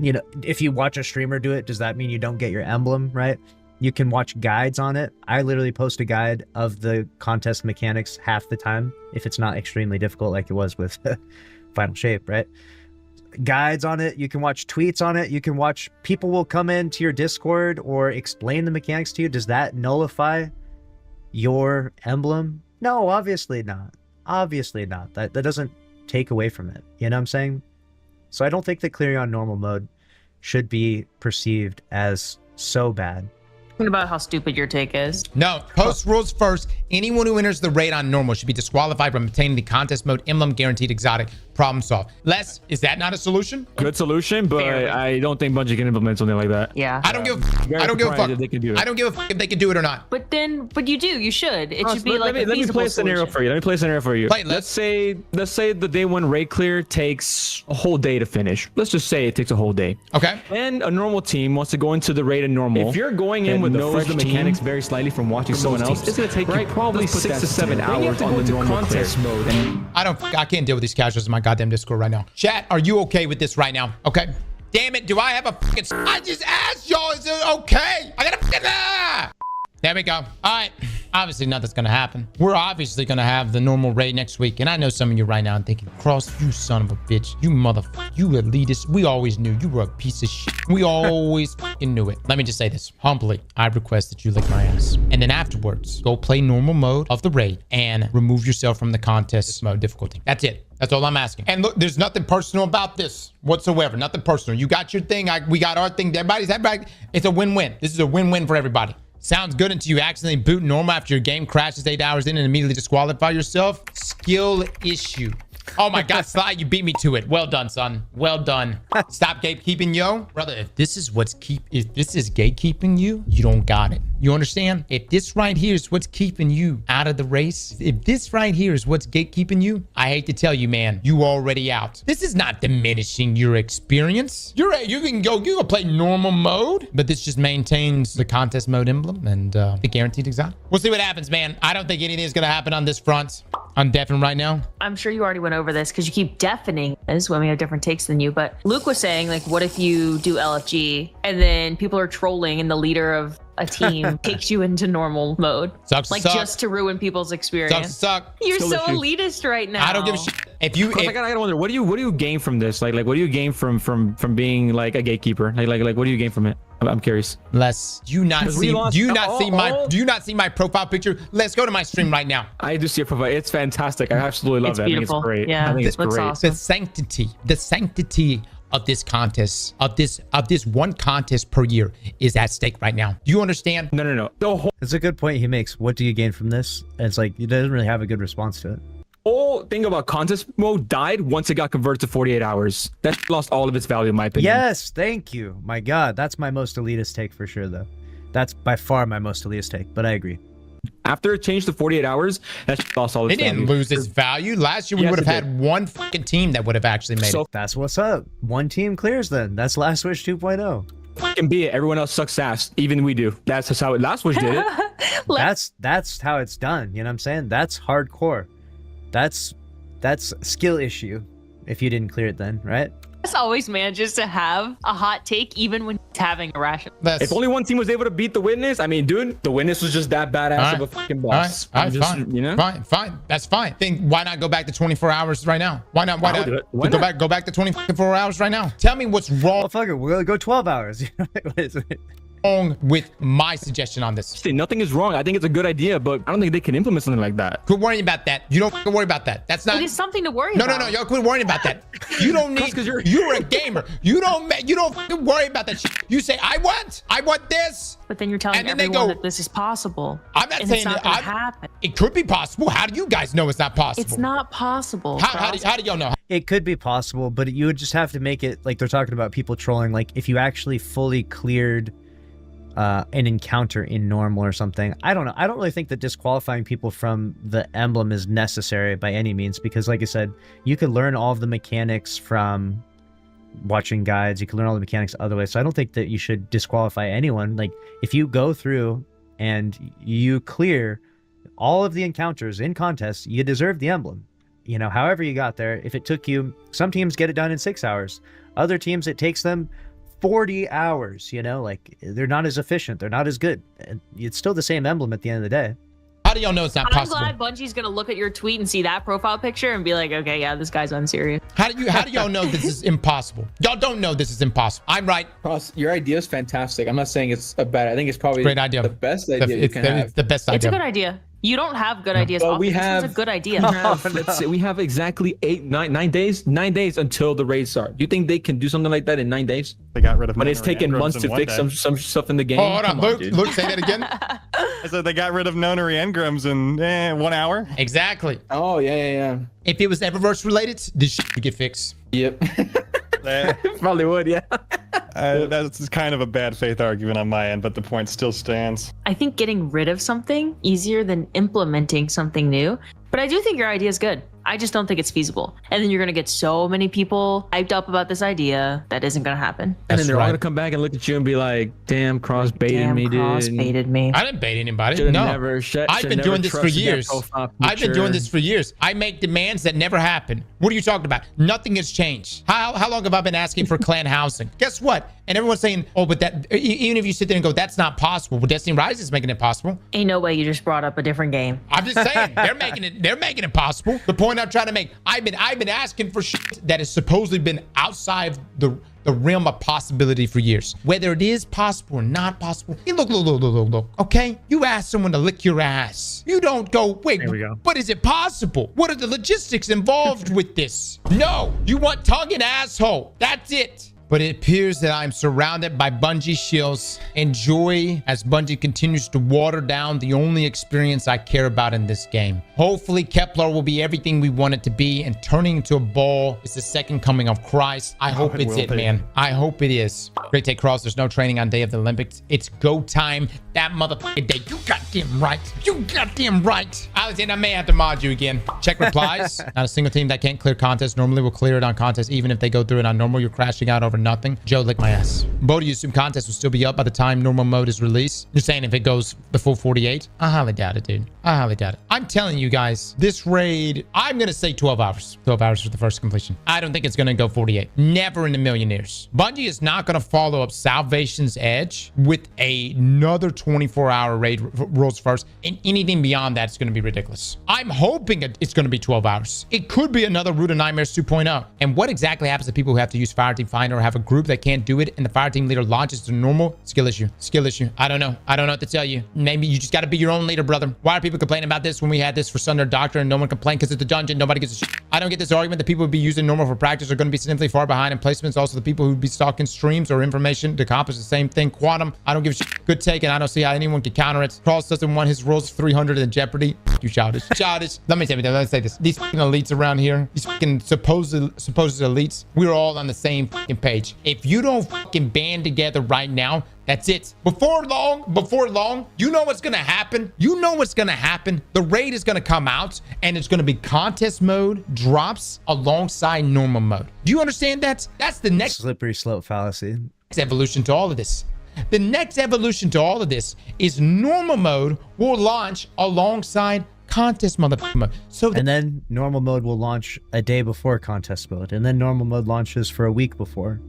you know, if you watch a streamer do it, does that mean you don't get your emblem, right? You can watch guides on it. I literally post a guide of the contest mechanics half the time, if it's not extremely difficult like it was with Final Shape, right? Guides on it. You can watch tweets on it. You can watch, people will come into your Discord or explain the mechanics to you. Does that nullify your emblem? No, obviously not. Obviously not. That doesn't take away from it. You know what I'm saying? So I don't think that clearing on normal mode should be perceived as so bad. Think about how stupid your take is. No, post rules first. Anyone who enters the raid on normal should be disqualified from obtaining the contest mode emblem guaranteed exotic. Problem solved. Les, is that not a solution? Good solution, but I don't think Bungie can implement something like that. Yeah. I don't give a fuck. I don't give a fuck. They can do it. I don't give a fuck if they can do it or not. But you do. You should. It should be like a let me play a scenario for you. Let me play a scenario for you. Play, let's say the day one raid clear takes a whole day to finish. Let's just say it takes a whole day. Okay. And a normal team wants to go into the raid in normal. If you're going in with knows the mechanics very slightly from watching someone else, it's gonna take you probably 6 to 7 hours on the normal contest mode. I can't deal with these casuals in my goddamn Discord right now. Chat, are you okay with this right now? Okay. Damn it, do I have a fucking... I just asked y'all, is it okay? I gotta fucking... There we go. All right. Obviously, nothing's gonna happen. We're obviously gonna have the normal raid next week. And I know some of you right now are thinking, Cross, you son of a bitch. You motherfucker. You elitist. We always knew you were a piece of shit. We always fucking knew it. Let me just say this. Humbly, I request that you lick my ass. And then afterwards, go play normal mode of the raid and remove yourself from the contest mode difficulty. That's it. That's all I'm asking. And look, there's nothing personal about this whatsoever. Nothing personal. You got your thing. We got our thing. Everybody. It's a win-win. This is a win-win for everybody. Sounds good until you accidentally boot normal after your game crashes 8 hours in and immediately disqualify yourself. Skill issue. Oh my God, Sly, you beat me to it. Well done, son. Well done. Stop gatekeeping, yo. Brother, if this is gatekeeping you, you don't got it. You understand? If this right here is what's keeping you out of the race, if this right here is what's gatekeeping you, I hate to tell you, man, you already out. This is not diminishing your experience. You can go play normal mode, but this just maintains the contest mode emblem and the guaranteed exotic. We'll see what happens, man. I don't think anything is going to happen on this front. I'm deafening right now. I'm sure you already went over this because you keep deafening us when we have different takes than you. But Luke was saying, like, what if you do LFG and then people are trolling and the leader of a team takes you into normal mode? Sucks like, suck. Just to ruin people's experience. Suck. You're so elitist right now. I don't give a shit. I gotta wonder, what do you gain from this? Like what do you gain from being like a gatekeeper? Like what do you gain from it? I'm curious. Les, do you not see my profile picture? Let's go to my stream right now. I do see your profile. It's fantastic. I absolutely love it's that. Beautiful. I think it's great. Yeah, I think it's great. Awesome. The sanctity of this contest, of this one contest per year is at stake right now. Do you understand? No. It's a good point he makes. What do you gain from this? And it's like, he doesn't really have a good response to it. Whole thing about contest mode died once it got converted to 48 hours. That lost all of its value, in my opinion. Yes, thank you. My God, that's my most elitist take for sure, though. That's by far my most elitist take, but I agree. After it changed to 48 hours, that shit lost all its It didn't value. lose its value. Last year, we Yes, would have it had did. one fucking team that would have actually made it. That's what's up. One team clears then. That's Last Wish 2.0. Fucking be it. Everyone else sucks ass. Even we do. That's just how Last Wish did it. That's how it's done. You know what I'm saying? That's hardcore. That's skill issue. If you didn't clear it then, right? Chris always manages to have a hot take even when he's having a ration. If only one team was able to beat the Witness, I mean, dude, the Witness was just that badass of a fucking boss. All right, just, fine. you know? Fine. That's fine. Think, why not go back to 24 hours right now? Why not? I'll do it. Why not? Go back to 24 hours right now. Tell me what's wrong. Well, fuck it. We're gonna go 12 hours. What is it? Wrong with my suggestion on this. See, nothing is wrong. I think it's a good idea, but I don't think they can implement something like that. Quit worrying about that. You don't fucking worry about that. That's not. It is something to worry No, about. y'all quit worrying about that. You don't need. Because you're a gamer. You don't fucking worry about that shit. You say, I want this. But then you're telling And then they everyone go- that this is possible. I'm not and saying it's not that. gonna happen. It could be possible. How do you guys know it's not possible? It's not possible. How do y'all know? It could be possible, but you would just have to make it like they're talking about people trolling. Like if you actually fully cleared an encounter in normal or something. I don't know. I don't really think that disqualifying people from the emblem is necessary by any means, because like I said, you could learn all of the mechanics from watching guides. You can learn all the mechanics other ways. So I don't think that you should disqualify anyone. Like if you go through and you clear all of the encounters in contests, you deserve the emblem. You know, however you got there. If it took you, some teams get it done in 6 hours. Other teams, it takes them 40 hours, you know, like they're not as efficient. They're not as good. And it's still the same emblem at the end of the day. How do y'all know it's not I'm possible? glad Bungie's gonna look at your tweet and see that profile picture and be like, okay, yeah, this guy's unserious. How do y'all know this is impossible? Y'all don't know this is impossible. I'm right. Ross, your idea is fantastic. I'm not saying it's a bad. I think it's probably Great idea. the best idea you can have. It's the best It's a idea. good idea. You don't have good ideas. But often. we This one's have- a good idea. Let's say we have exactly 9 days until the raids start. Do you think they can do something like that in 9 days? They got rid of When it's Nona taken Engrams months in to one fix day. some stuff in the game. Oh, hold on, Come Luke. dude. Luke, say that again. I said they got rid of Nonary Engrams in 1 hour. Exactly. Oh yeah. If it was Eververse related, this shit would get fixed. Yep. Probably would, yeah. That's kind of a bad faith argument on my end, but the point still stands. I think getting rid of something easier than implementing something new. But I do think your idea is good. I just don't think it's feasible. And then you're going to get so many people hyped up about this idea that isn't going to happen. And then they're all right. gonna come back and look at you and be like, "Damn, Cross baited Damn, me, dude." Cross baited me. I didn't bait anybody. Should've No. never- I've should've been never doing this for trusted that years. profile I've been doing picture. this for years. I make demands that never happen. What are you talking about? Nothing has changed. How long have I been asking for clan housing? Guess what? And everyone's saying, oh, but that, even if you sit there and go, that's not possible. Well, Destiny Rise is making it possible. Ain't no way you just brought up a different game. I'm just saying, they're making it possible. The point I'm trying to make, I've been asking for shit that has supposedly been outside the realm of possibility for years. Whether it is possible or not possible. Hey, look, okay? You ask someone to lick your ass. You don't go, wait, There we go. but is it possible? What are the logistics involved with this? No, you want tongue and asshole. That's it. But it appears that I'm surrounded by Bungie shields. Enjoy as Bungie continues to water down the only experience I care about in this game. Hopefully, Kepler will be everything we want it to be, and turning into a ball is the second coming of Christ. I hope it it's will it, be. man. I hope it is. Great Take Cross, there's no training on day of the Olympics. It's go time. That motherfucking day. You goddamn right. You goddamn right. Alexander, I may have to mod you again. Check replies. Not a single team that can't clear contest normally will clear it on contest, even if they go through it on normal. You're crashing out over nothing. Joe, lick my ass. Bo, do you assume contest will still be up by the time normal mode is released? You're saying if it goes the full 48? I highly doubt it, dude. I highly doubt it. I'm telling you guys, this raid, I'm going to say 12 hours. 12 hours for the first completion. I don't think it's going to go 48. Never in a million years. Bungie is not going to follow up Salvation's Edge with another 24-hour raid rules first. And anything beyond that is going to be ridiculous. I'm hoping it's going to be 12 hours. It could be another Root of Nightmares 2.0. And what exactly happens to people who have to use Fireteam Finder or have a group that can't do it and the Fireteam leader launches to normal? Skill issue. Skill issue. I don't know. I don't know what to tell you. Maybe you just got to be your own leader, brother. Why are people complaining about this when we had this for Sunder Doctor and no one complained because it's a dungeon? Nobody gives a shit. I don't get this argument that people would be using normal for practice are going to be significantly far behind in placements. Also, the people who'd be stalking streams or information to accomplish the same thing. Quantum, I don't give a shit. Good take, and I don't see how anyone can counter it. Cross doesn't want his rules 300 in jeopardy. You childish. Childish. Let me say this. These fucking elites around here, these fucking supposed elites, we're all on the same fucking page. stage. If you don't fucking band together right now, that's it. Before long, you know what's gonna happen? You know what's gonna happen? The raid is gonna come out and it's gonna be contest mode drops alongside normal mode. Do you understand that? That's the next slippery slope fallacy. Evolution to all of this. The next evolution to all of this is normal mode will launch alongside contest mode. So and then normal mode will launch a day before contest mode, and then normal mode launches for a week before,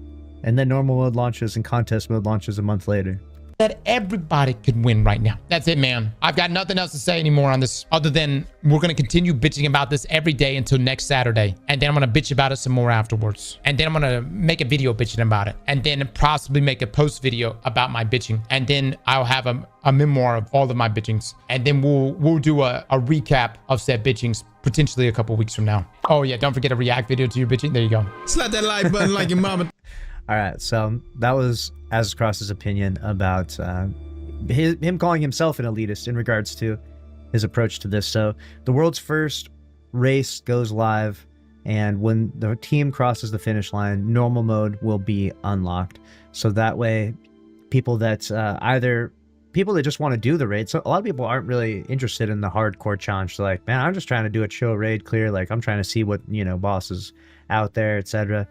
and then normal mode launches and contest mode launches a month later. That everybody could win right now. That's it, man. I've got nothing else to say anymore on this other than we're going to continue bitching about this every day until next Saturday. And then I'm going to bitch about it some more afterwards. And then I'm going to make a video bitching about it. And then possibly make a post video about my bitching. And then I'll have a memoir of all of my bitchings. And then we'll do a recap of said bitchings potentially a couple weeks from now. Oh yeah, don't forget a react video to your bitching. There you go. Slap that like button like your mama. All right, so that was Azcross's opinion about him calling himself an elitist in regards to his approach to this. So the world's first race goes live, and when the team crosses the finish line, normal mode will be unlocked. So that way, people that just want to do the raid. So a lot of people aren't really interested in the hardcore challenge. So like, man, I'm just trying to do a chill raid clear. Like I'm trying to see what, bosses out there, etc.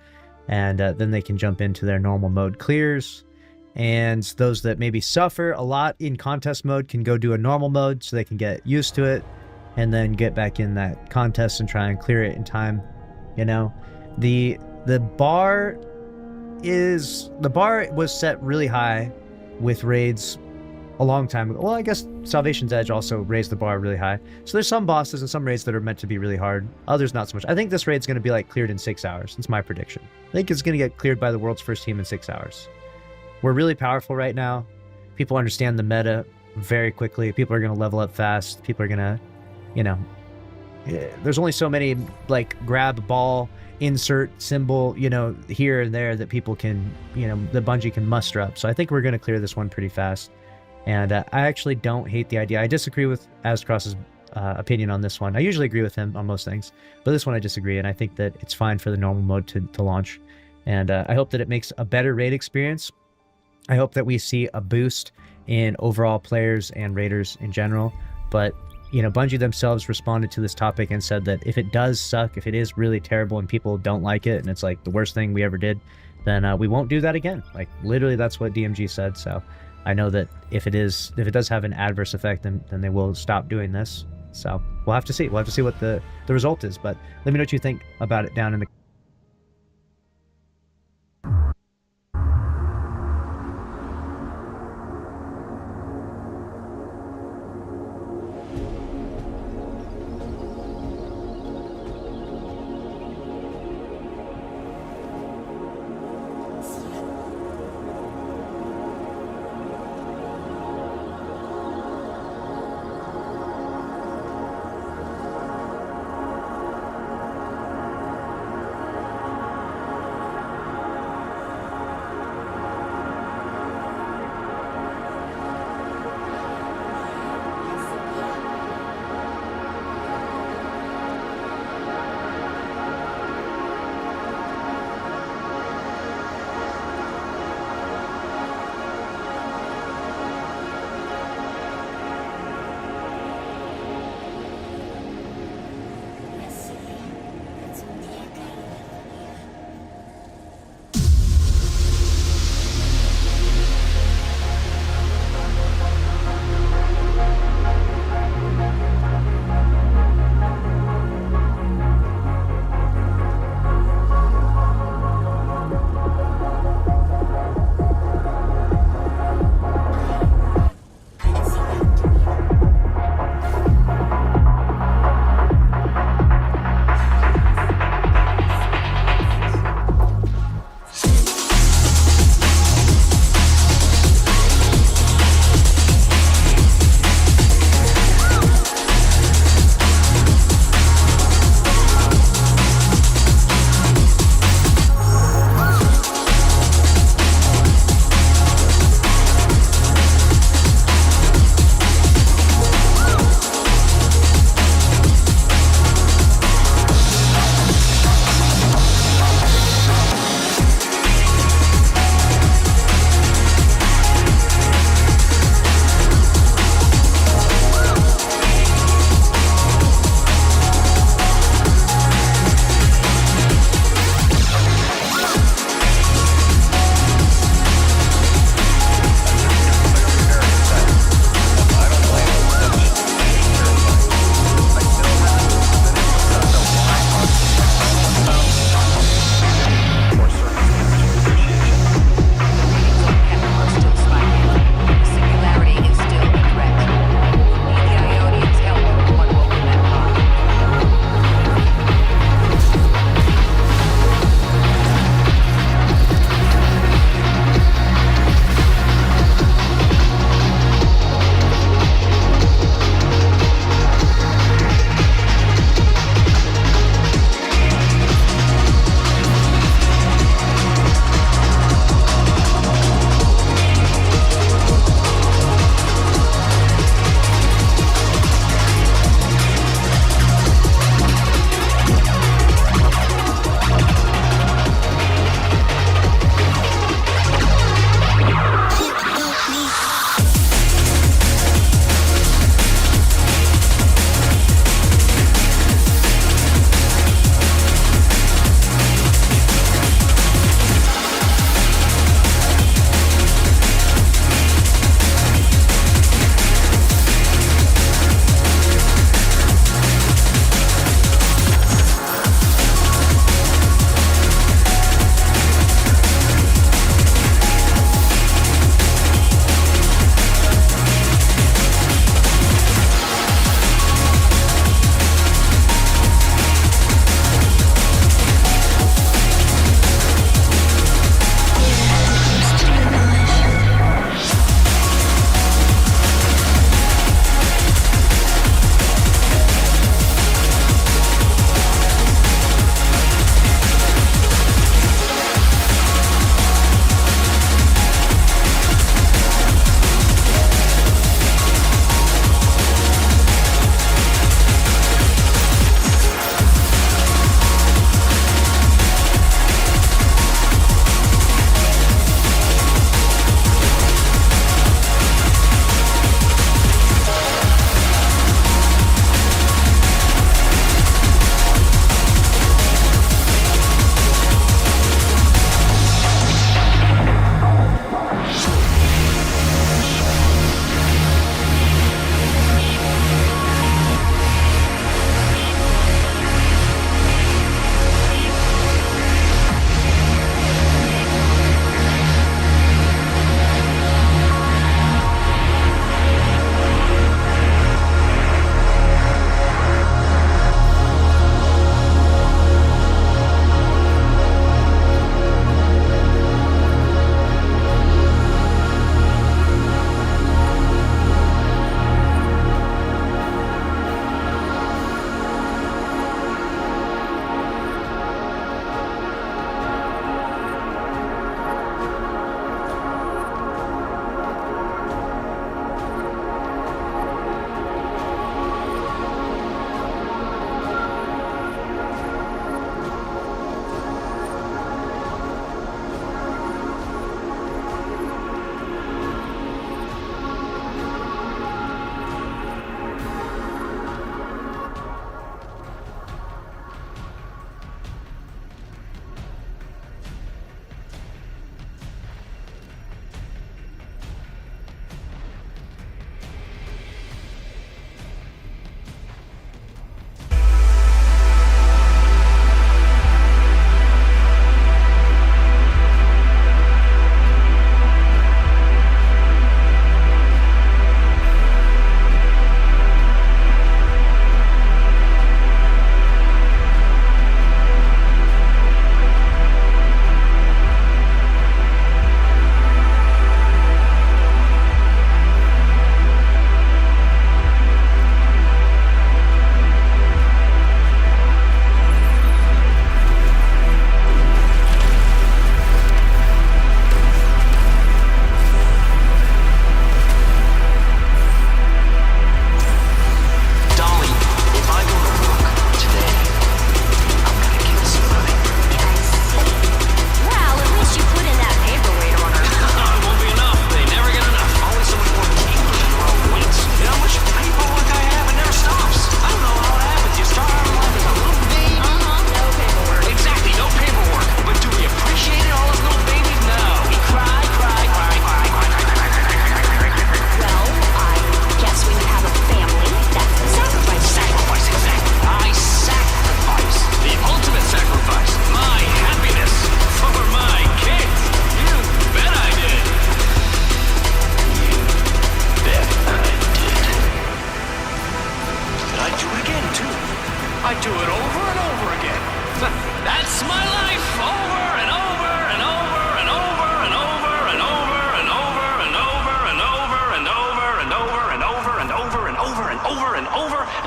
And then they can jump into their normal mode clears. And those that maybe suffer a lot in contest mode can go do a normal mode so they can get used to it and then get back in that contest and try and clear it in time. The bar was set really high with raids a long time ago. Well, I guess Salvation's Edge also raised the bar really high. So there's some bosses and some raids that are meant to be really hard. Others not so much. I think this raid's going to be like cleared in 6 hours. That's my prediction. I think it's going to get cleared by the world's first team in 6 hours. We're really powerful right now. People understand the meta very quickly. People are going to level up fast. People are going to, there's only so many like grab ball, insert symbol, here and there that people can, the Bungie can muster up. So I think we're going to clear this one pretty fast. And I actually don't hate the idea. I disagree with Azcross's opinion on this one. I usually agree with him on most things, but this one I disagree, and I think that it's fine for the normal mode to launch. And I hope that it makes a better raid experience. I hope that we see a boost in overall players and raiders in general. But, Bungie themselves responded to this topic and said that if it does suck, if it is really terrible and people don't like it, and it's like the worst thing we ever did, then we won't do that again. Like, literally, that's what DMG said, so I know that if it does have an adverse effect, then they will stop doing this. So we'll have to see. We'll have to see what the result is. But let me know what you think about it down in the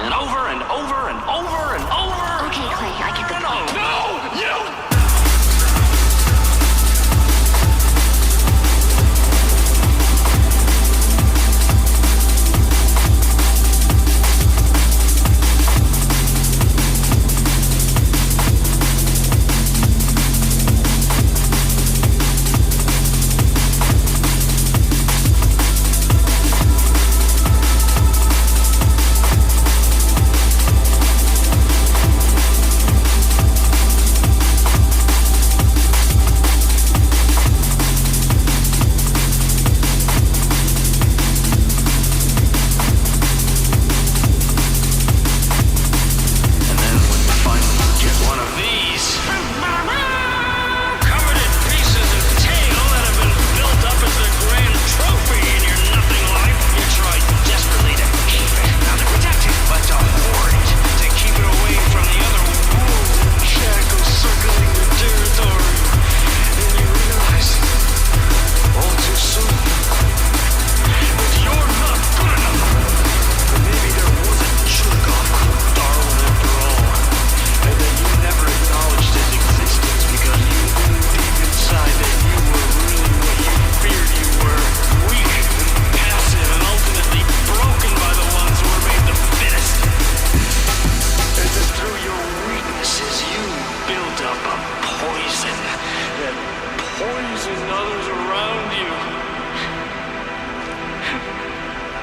And over and over and over and over. Okay, Clay, I get the point. No! You!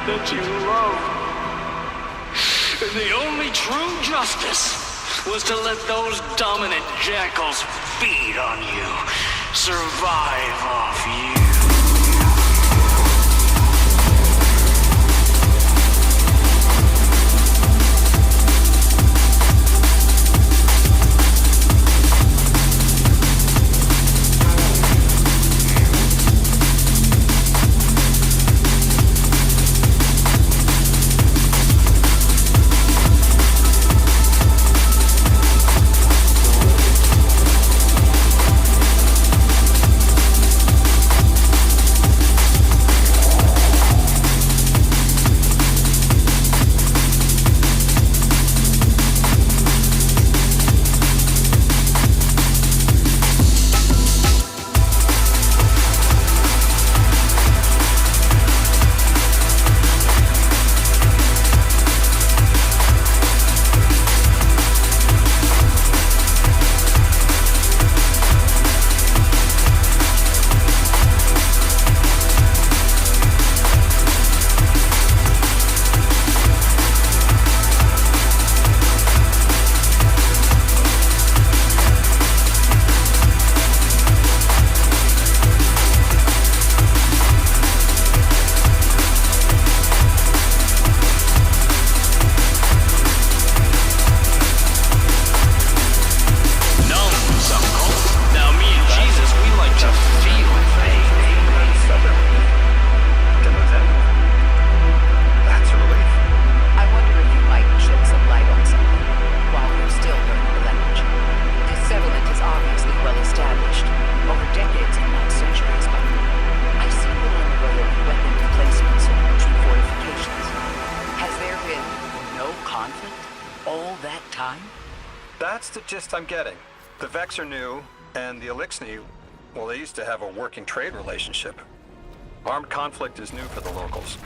that you love. And the only true justice was to let those dominant jackals feed on you, survive off you. That's the gist I'm getting. The Vex are new, and the Eliksni, well, they used to have a working trade relationship. Armed conflict is new for the locals.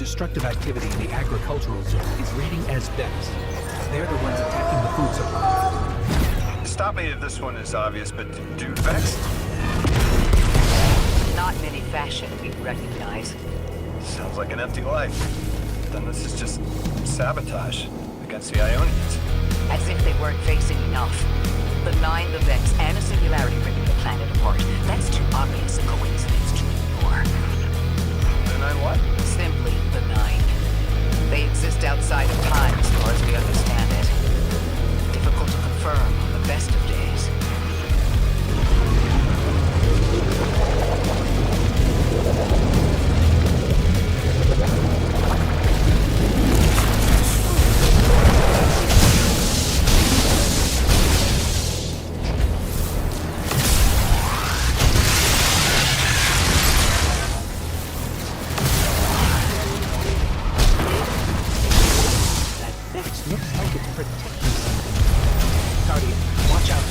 destructive activity in the agricultural zone is rating as Vex. They're the ones attacking the food supply. Stop me if this one is obvious, but do Vex? Not in any fashion we recognize. Sounds like an empty life. Then this is just sabotage against the Ionians. As if they weren't facing enough. The Nine, the Vex, and a singularity ripping the planet apart. That's too obvious a coincidence to ignore. The Nine what? Simply the Nine. They exist outside of time as far as we understand it. Difficult to confirm on the best of days. Looks like it's protecting something. Guardian, watch out.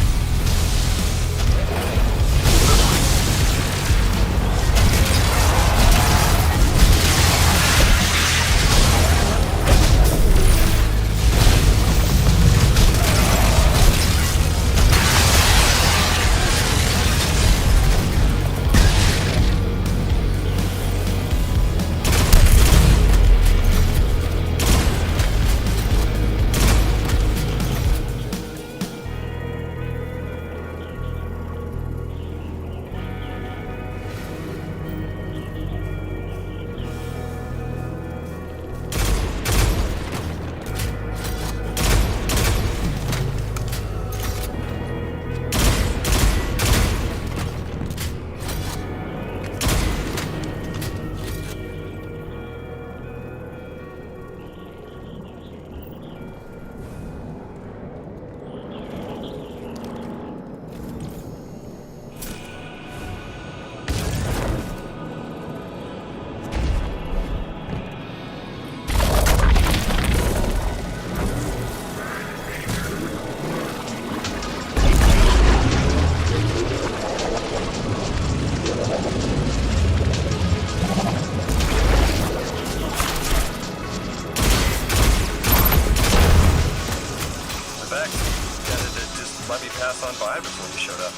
Let me pass on by before you showed up.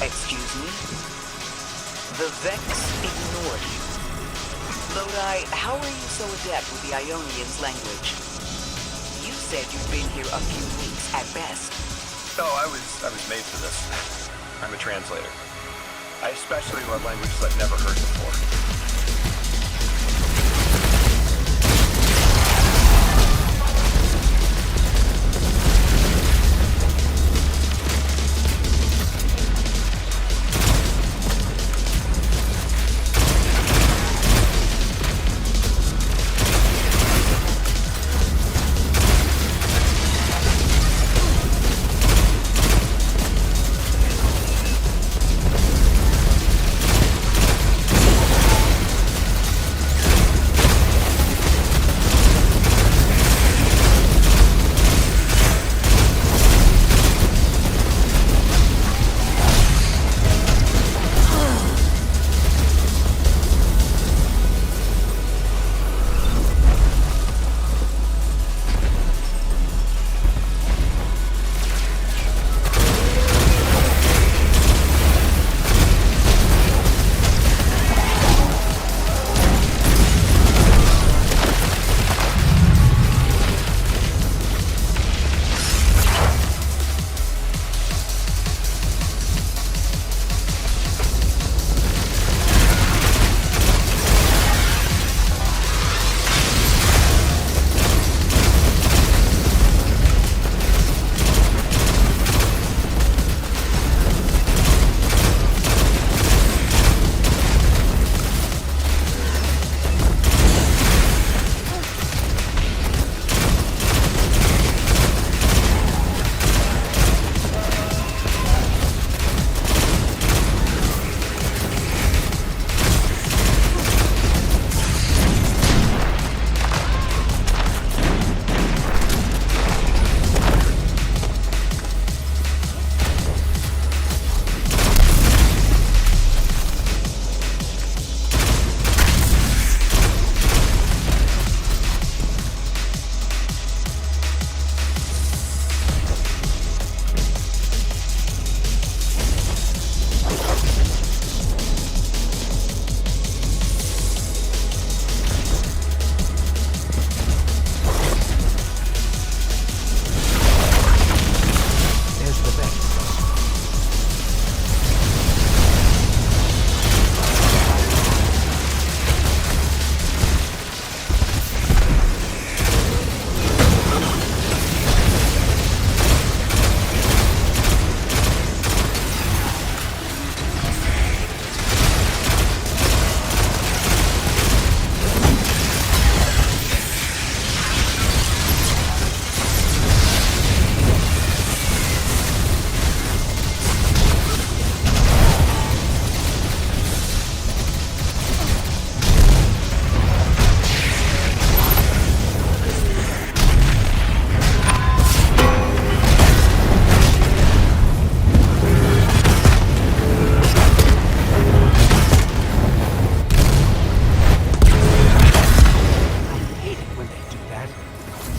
Excuse me? The Vex ignored you. Lodi, how are you so adept with the Ionians' language? You said you've been here a few weeks at best. No, I was made for this. I'm a translator. I especially love languages I've never heard before.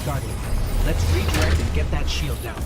Guardian, let's redirect and get that shield down.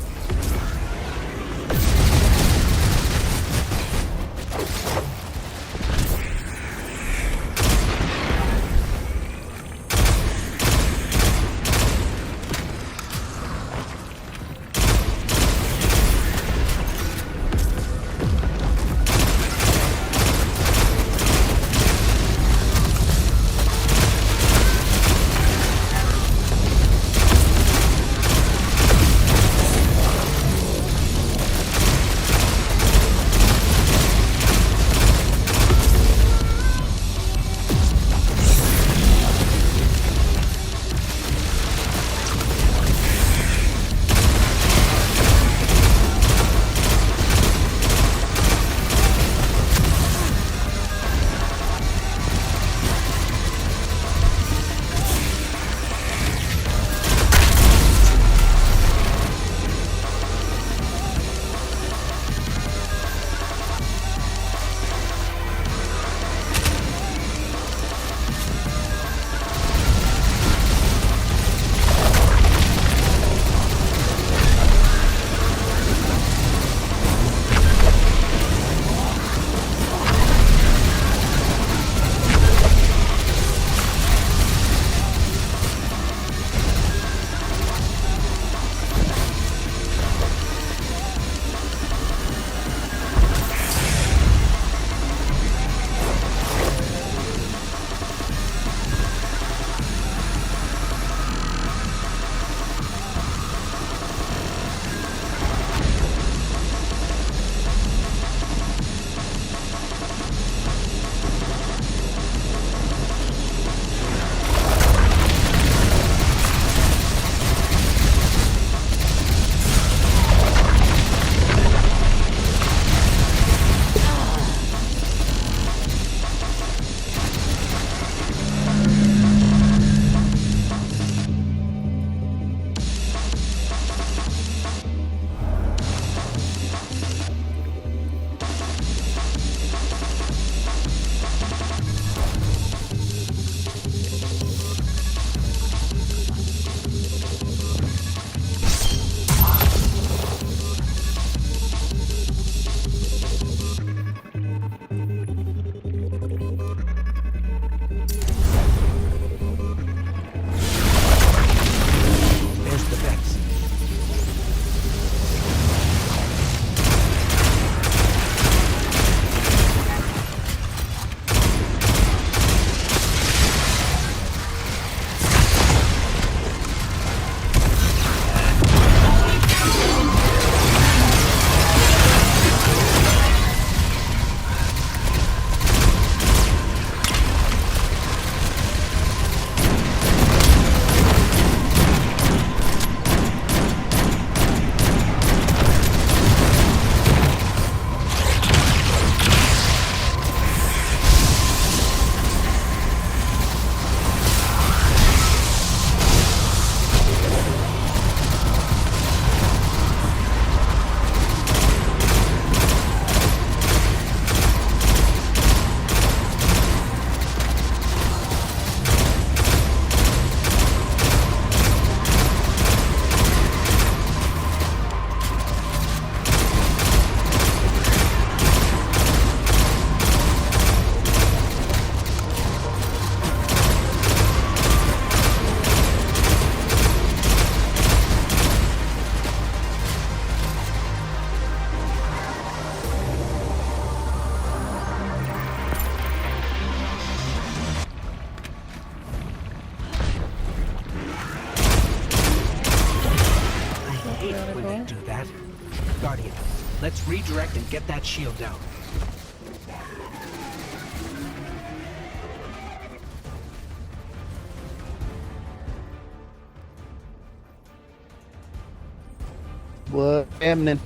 Guardian, let's redirect and get that shield down. What happening?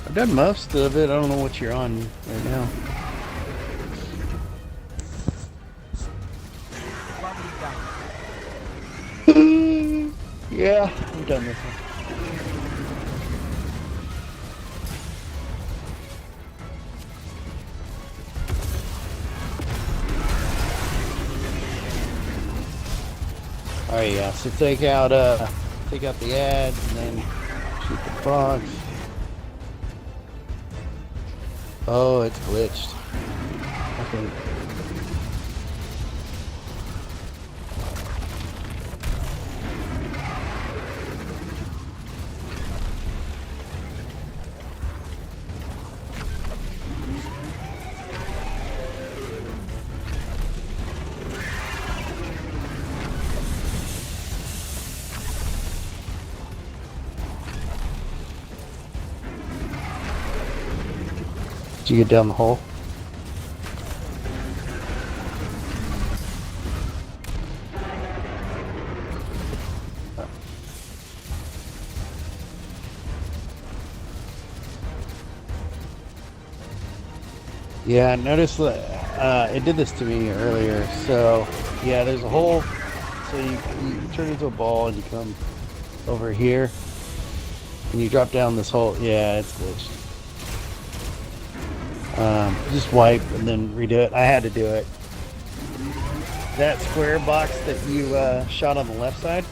I've done most of it. I don't know what you're on right now. Yeah, I'm done with it. Alright, yeah, so take out the ads and then shoot the box. Oh, it's glitched. Okay. Did you get down the hole? Yeah, I noticed that it did this to me earlier. So, yeah, there's a hole. So you turn into a ball and you come over here and you drop down this hole. Yeah, it's glitched. Just wipe and then redo it. I had to do it. That square box that you shot on the left side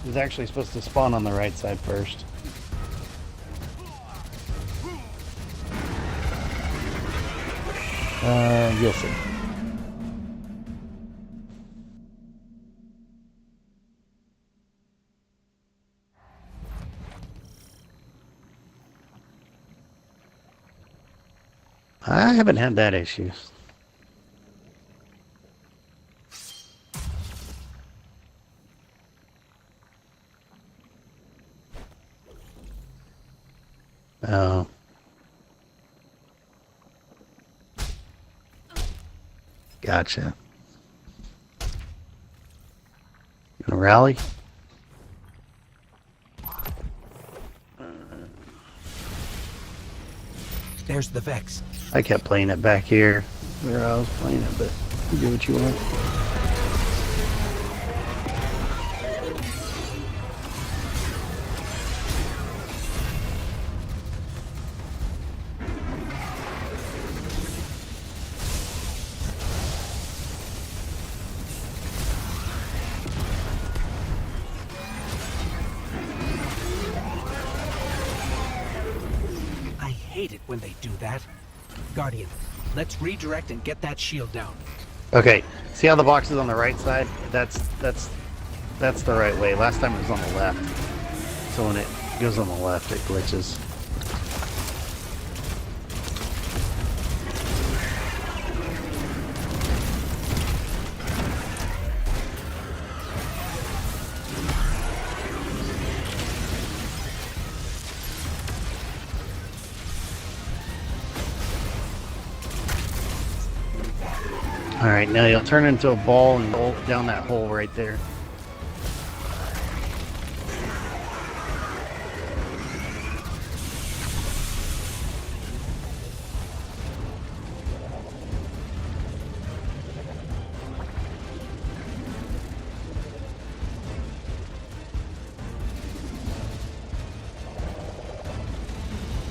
is actually supposed to spawn on the right side first. You'll see. I haven't had that issue. Oh. Gotcha. You gonna rally? There's the Vex. I kept playing it back here where I was playing it, but you do what you want. I hate it when they do that. Guardian, let's redirect and get that shield down. Okay, see how the box is on the right side? That's the right way. Last time it was on the left. So when it goes on the left, it glitches. Alright, now you'll turn into a ball and roll down that hole right there.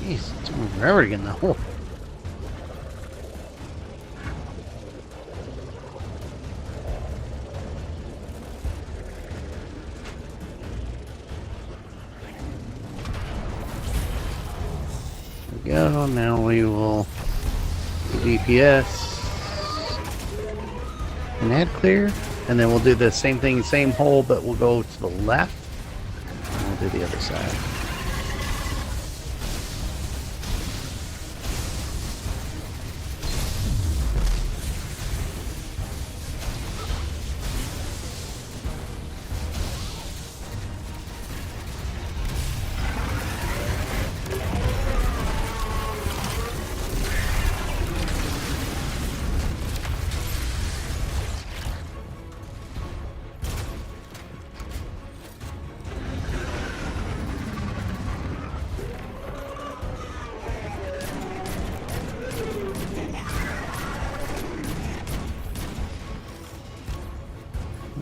Jeez, it took me forever to get in that hole. Go, now we will DPS and add clear, and then we'll do the same thing, same hole, but we'll go to the left and we'll do the other side.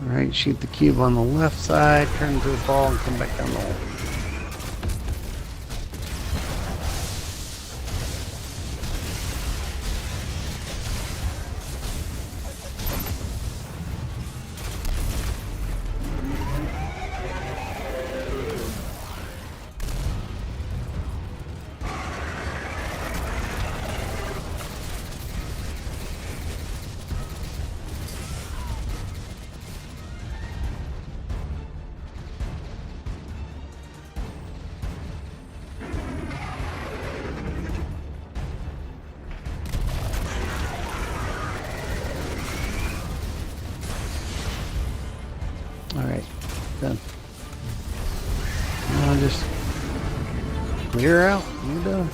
Alright, shoot the cube on the left side, turn into a ball, and come back down the hole. Clear out. You're done.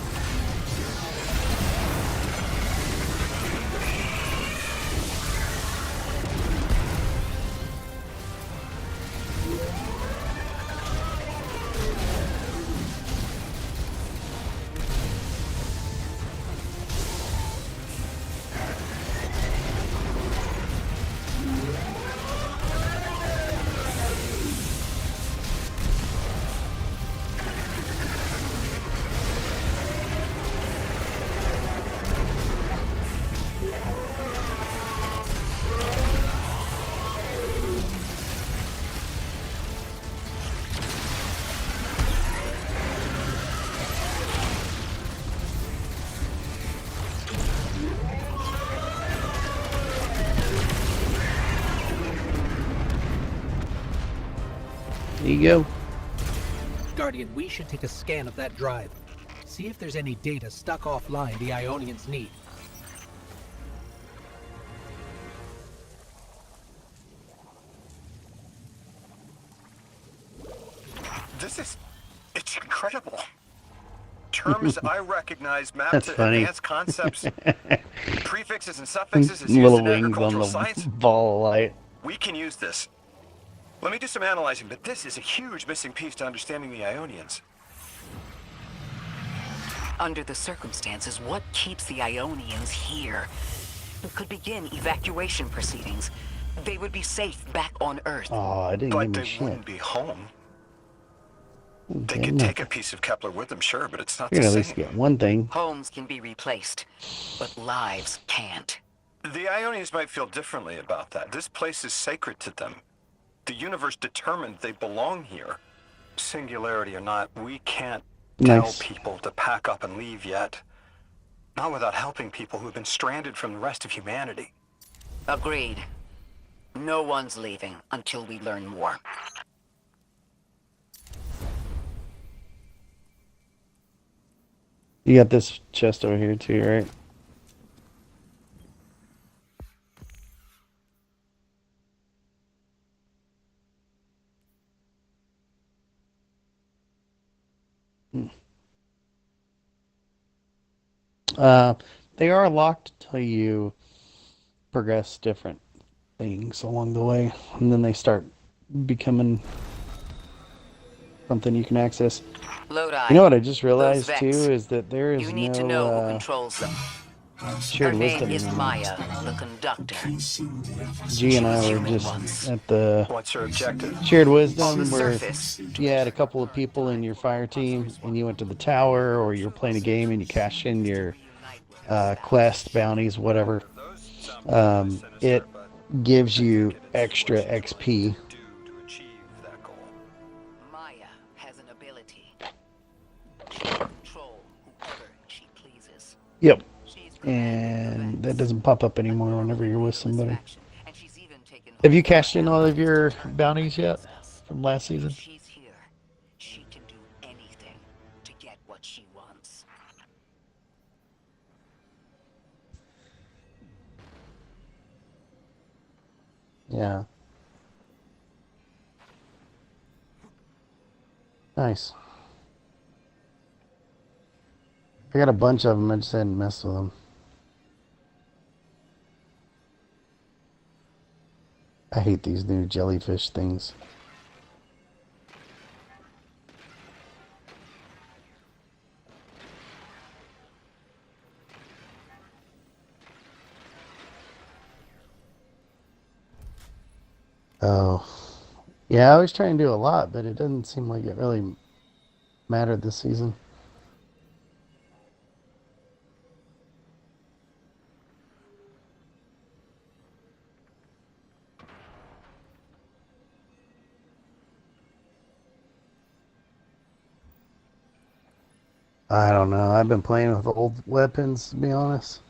There you go. Guardian, we should take a scan of that drive. See if there's any data stuck offline the Ionians need. It's incredible. Terms I recognize mapped That's to funny. advanced concepts, prefixes and suffixes is used Little in wings on agricultural the science. ball of light. We can use this. Let me do some analyzing, but this is a huge missing piece to understanding the Ionians. Under the circumstances, what keeps the Ionians here? We could begin evacuation proceedings. They would be safe back on Earth. Oh, I didn't But give they me shit. wouldn't be home. They Okay, could no. take a piece of Kepler with them, sure, but it's not You're the gonna same. at least get one thing. Homes can be replaced, but lives can't. The Ionians might feel differently about that. This place is sacred to them. The universe determined they belong here. Singularity or not, we can't tell Nice. people to pack up and leave yet. Not without helping people who've been stranded from the rest of humanity. Agreed. No one's leaving until we learn more. You got this chest over here too, right? They are locked till you progress different things along the way, and then they start becoming something you can access. Lodi. You know what I just realized those too Vex. is that there is You need to know who controls them. shared Her name wisdom is anymore. Maya, the conductor. G and I were Human just once. at the What's her objective? shared On wisdom the where surface. you had a couple of people in your fire team and you went to the tower, or you were playing a game and you cashed in your quest, bounties, whatever. It gives you extra XP. Maya has an ability to control whoever she pleases. Yep. And that doesn't pop up anymore whenever you're with somebody. Have you cashed in all of your bounties yet from last season? She's here. She can do anything to get what she wants. Yeah. Nice. I got a bunch of them. I just hadn't messed with them. I hate these new jellyfish things. Oh. Yeah, I was trying to do a lot, but it doesn't seem like it really mattered this season. I don't know. I've been playing with old weapons, to be honest.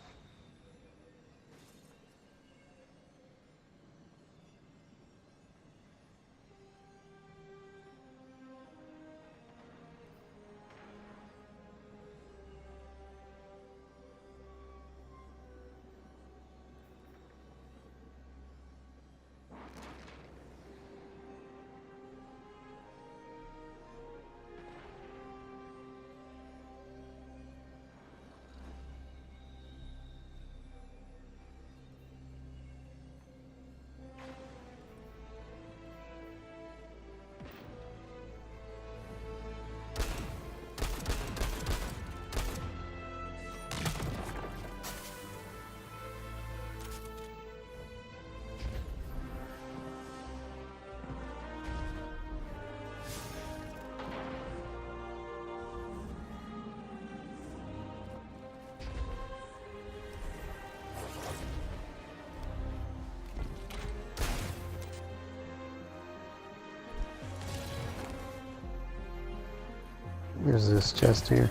There's this chest here.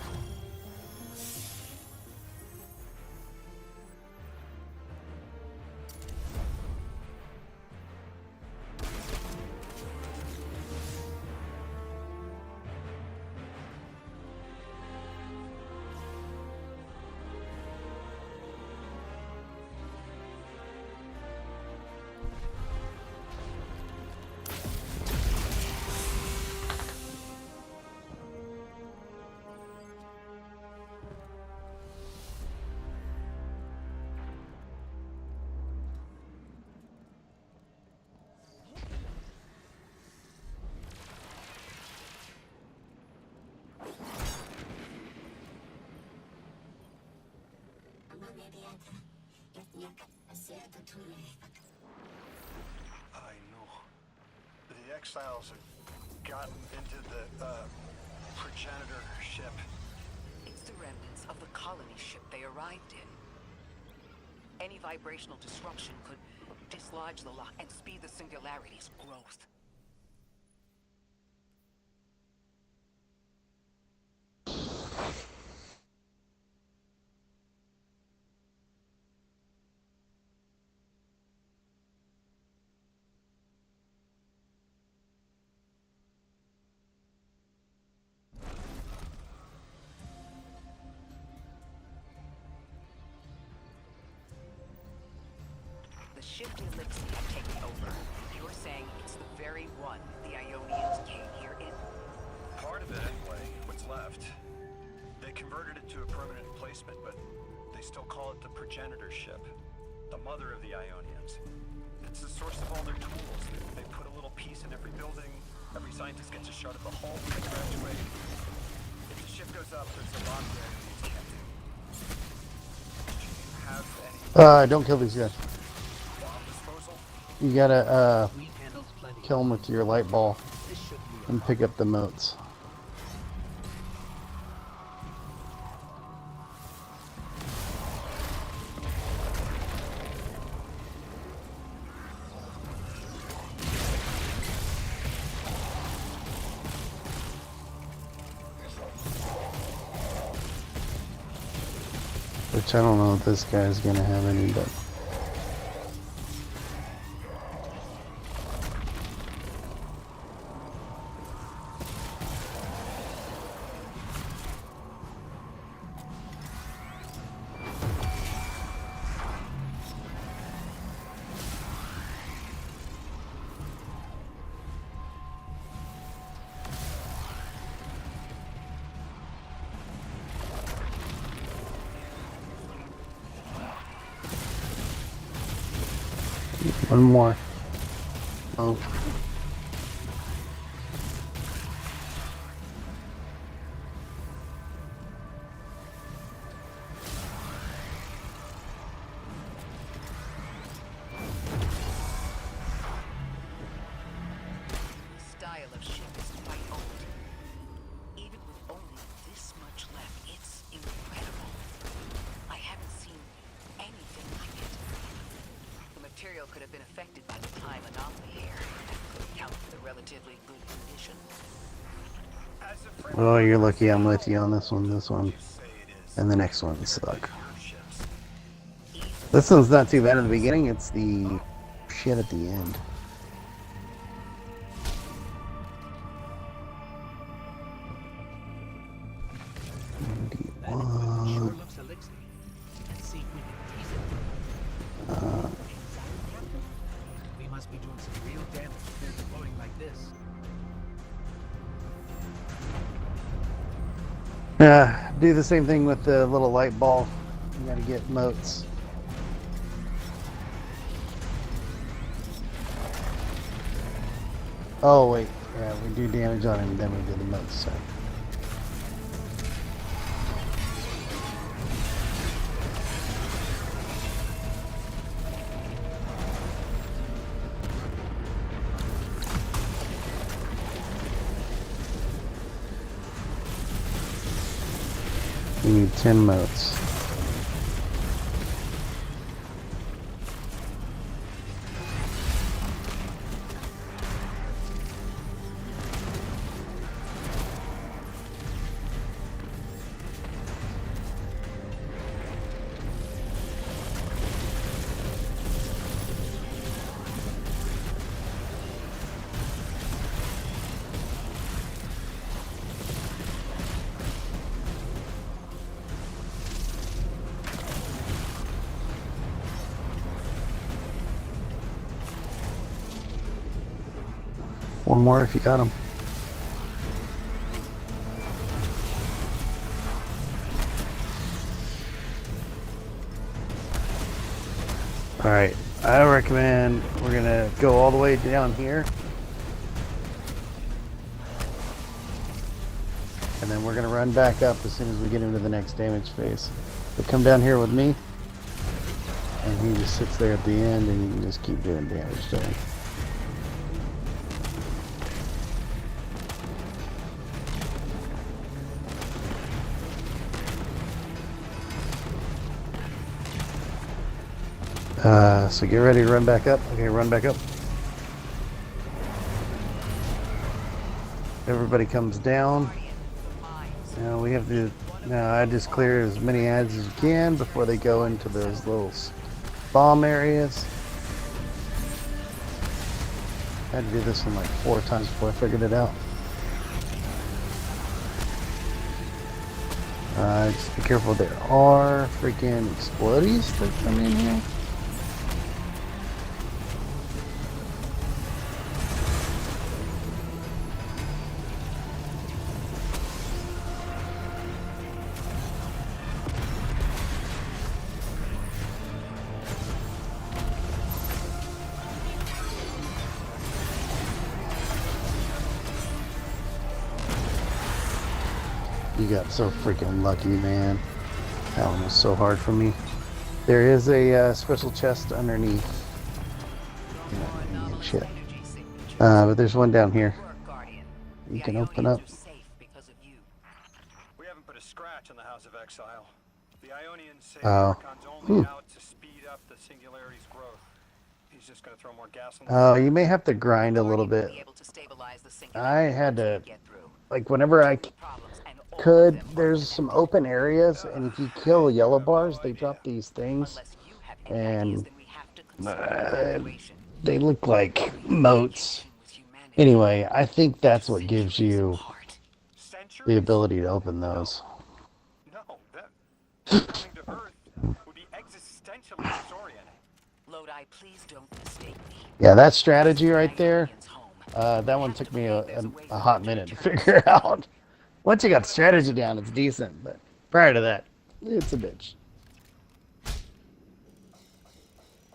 I know. The exiles have gotten into the progenitor ship. It's the remnants of the colony ship they arrived in. Any vibrational disruption could dislodge the lock and speed the singularity's growth. The ship the Elixir had taken over. You're saying it's the very one the Ionians came here in? Part of it, anyway. What's left. They converted it to a permanent placement, but they still call it the progenitor ship. The mother of the Ionians. It's the source of all their tools. They put a little piece in every building. Every scientist gets a shot at the hull when they graduate. If the ship goes up, there's a lot there that needs kept. Do you have any... Don't kill these guys. You gotta kill them with your light ball and pick up the motes. Which I don't know if this guy's gonna have any, but one more. Oh. Style of ship is quite old. Even with only this much left, it's incredible. I haven't seen anything like it. The material could have been affected by the time anomaly here. That could account for the relatively good condition. Oh, you're lucky I'm with you on this one, and the next one suck. This one's not too bad at the beginning, it's the shit at the end. We must be doing some real damage if they're deploying like this. Do the same thing with the little light ball. You gotta get motes. Oh wait, yeah, we do damage on him, then we do the motes. So. We need 10 motes. One more if you got them. Alright, I recommend we're gonna go all the way down here. And then we're gonna run back up as soon as we get into the next damage phase. But come down here with me. And he just sits there at the end and you can just keep doing damage to him. So get ready to run back up. Okay, run back up. Everybody comes down. Now we have to. Now I just clear as many ads as you can before they go into those little bomb areas. I had to do this one like 4 times before I figured it out. Just be careful. There are freaking explodies that come in here. You got so freaking lucky, man. That one was so hard for me. There is a special chest underneath. Shit. But there's one down here. You can open up. We haven't put a scratch on the House of Exile. The Ionians say Oh. Archon's only out to speed up the Singularity's growth. He's just gonna throw more gas on the You may have to grind a little bit. I had to, like, whenever I could, there's some open areas, and if you kill yellow bars, they drop these things, and they look like moats. Anyway, I think that's what gives you the ability to open those. No, that coming to Earth would be existentially disorienting. Lodi, please don't mistake me. Yeah, that strategy right there, that one took me a hot minute to figure out. Once you got the strategy down, it's decent, but prior to that, it's a bitch.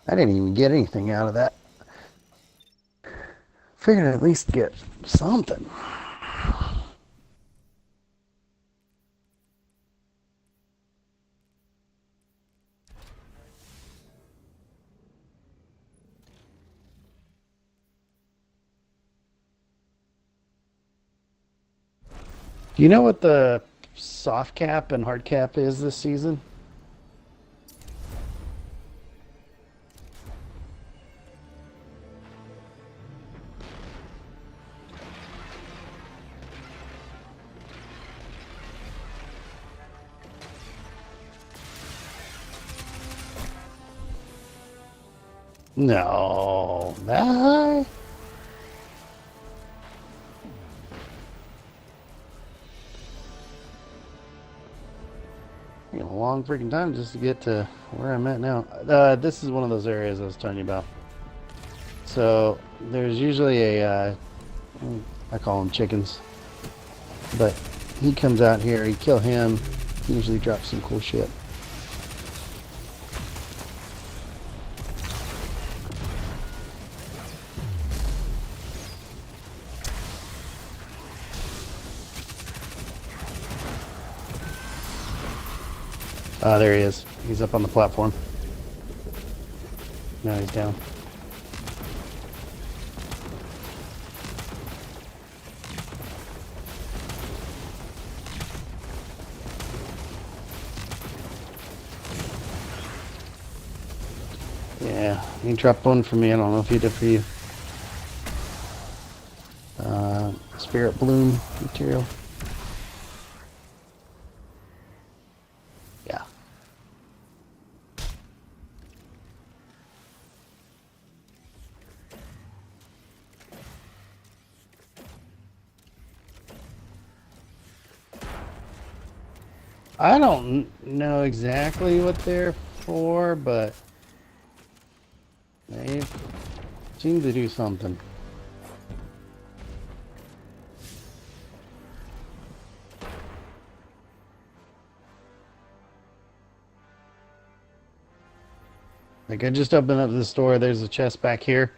I didn't even get anything out of that. Figured I'd at least get something. Do you know what the soft cap and hard cap is this season? No, that high? A long freaking time just to get to where I'm at now. This is one of those areas I was telling you about. So there's usually a I call them chickens, but he comes out here, you kill him, he usually drops some cool shit. There he is. He's up on the platform. Now he's down. Yeah, he dropped one for me. I don't know if he did for you. Spirit Bloom material. Yeah. I don't know exactly what they're for, but they seem to do something. Like, I just opened up this door. There's a chest back here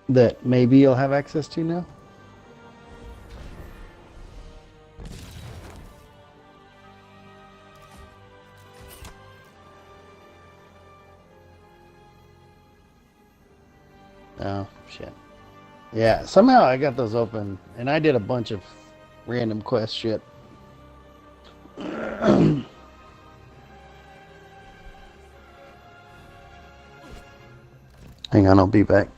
that maybe you'll have access to now. Oh, shit. Yeah, somehow I got those open, and I did a bunch of random quest shit. Hang on, I'll be back.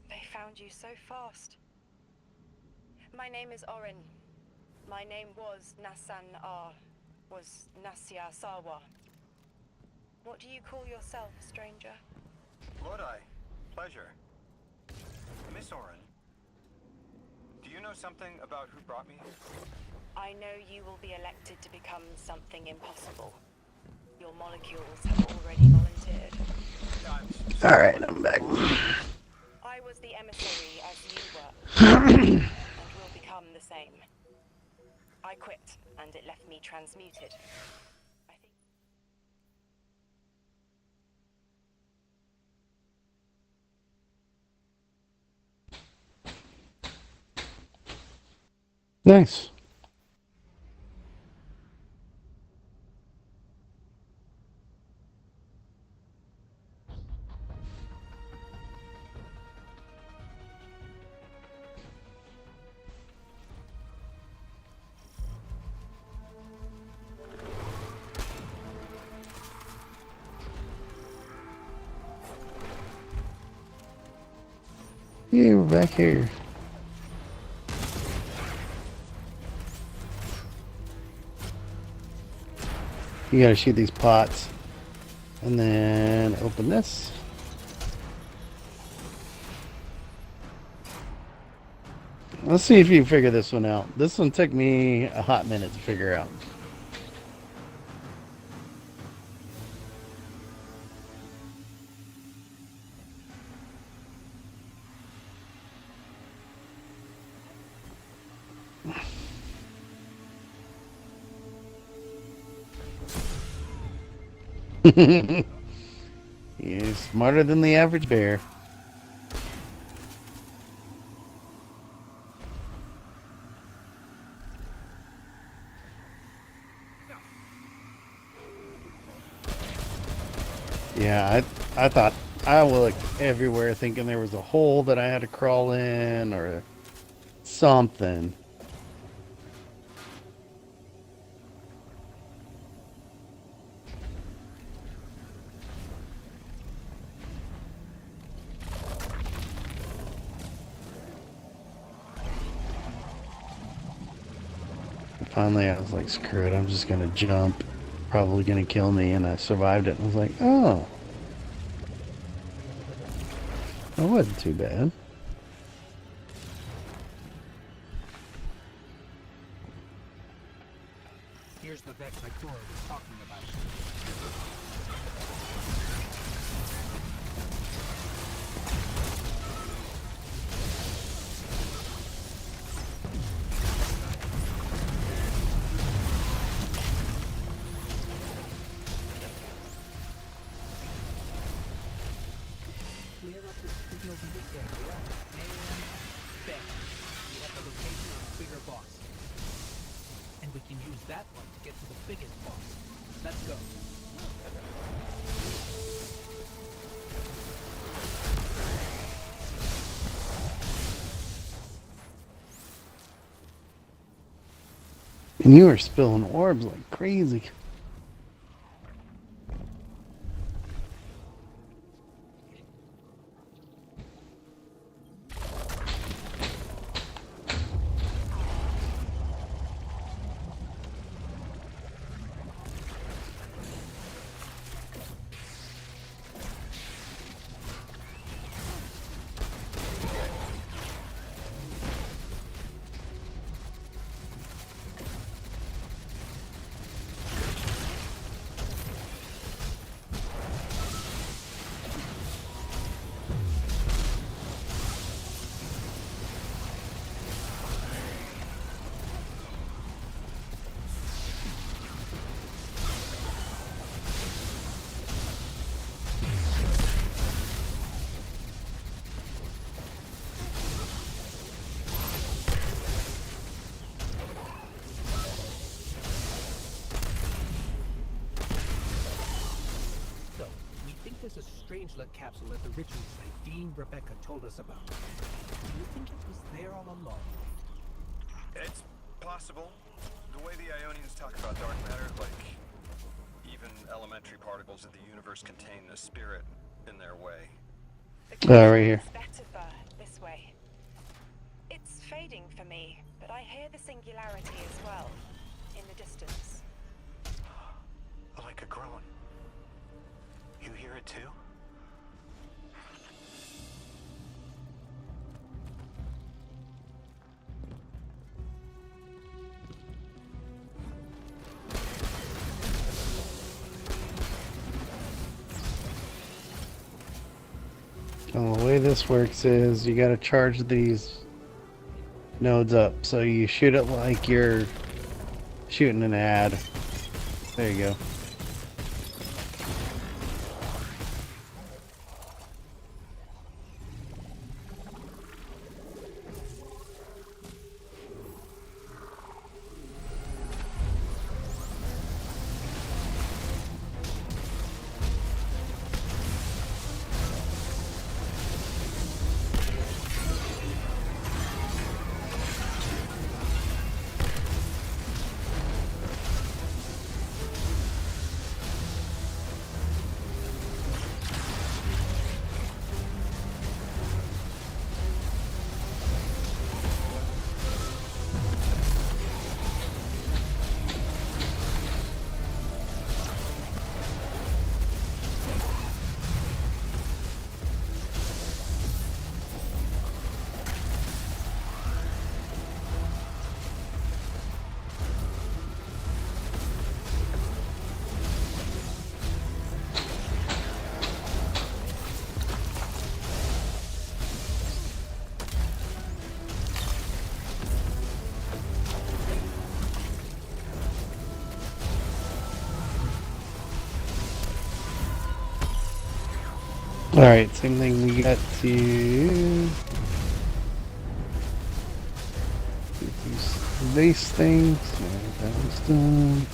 They found you so fast. My name is Orin. My name was Nassan R. Was Nasya Sawa. What do you call yourself, stranger? Lodi, pleasure. Miss Orin, do you know something about who brought me here? I know you will be elected to become something impossible. Your molecules have already volunteered. Alright, I'm back. I was the emissary as you were, and will become the same. I quit, and it left me transmuted. Nice. Yeah, we're back here. You gotta shoot these pots. And then open this. Let's see if you can figure this one out. This one took me a hot minute to figure out. He's smarter than the average bear. Yeah, I thought I looked everywhere thinking there was a hole that I had to crawl in or something. Finally, I was like, screw it, I'm just gonna jump. Probably gonna kill me, and I survived it. And I was like, oh. That wasn't too bad. Here's the Vex Ictora was talking about. That one to get to the biggest boss. Let's go. And you were spilling orbs like crazy. So, we think there's a Strangelet capsule at the ritual site Dean Rebecca told us about. Do you think it was there all along? It's possible. The way the Ionians talk about dark matter, like even elementary particles of the universe contain a spirit in their way. Right here. Better this way. It's fading for me, but I hear the singularity as well, in the distance. Like a groan. You hear it too? And the way this works is you gotta charge these nodes up. So you shoot it like you're shooting an ad. There you go. Alright, same thing, we got to get these things. That was done.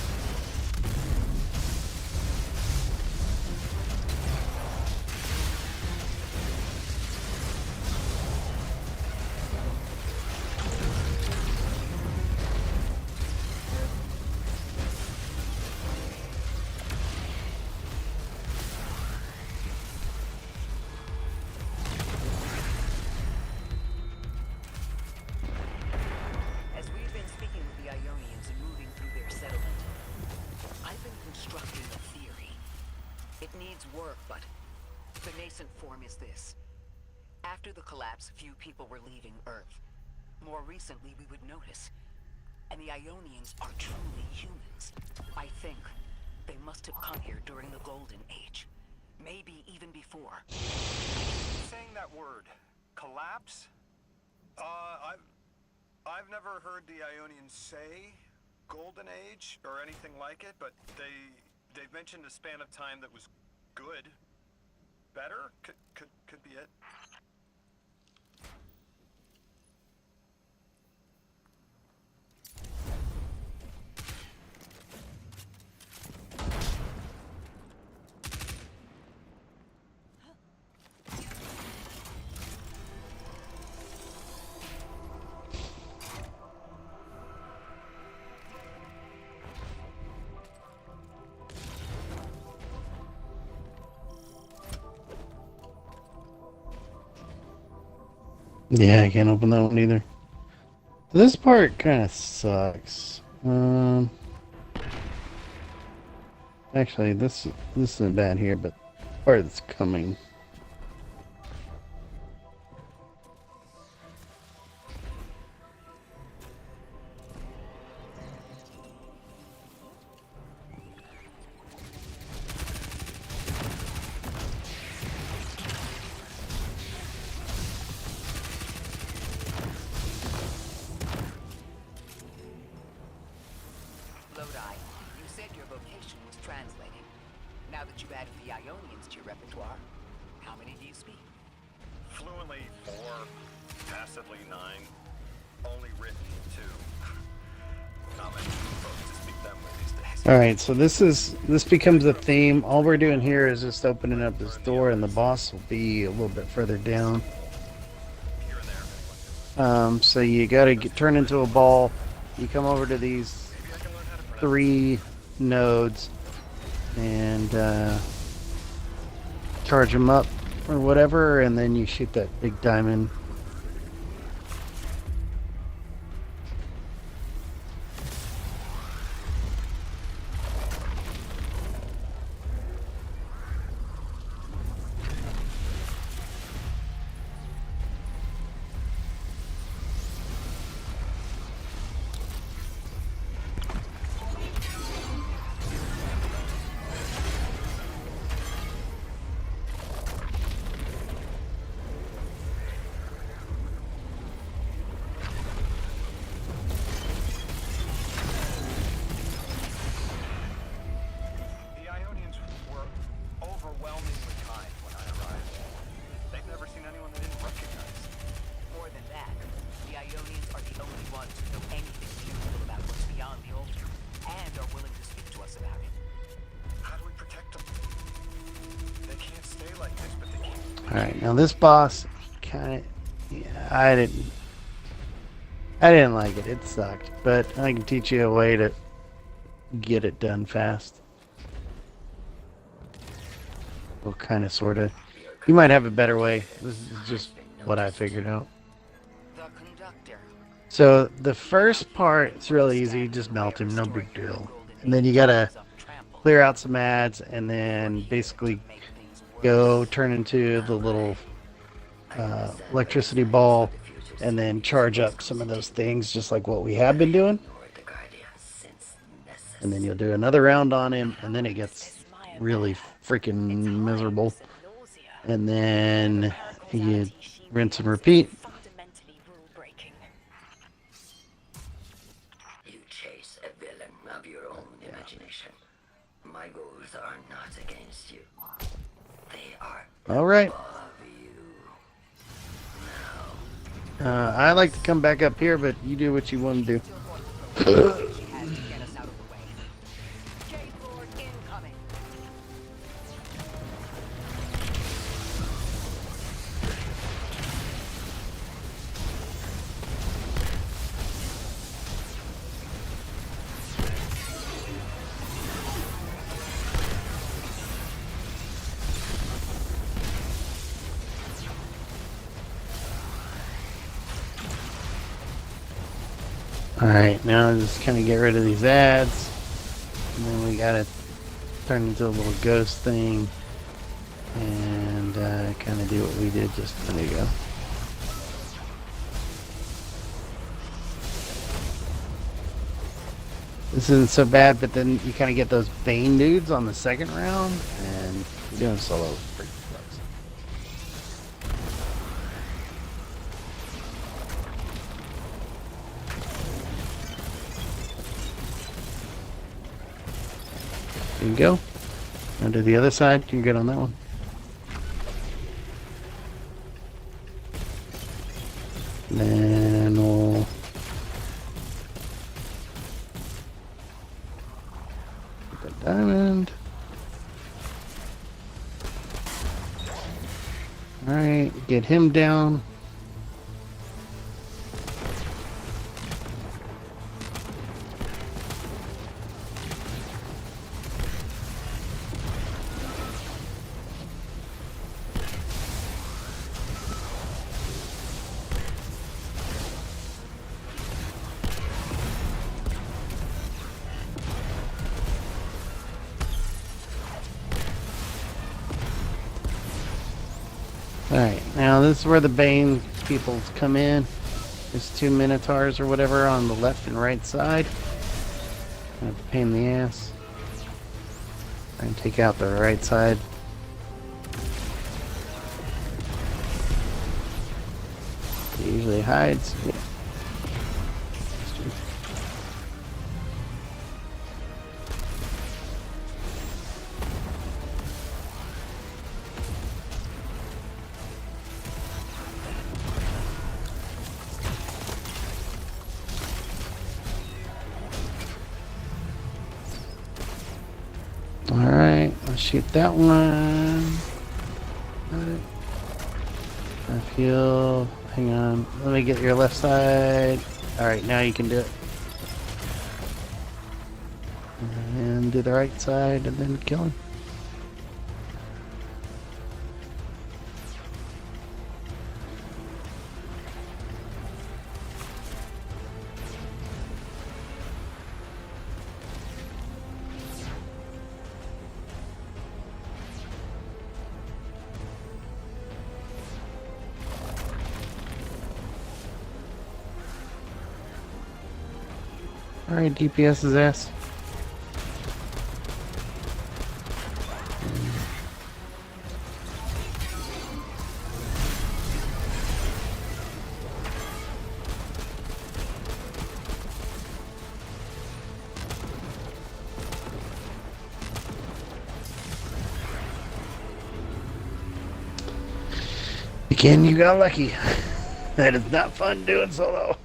Recently we would notice. And the Ionians are truly humans. I think they must have come here during the Golden Age. Maybe even before. Saying that word, collapse? I've never heard the Ionians say Golden Age or anything like it, but they've mentioned a span of time that was good. Better? Could be it. Yeah, I can't open that one either. This part kind of sucks. Actually, this isn't bad here, but the part that's coming. Lodi, you said your vocation was translating. Now that you've added the Ionians to your repertoire, how many do you speak? Fluently 4, passively 9, only written 2. Not many folks to speak them with these days. Alright, so this becomes a theme. All we're doing here is just opening up this door, and the boss will be a little bit further down. So you gotta turn into a ball. You come over to these 3 nodes and charge them up or whatever, and then you shoot that big diamond. Alright, now this boss kinda, yeah, I didn't like it. It sucked, but I can teach you a way to get it done fast. Well, kinda, sorta. You might have a better way. This is just what I figured out. So the first part is really easy. You just melt him, no big deal. And then you gotta clear out some ads, and then basically go turn into the little electricity ball, and then charge up some of those things, just like what we have been doing. And then you'll do another round on him, and then it gets really freaking miserable. And then you rinse and repeat. You chase a villain of your own imagination. My goals are not against you. They are Alright. above you. I like to come back up here, but you do what you want to do. Alright, now just kind of get rid of these ads. And then we gotta turn into a little ghost thing. And kind of do what we did just a minute ago. This isn't so bad, but then you kind of get those Bane dudes on the second round. And you're doing solo pretty close. There you go. Now to the other side, you're good on that one. Then we'll get that diamond. Alright, get him down. Alright, now this is where the Bane people come in. There's 2 Minotaurs or whatever on the left and right side. Kind of a pain in the ass. Try and take out the right side. He usually hides. Yeah. Alright, let's shoot that one. I feel. Hang on. Let me get your left side. Alright, now you can do it. And do the right side and then kill him. Alright, DPS his ass. Again, you got lucky. That is not fun doing solo.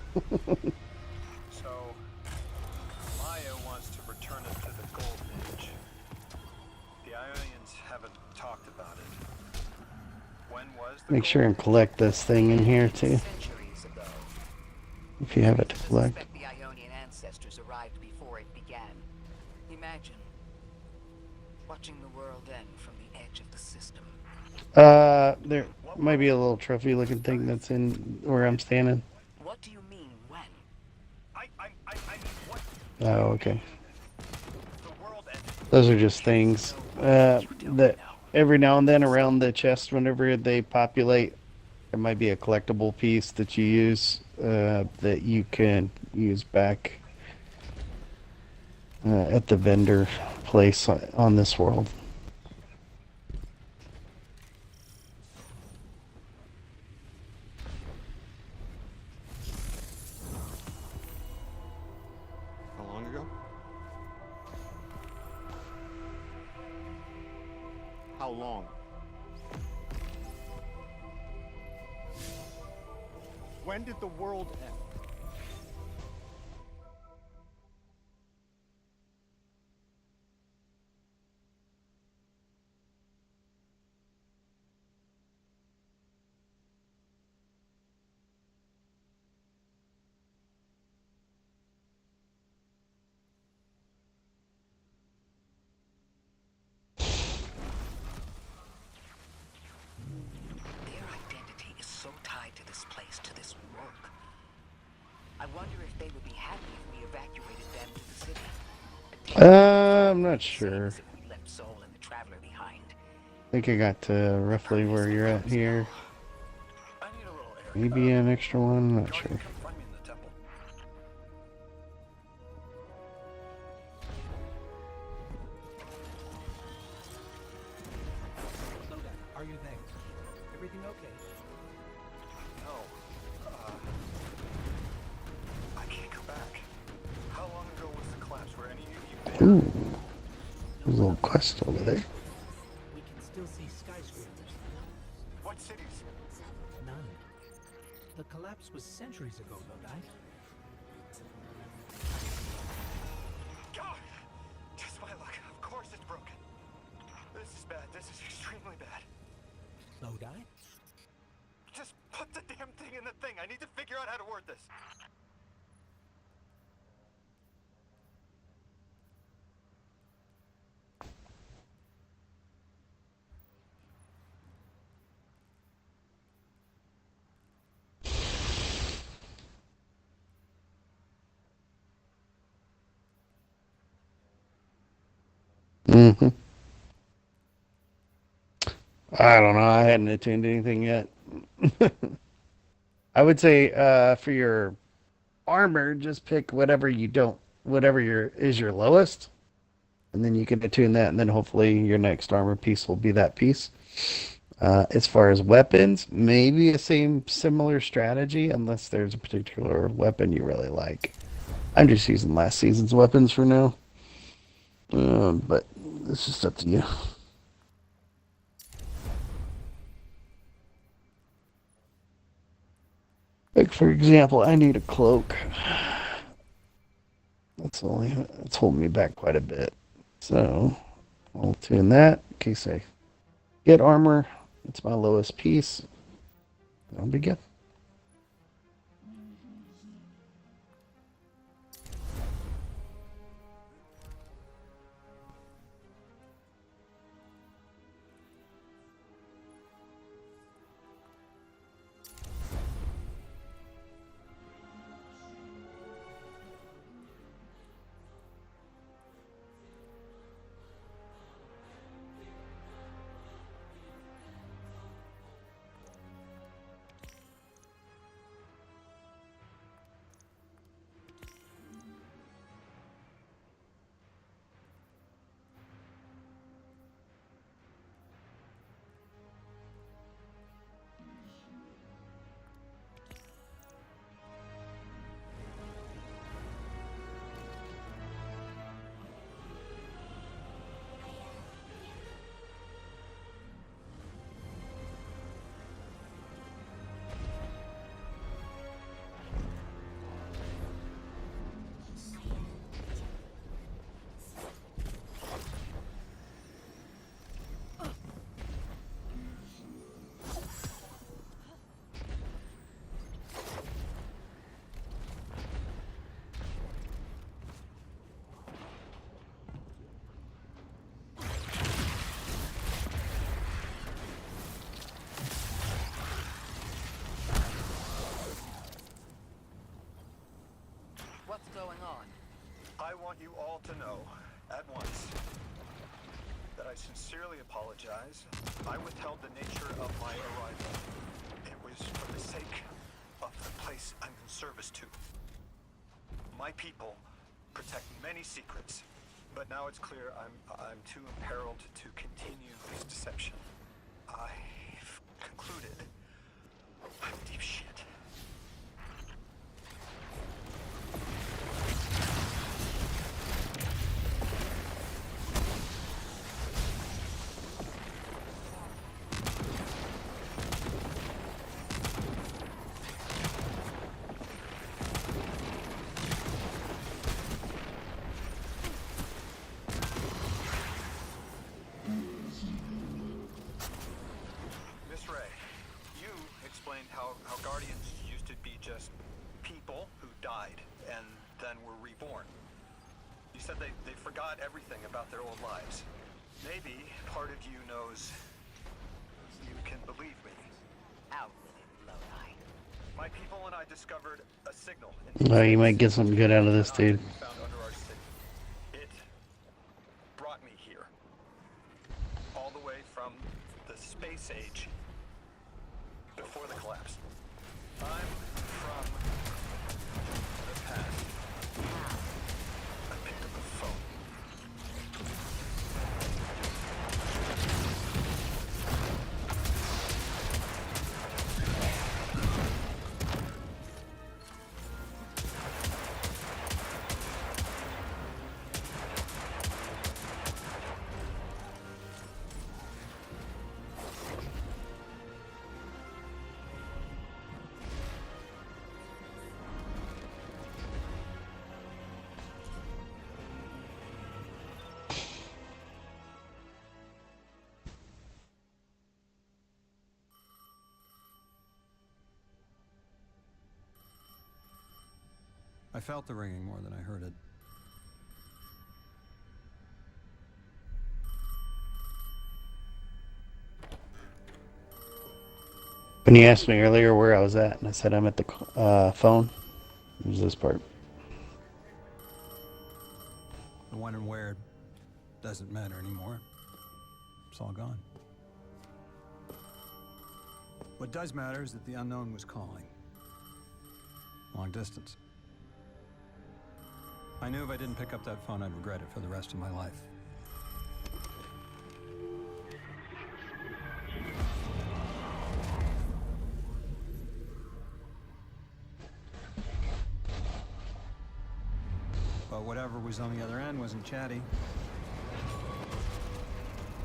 Make sure and collect this thing in here too. If you have it to collect. The Ionian ancestors arrived before it began. Imagine watching the world end from the edge of the system. There might be a little trophy looking thing that's in where I'm standing. What do you mean when? Oh, okay. Those are just things that every now and then around the chest, whenever they populate, there might be a collectible piece that you use that you can use back at the vendor place on this world. How long ago? How long? When did the world end? Their identity is so tied to this place, to this work. I wonder if they would be happy if we evacuated them to the city. I'm not sure. If we left Soul and the Traveler behind. I think I got to roughly where you're at here. Maybe an extra one, not sure. Are you there? Everything okay? No. I can't go back. How long ago was the collapse? Were any of you there? Ooh. There's a little quest over there. We can still see skyscrapers. What cities? None. The collapse was centuries ago, Lodi. God! Just my luck. Of course it's broken. This is bad. This is extremely bad. Lodi? Just put the damn thing in the thing. I need to figure out how to word this. I don't know. I hadn't attuned anything yet. I would say for your armor, just pick whatever is your lowest, and then you can attune that, and then hopefully your next armor piece will be that piece. As far as weapons, maybe a similar strategy, unless there's a particular weapon you really like. I'm just using last season's weapons for now, but it's just up to you. Like, for example, I need a cloak. It's holding me back quite a bit. So I'll tune that in case I get armor. It's my lowest piece. That'll be good. What's going on? I want you all to know, at once, that I sincerely apologize. I withheld the nature of my arrival. It was for the sake of the place I'm in service to. My people protect many secrets, but now it's clear I'm too imperiled to continue this deception. I've concluded I'm deep shit. How Guardians used to be just people who died and then were reborn. You said they forgot everything about their old lives. Maybe part of you knows you can believe me. Out with it, Lodi. My people and I discovered a signal. Oh, you might get something good out of this, dude. Found under our city. It brought me here. All the way from the space age before the collapse. I'm from the past. I picked up a phone. I felt the ringing more than I heard it. When you asked me earlier where I was at, and I said I'm at the phone, it was this part. The when and where doesn't matter anymore. It's all gone. What does matter is that the unknown was calling. Long distance. I knew if I didn't pick up that phone, I'd regret it for the rest of my life. But whatever was on the other end wasn't chatty.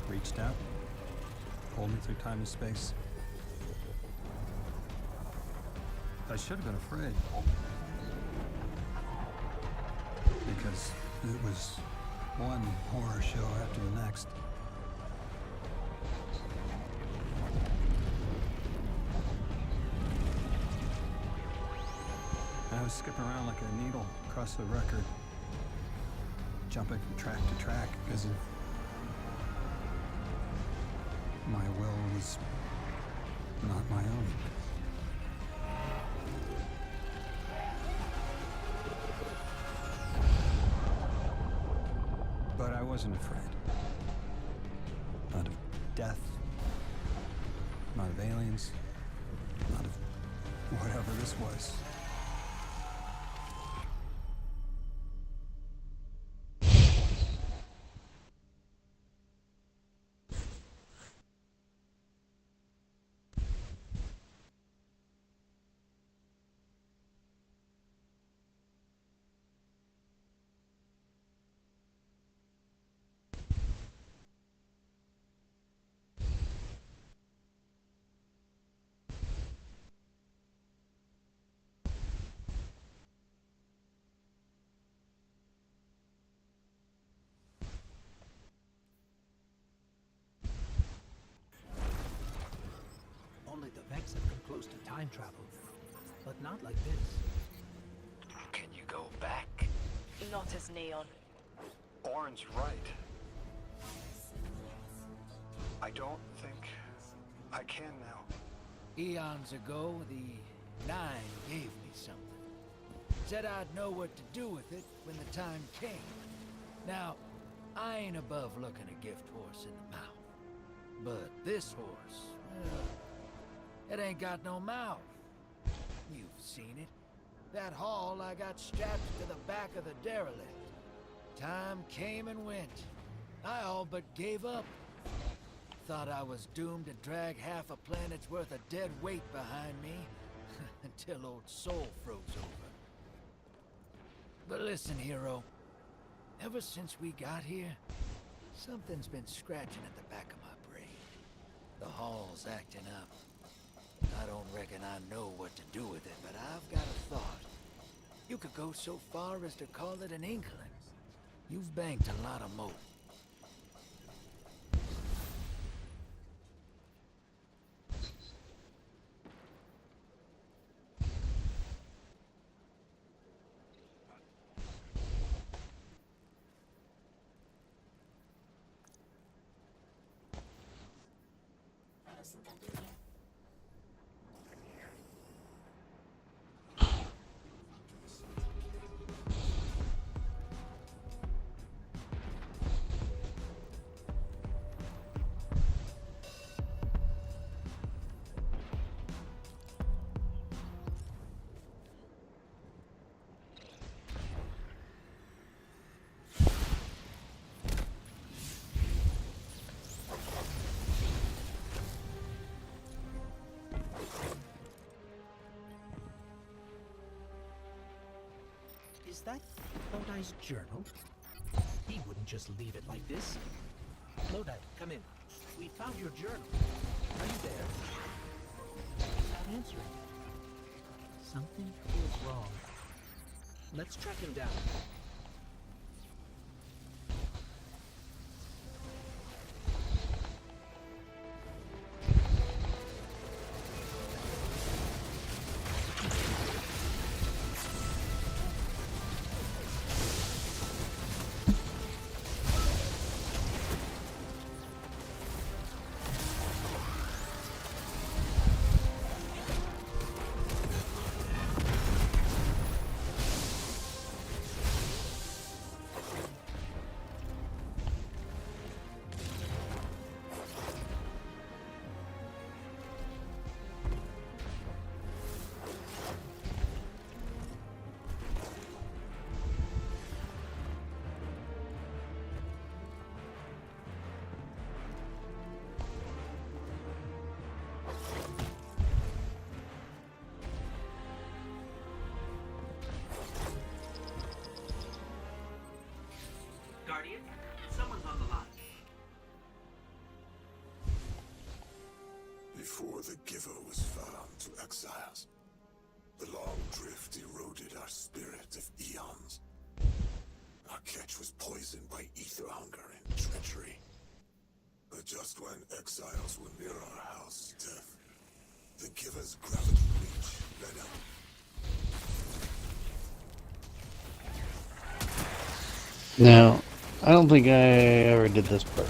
Reached out, pulled me through time and space. I should have been afraid. Because it was one horror show after the next. I was skipping around like a needle across the record, jumping from track to track because of my will was not my own. But I wasn't afraid. Not of death, not of aliens, not of whatever this was. Only the Vex have come close to time travel, but not like this. Can you go back? Not as Neon. Orin's right. I don't think I can now. Eons ago, the Nine gave me something. Said I'd know what to do with it when the time came. Now, I ain't above looking a gift horse in the mouth. But this horse, well, it ain't got no mouth. You've seen it. That haul I got strapped to the back of the derelict. Time came and went. I all but gave up. Thought I was doomed to drag half a planet's worth of dead weight behind me until old Soul froze over. But listen, hero. Ever since we got here, something's been scratching at the back of my brain. The haul's acting up. I don't reckon I know what to do with it, but I've got a thought. You could go so far as to call it an inkling. You've banked a lot of moat. Is that Lodi's journal? He wouldn't just leave it like this. Lodi, come in. We found your journal. Are you there? He's not answering. Something feels wrong. Let's track him down. Guardian. Someone's on the line. Before the Giver was found to exiles, the long drift eroded our spirit of eons. Our catch was poisoned by ether hunger and treachery. But just when exiles were near our house, death, the Giver's gravity reach led out. Now, I don't think I ever did this part.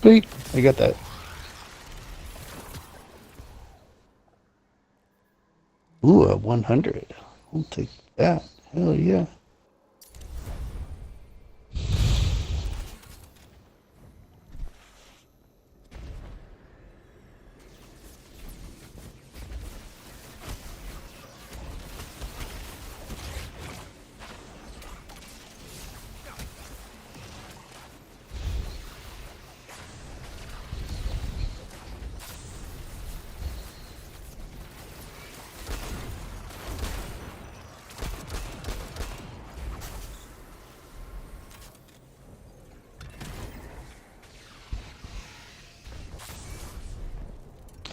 Sweet, I got that. Ooh, a 100. I'll take that. Hell yeah.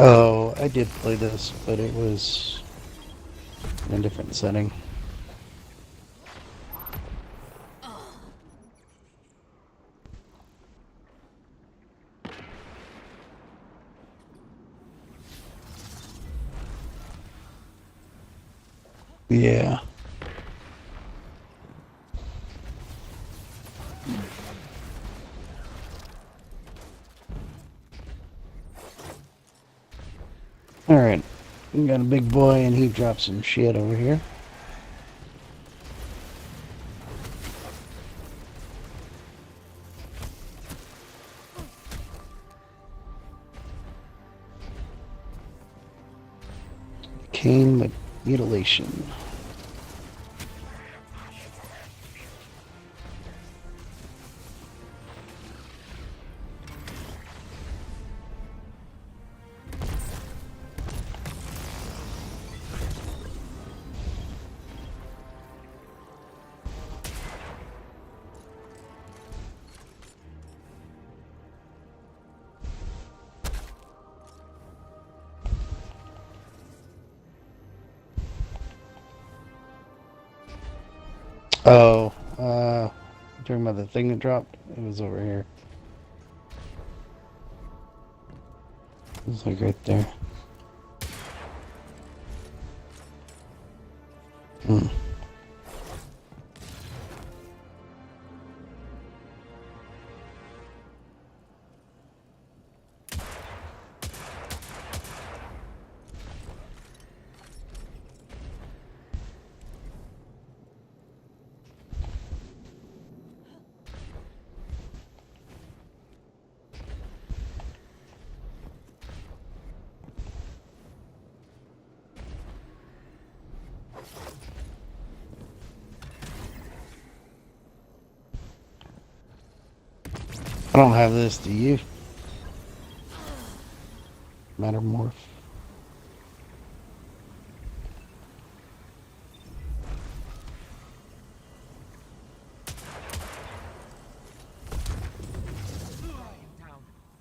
Oh, I did play this, but it was in a different setting. Yeah. Alright, we got a big boy and he dropped some shit over here. Cane mutilation. Oh, talking about the thing that dropped? It was over here. It was like right there. Hmm. I don't have this, do you? Mattermorph.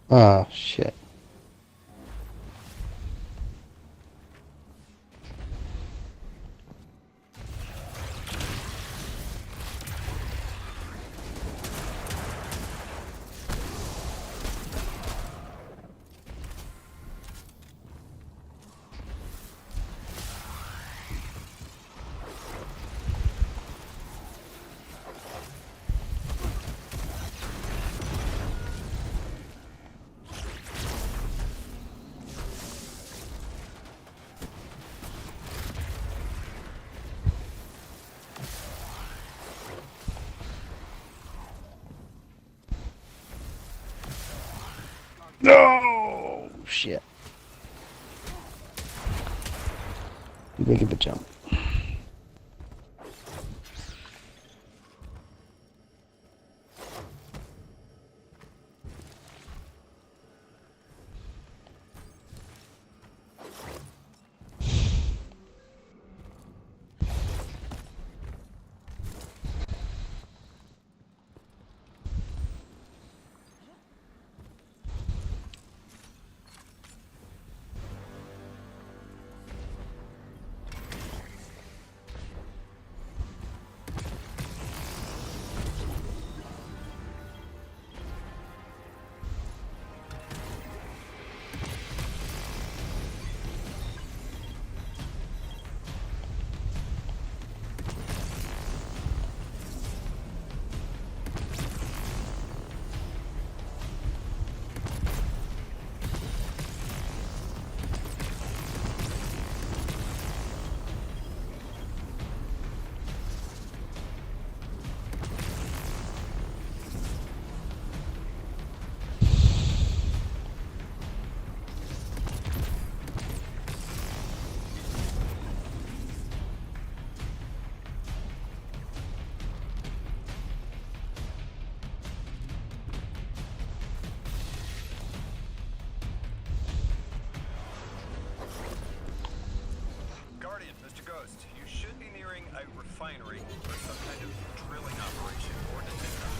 Oh, shit. No! Shit. Making the jump. Guardian, Mr. Ghost, you should be nearing a refinery or some kind of drilling operation or detector.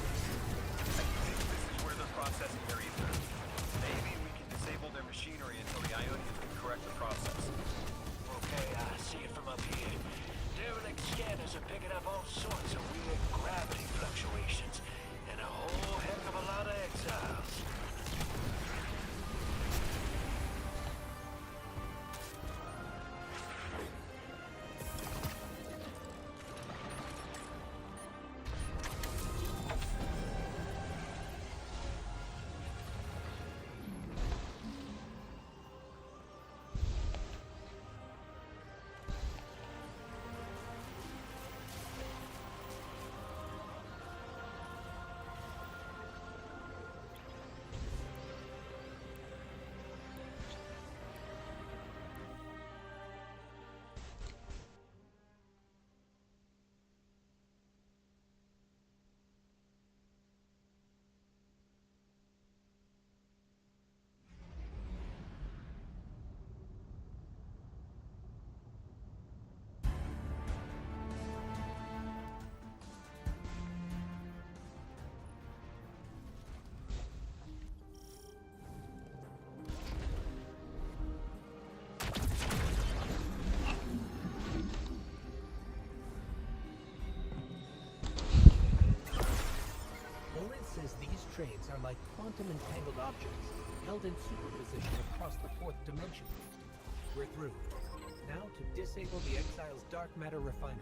I think this is where they're processing their ether. Maybe we can disable their machinery until the Ionians can correct the process. Okay, I see it from up here. Derelict scanners are picking up all sorts of weird gravity fluctuations and a whole heck of a lot of exiles. Says these trains are like quantum entangled objects, held in superposition across the fourth dimension. We're through. Now to disable the Exile's dark matter refinery.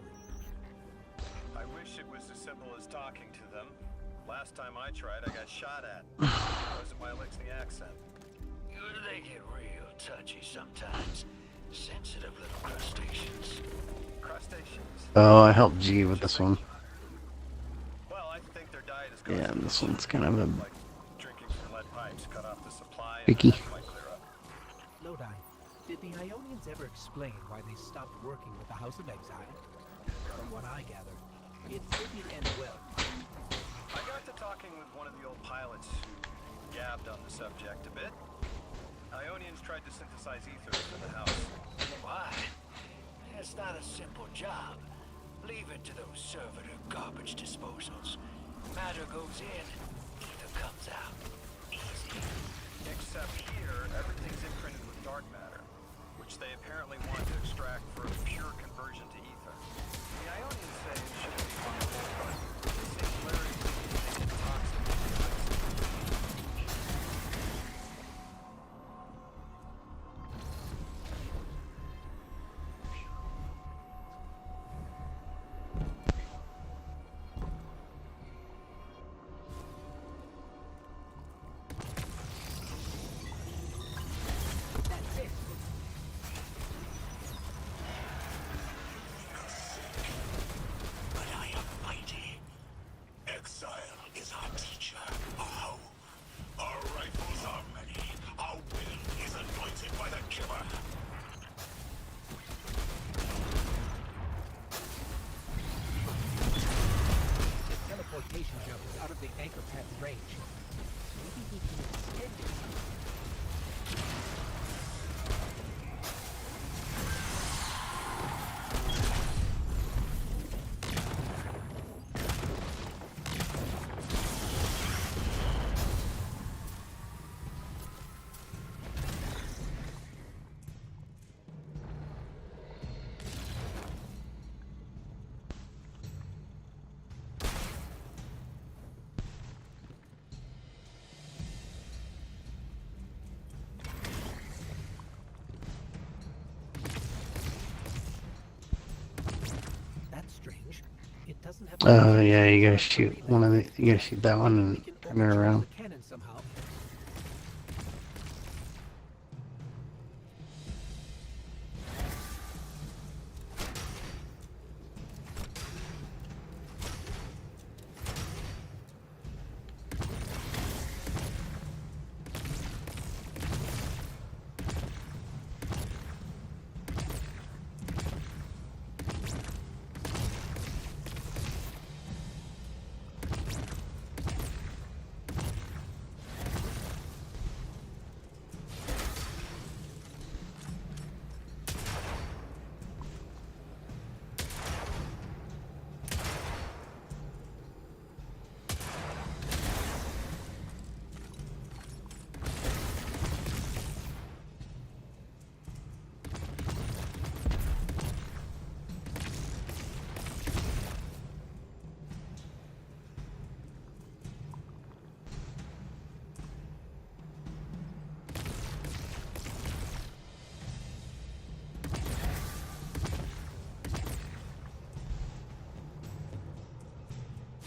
I wish it was as simple as talking to them. Last time I tried, I got shot at. Because of my Elixni accent. They get real touchy sometimes. Sensitive little crustaceans. Crustaceans? Oh, I helped G with this one. Well, I think their diet is good. Yeah, and this one's kind of a Like drinking from lead pipes, cut off the supply, and picky. that might clear up. Lodi, did the Ionians ever explain why they stopped working with the House of Exile? From what I gather, it didn't end well. I got to talking with one of the old pilots who gabbed on the subject a bit. Ionians tried to synthesize ether for the house. Why? It's not a simple job. Leave it to those servitor garbage disposals. Matter goes in, ether comes out. Easy. Except here, everything's imprinted with dark matter, which they apparently want to extract for a pure conversion to ether. The Ionians say it shouldn't be possible, but the singularities make it toxic. Oh yeah, you gotta shoot one of the. You gotta shoot that one and turn it around.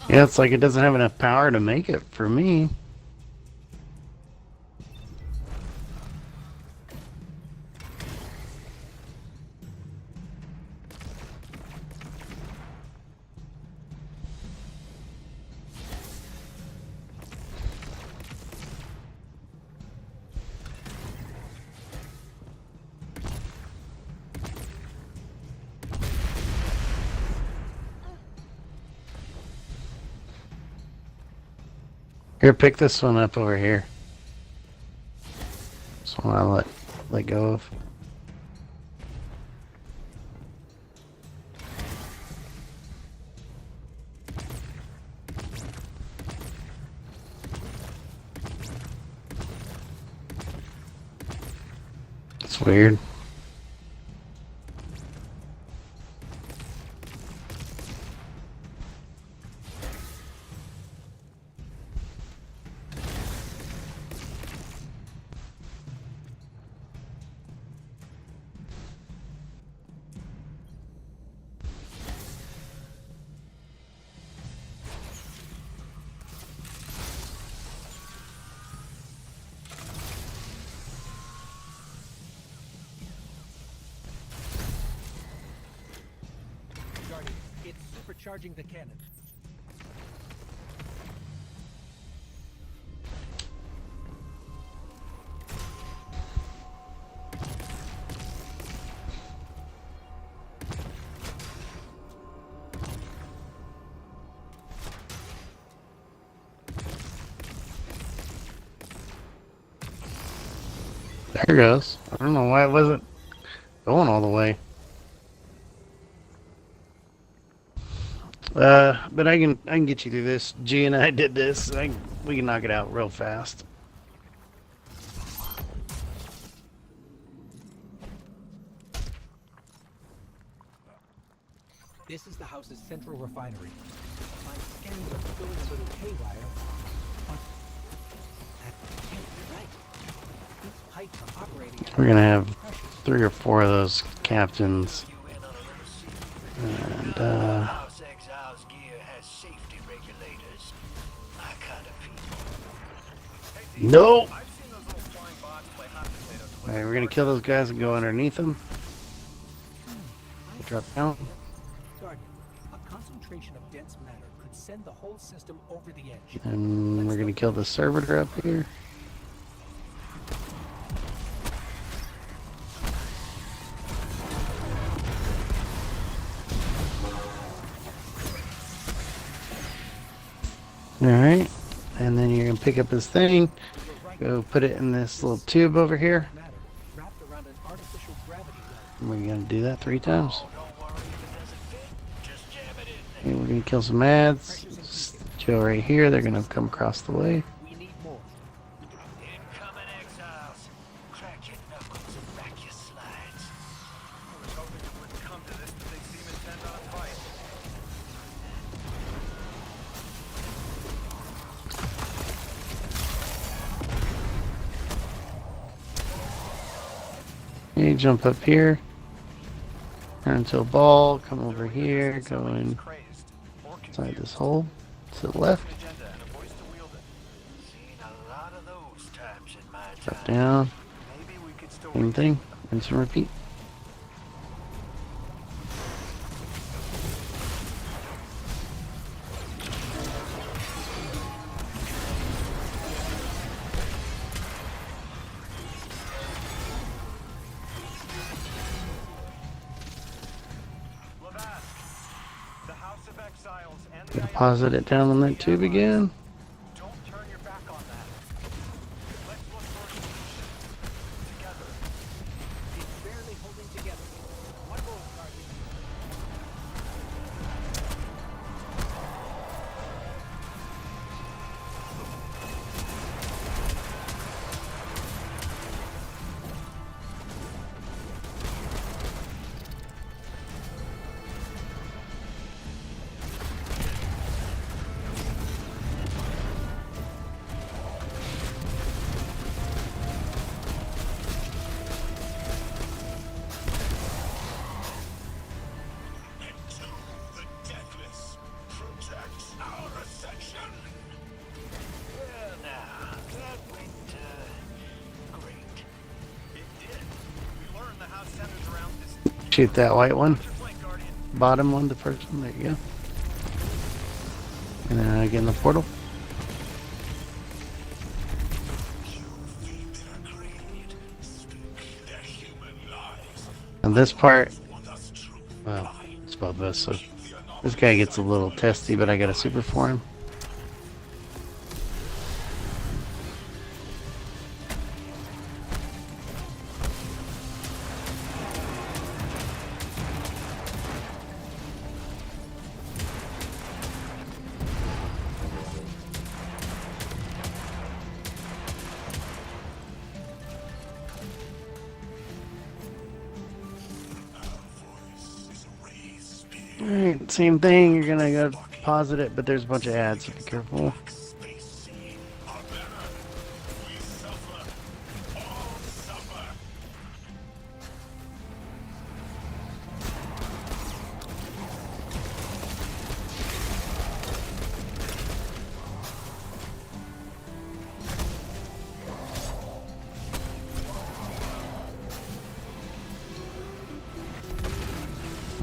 Yeah, it's like it doesn't have enough power to make it for me. Here, pick this one up over here. This one I'll let go of. It's weird. It's supercharging the cannon. There it goes. I don't know why it wasn't going all the way. But I can get you through this. G and I did this. We can knock it out real fast. This is the house's central refinery. My scans are showing a little haywire, but that can't be right. These pipes are operating at We're gonna have 3 or 4 of those captains. And Exile's gear has safety regulators. My kind of people. nope. Alright, we're gonna kill those guys and go underneath them. Drop down. Guardian, a concentration of dense matter could send the whole system over the edge. And we're gonna kill the servitor up here. Alright, and then you're gonna pick up this thing, go put it in this little tube over here. And we're gonna do that 3 times. Okay, we're gonna kill some ads. Joe right here, they're gonna come across the way. Incoming exiles. Crack your knuckles and rack your slides. I was hoping it wouldn't come to this, but they seem intent on a fight. Okay, jump up here. Turn into a ball, come over here, go in Inside this hole. To the left. Drop down. Same thing. Rinse and repeat. Deposit it down on that tube again. Shoot that white one. Bottom one, the first one. There you go. And then again the portal. And this part, well, it's about this. So this guy gets a little testy, but I got a super for him. Alright, same thing, you're gonna go deposit it, but there's a bunch of ads, so be careful.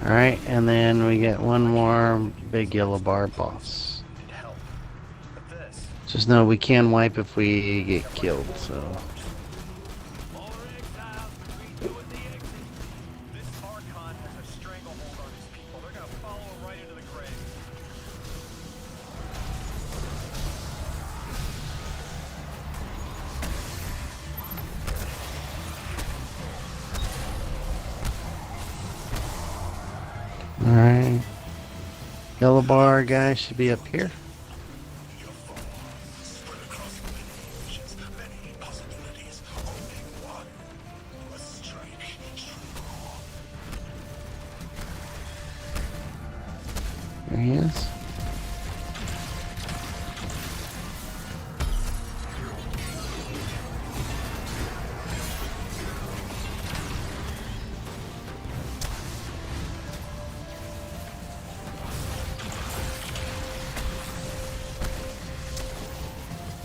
Alright, and then we get one more big yellow bar boss. Just know we can wipe if we get killed, so. Alright. Yellow bar guy should be up here. There he is.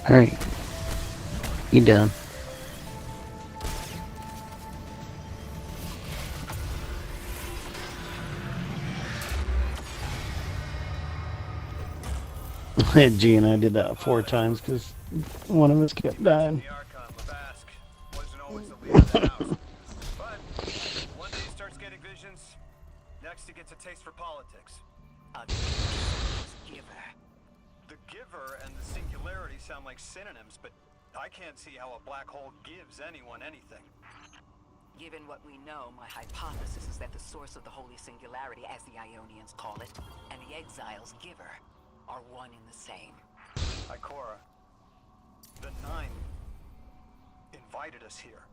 Alright. You done. G and I did that 4 times because one of us kept dying. One day he starts getting visions, next he gets a taste for politics. The giver and the singularity sound like synonyms, but I can't see how a black hole gives anyone anything. Given what we know, my hypothesis is that the source of the holy singularity, as the Ionians call it, and the exile's giver are one and the same. Ikora, the 9 invited us here.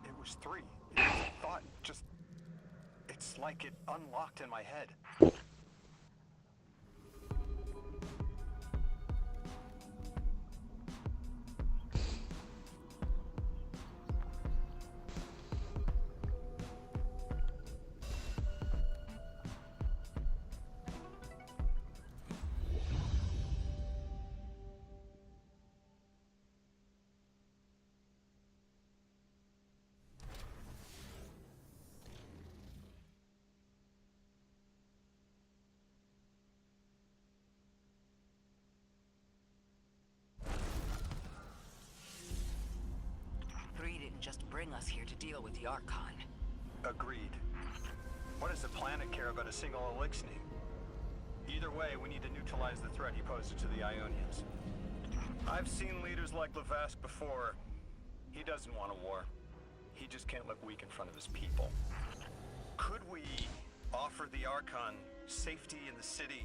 It was 3. It was a thought, just... It's like it unlocked in my head. bring us here to deal with the Archon. Agreed. What does the planet care about a single Elixni? Either way, we need to neutralize the threat he poses to the Ionians. I've seen leaders like Lavask before. He doesn't want a war. He just can't look weak in front of his people. Could we offer the Archon safety in the city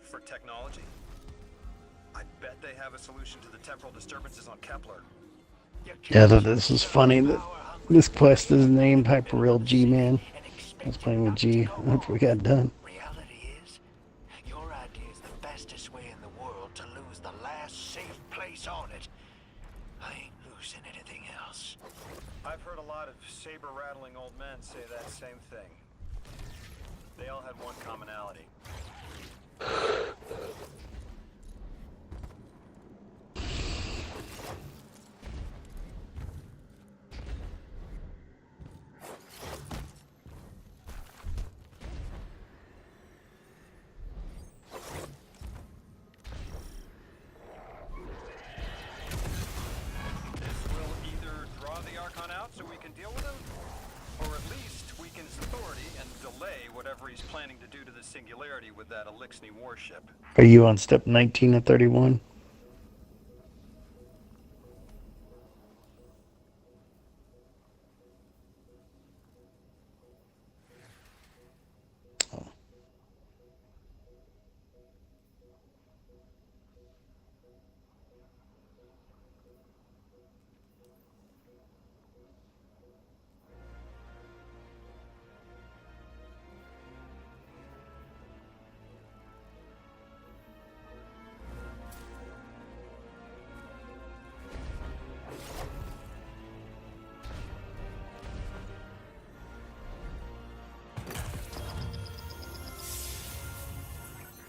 for technology? I bet they have a solution to the temporal disturbances on Kepler. Yeah, this is funny that this quest is named Hyperreal G-Man. I was playing with G after we got done. Reality is, your idea is the fastest way in the world to lose the last safe place on it. I ain't losing anything else. I've heard a lot of saber-rattling old men say that same thing. They all had one commonality. So we can deal with him, or at least weaken his authority and delay whatever he's planning to do to the Singularity with that Elixni warship. Are you on step 19 of 31?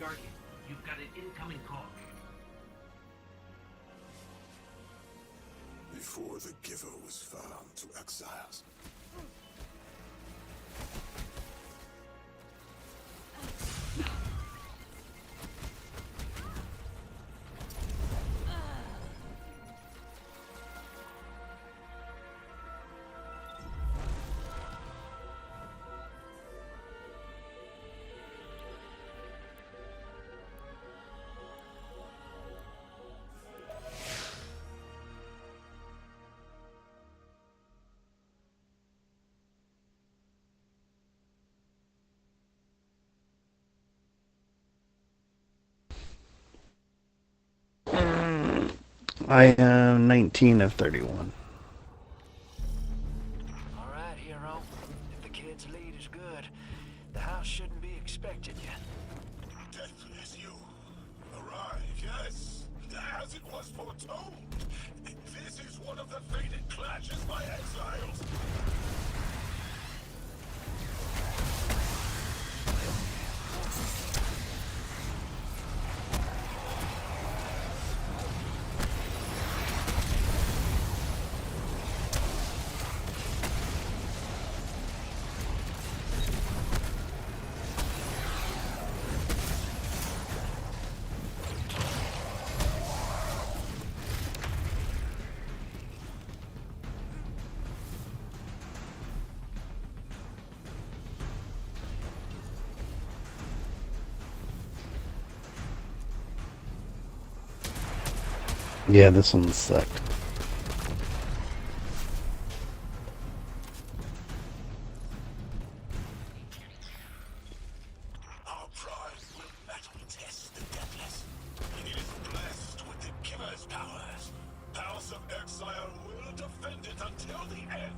Guardian, you've got an incoming call. Before the Giver was found to exiles. I am 19 of 31. All right, hero. If the kid's lead is good, the house shouldn't be expecting you. Deathless, you arrive, yes, as it was foretold. This is one of the fated clashes by exiles. Yeah, this one sucked. Our prize will battle test the Deathless. It is blessed with the Giver's powers. House of Exile will defend it until the end.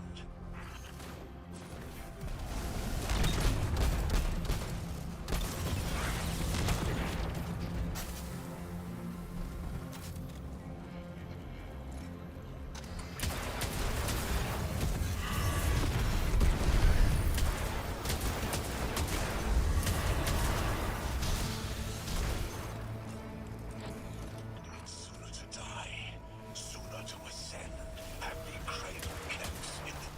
Sooner to die, sooner to ascend, and be cradle kept in the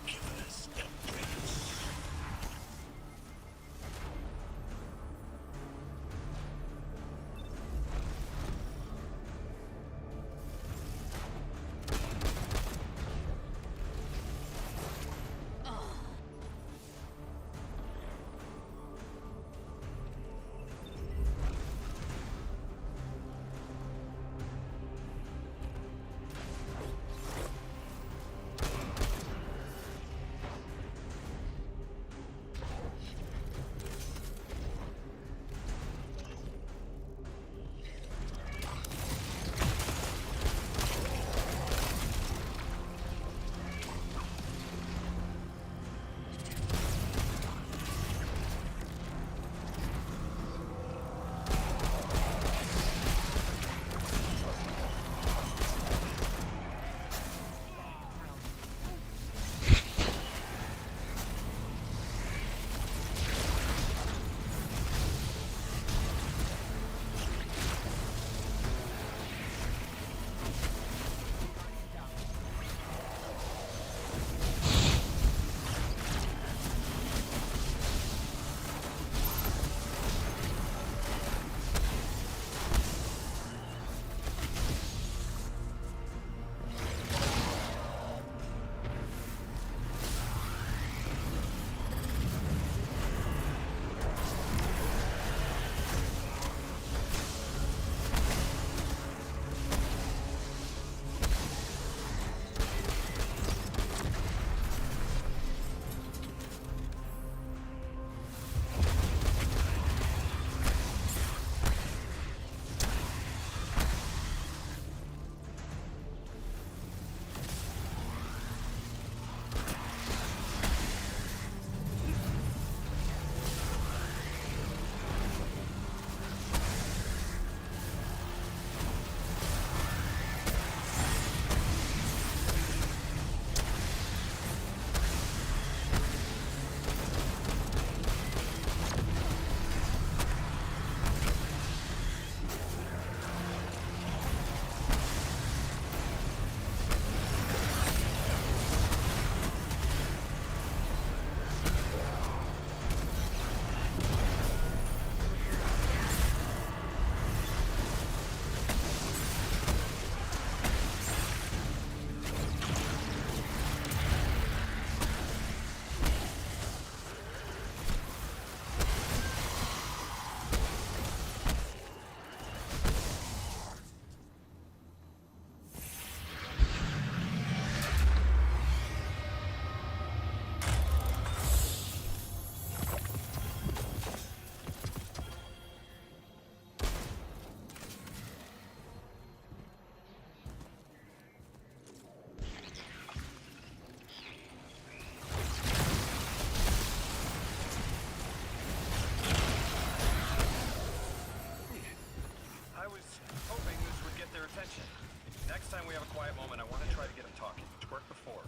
Next time we have a quiet moment, I want to try to get him talking. It's worked before.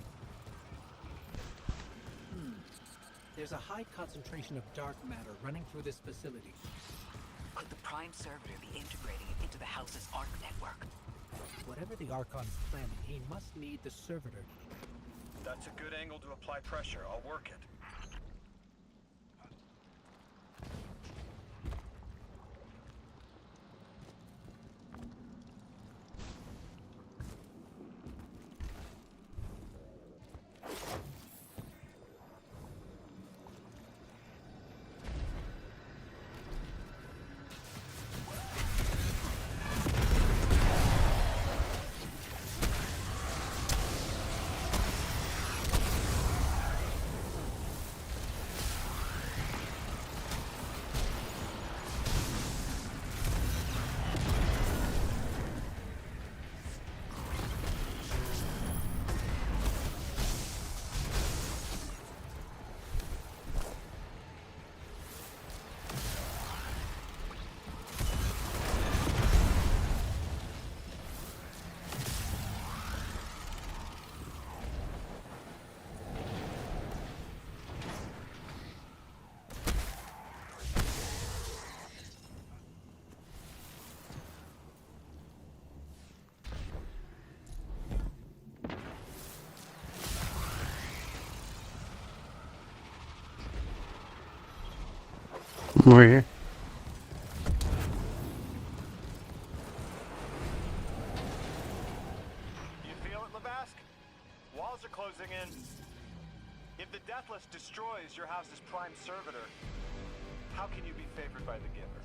There's a high concentration of dark matter running through this facility. Could the Prime Servitor be integrating it into the House's Arc network? Whatever the Archon's planning, he must need the Servitor. That's a good angle to apply pressure. I'll work it. We're here. You feel it, Lavask? Walls are closing in. If the Deathless destroys your house's Prime Servitor, how can you be favored by the Giver?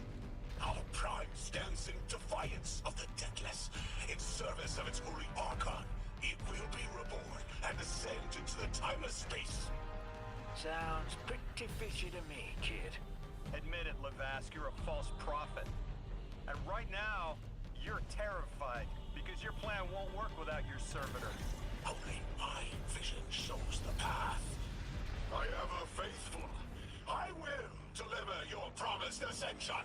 Our Prime stands in defiance of the Deathless. In service of its holy Archon, it will be reborn and ascend into the timeless space. Sounds pretty fishy to me, kid. Admit it, Lavask, you're a false prophet. And right now, you're terrified because your plan won't work without your servitor. Only my vision shows the path. I am a faithful. I will deliver your promised ascension.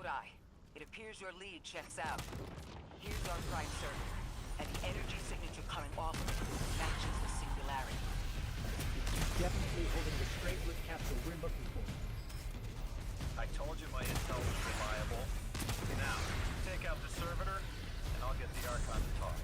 Lodi. It appears your lead checks out. Here's our prime server, and the energy signature coming off of it matches the singularity. Definitely holding the straight route capsule we're looking for. I told you my intel was reliable. Now, take out the servitor, and I'll get the Archon to talk.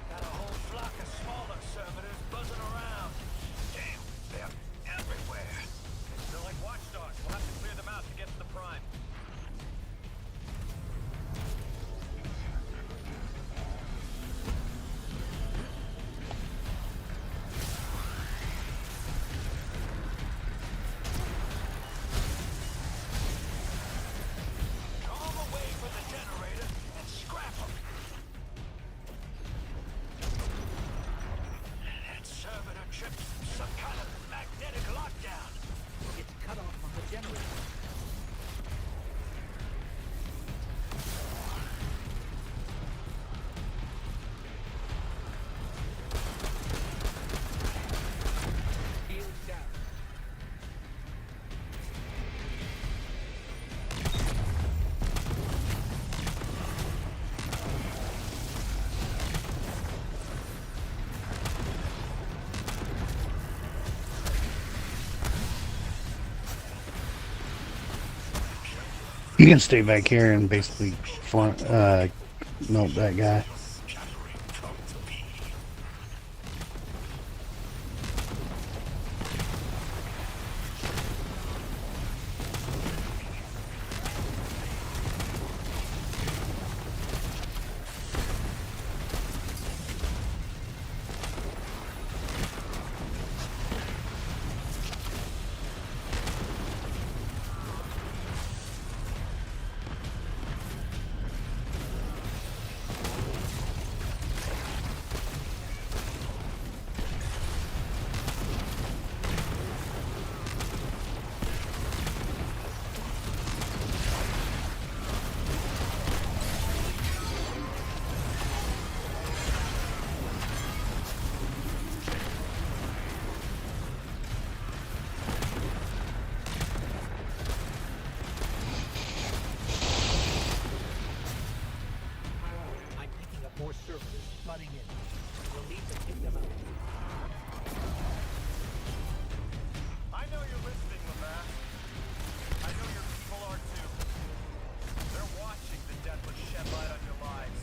Got a whole flock of smaller servitors buzzing around. Damn, they're everywhere. They're like watchdogs. We'll have to clear them out to get to the Prime. Draw them away from the generator and scrap them. That servitor tripped some kind of magnetic lockdown. It's cut off from the generator. Shield down. You can stay back here and basically melt that guy. I'm picking up more servitors flooding in. We'll need to take them out. I know you're listening, Levast. I know your people are too. They're watching the deathless shed light on your lives,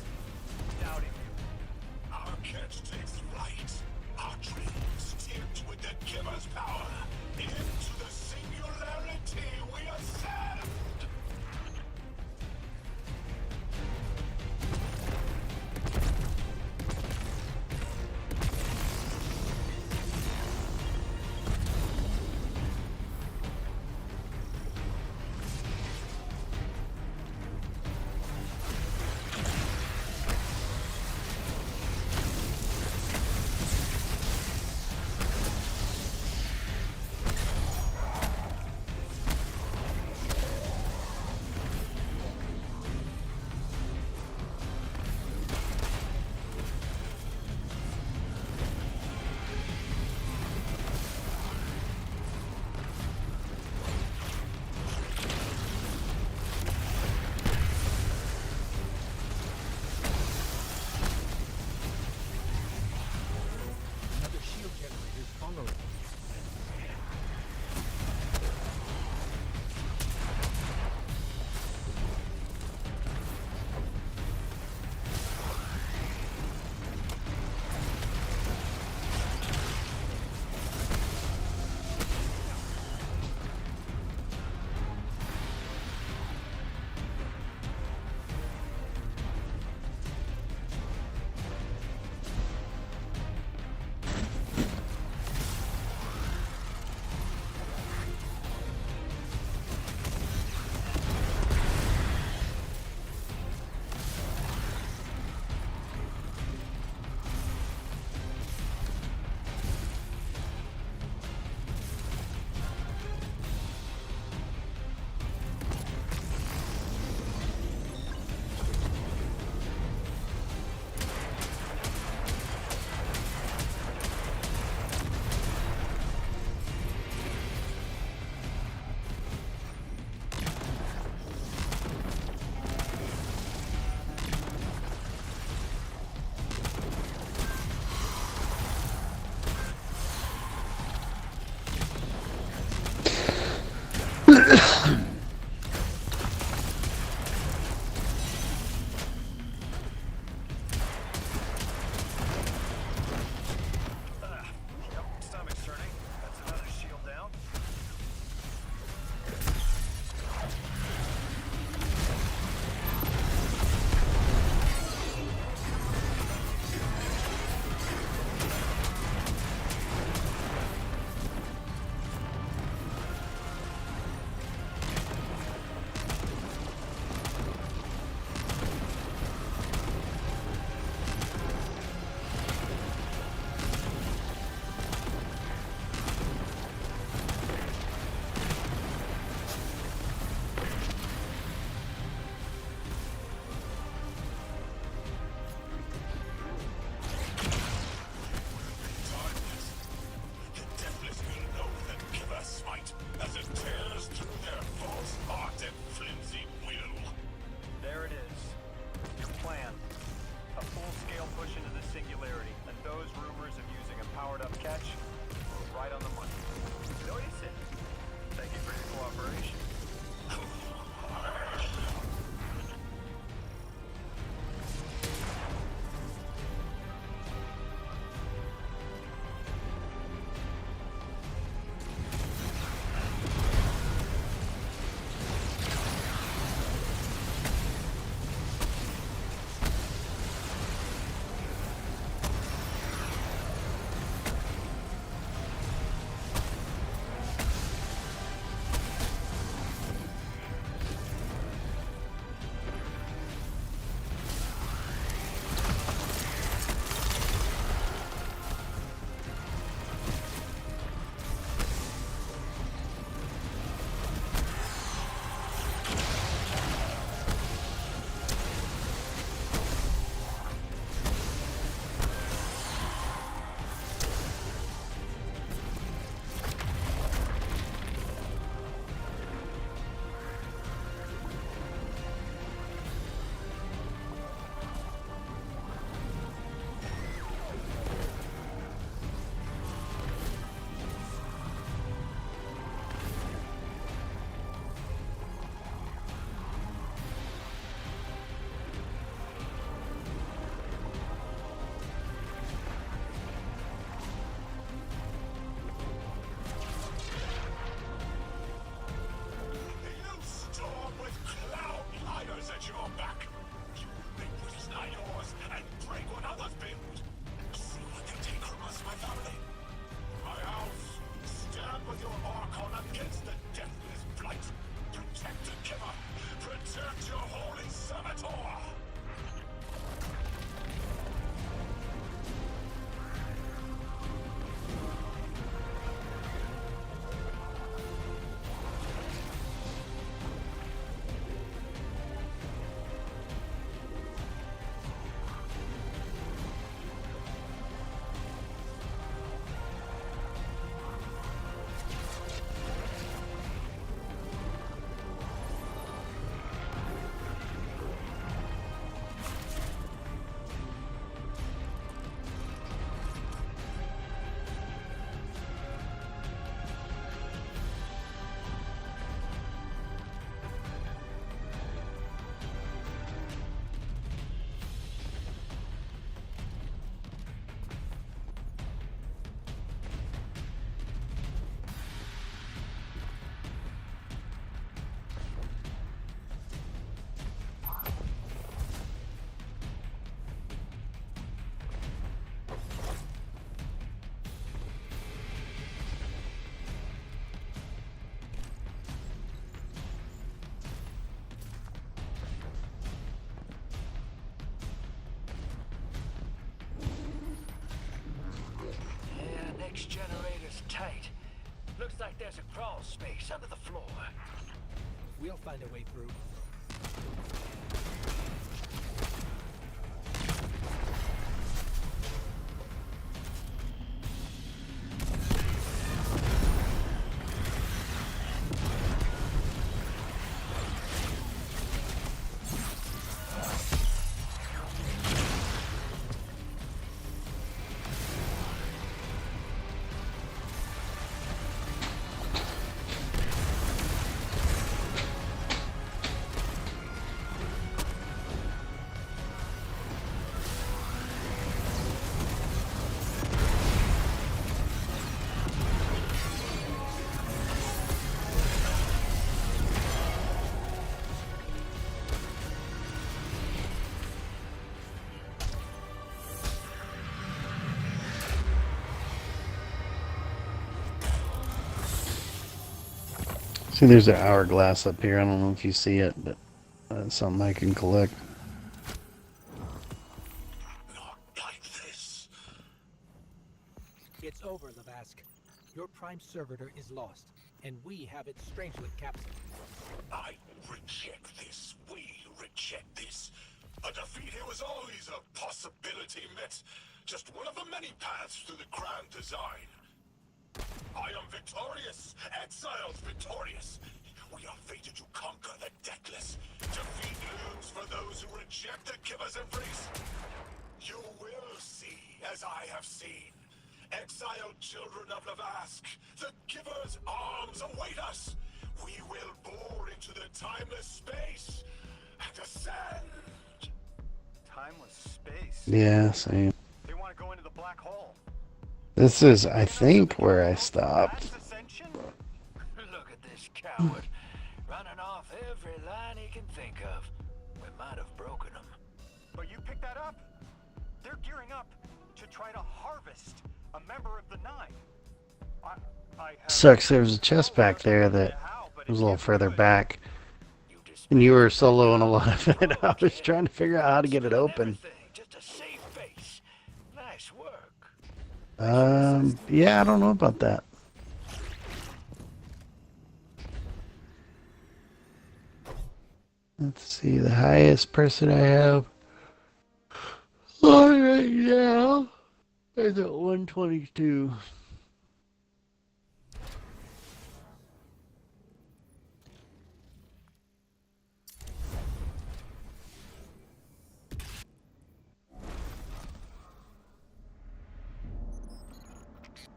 doubting you. Our catch takes flight. Our dreams tipped with the giver's power. Into the singularity we ascend. there's a crawl space under the floor. We'll find a way through. See, there's an hourglass up here. I don't know if you see it, but that's something I can collect. It's over, Lavask. Your prime servitor is lost, and we have its Strangelet capsule. I reject this. We reject this. A defeat here was always a possibility, Met. Just one of the many paths to the grand design. I am victorious. Exiles victorious. We are fated to conquer the deathless. Defeat looms for those who reject the giver's embrace. You will see, as I have seen. Exiled children of Lavask, the giver's arms await us. We will bore into the timeless space and ascend. Timeless space? Yeah, same. They want to go into the black hole. This is, I think, where I stopped. Look at this coward, running off every line he can think of. We might have broken him. But you picked that up. They're gearing up to try to harvest a member of the Nine. Sucks, there was a chest back there that was a little further back. And you were soloing a lot of it. I was trying to figure out how to get it open. Just a safe face. Nice work. Yeah, I don't know about that. Let's see, the highest person I have on right now is at 122.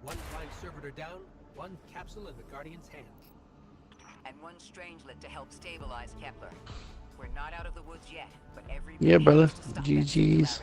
One prime servitor down, one capsule in the Guardian's hand. And one Strangelet to help stabilize Kepler. We're not out of the woods yet, but every Yeah, brother. GG's.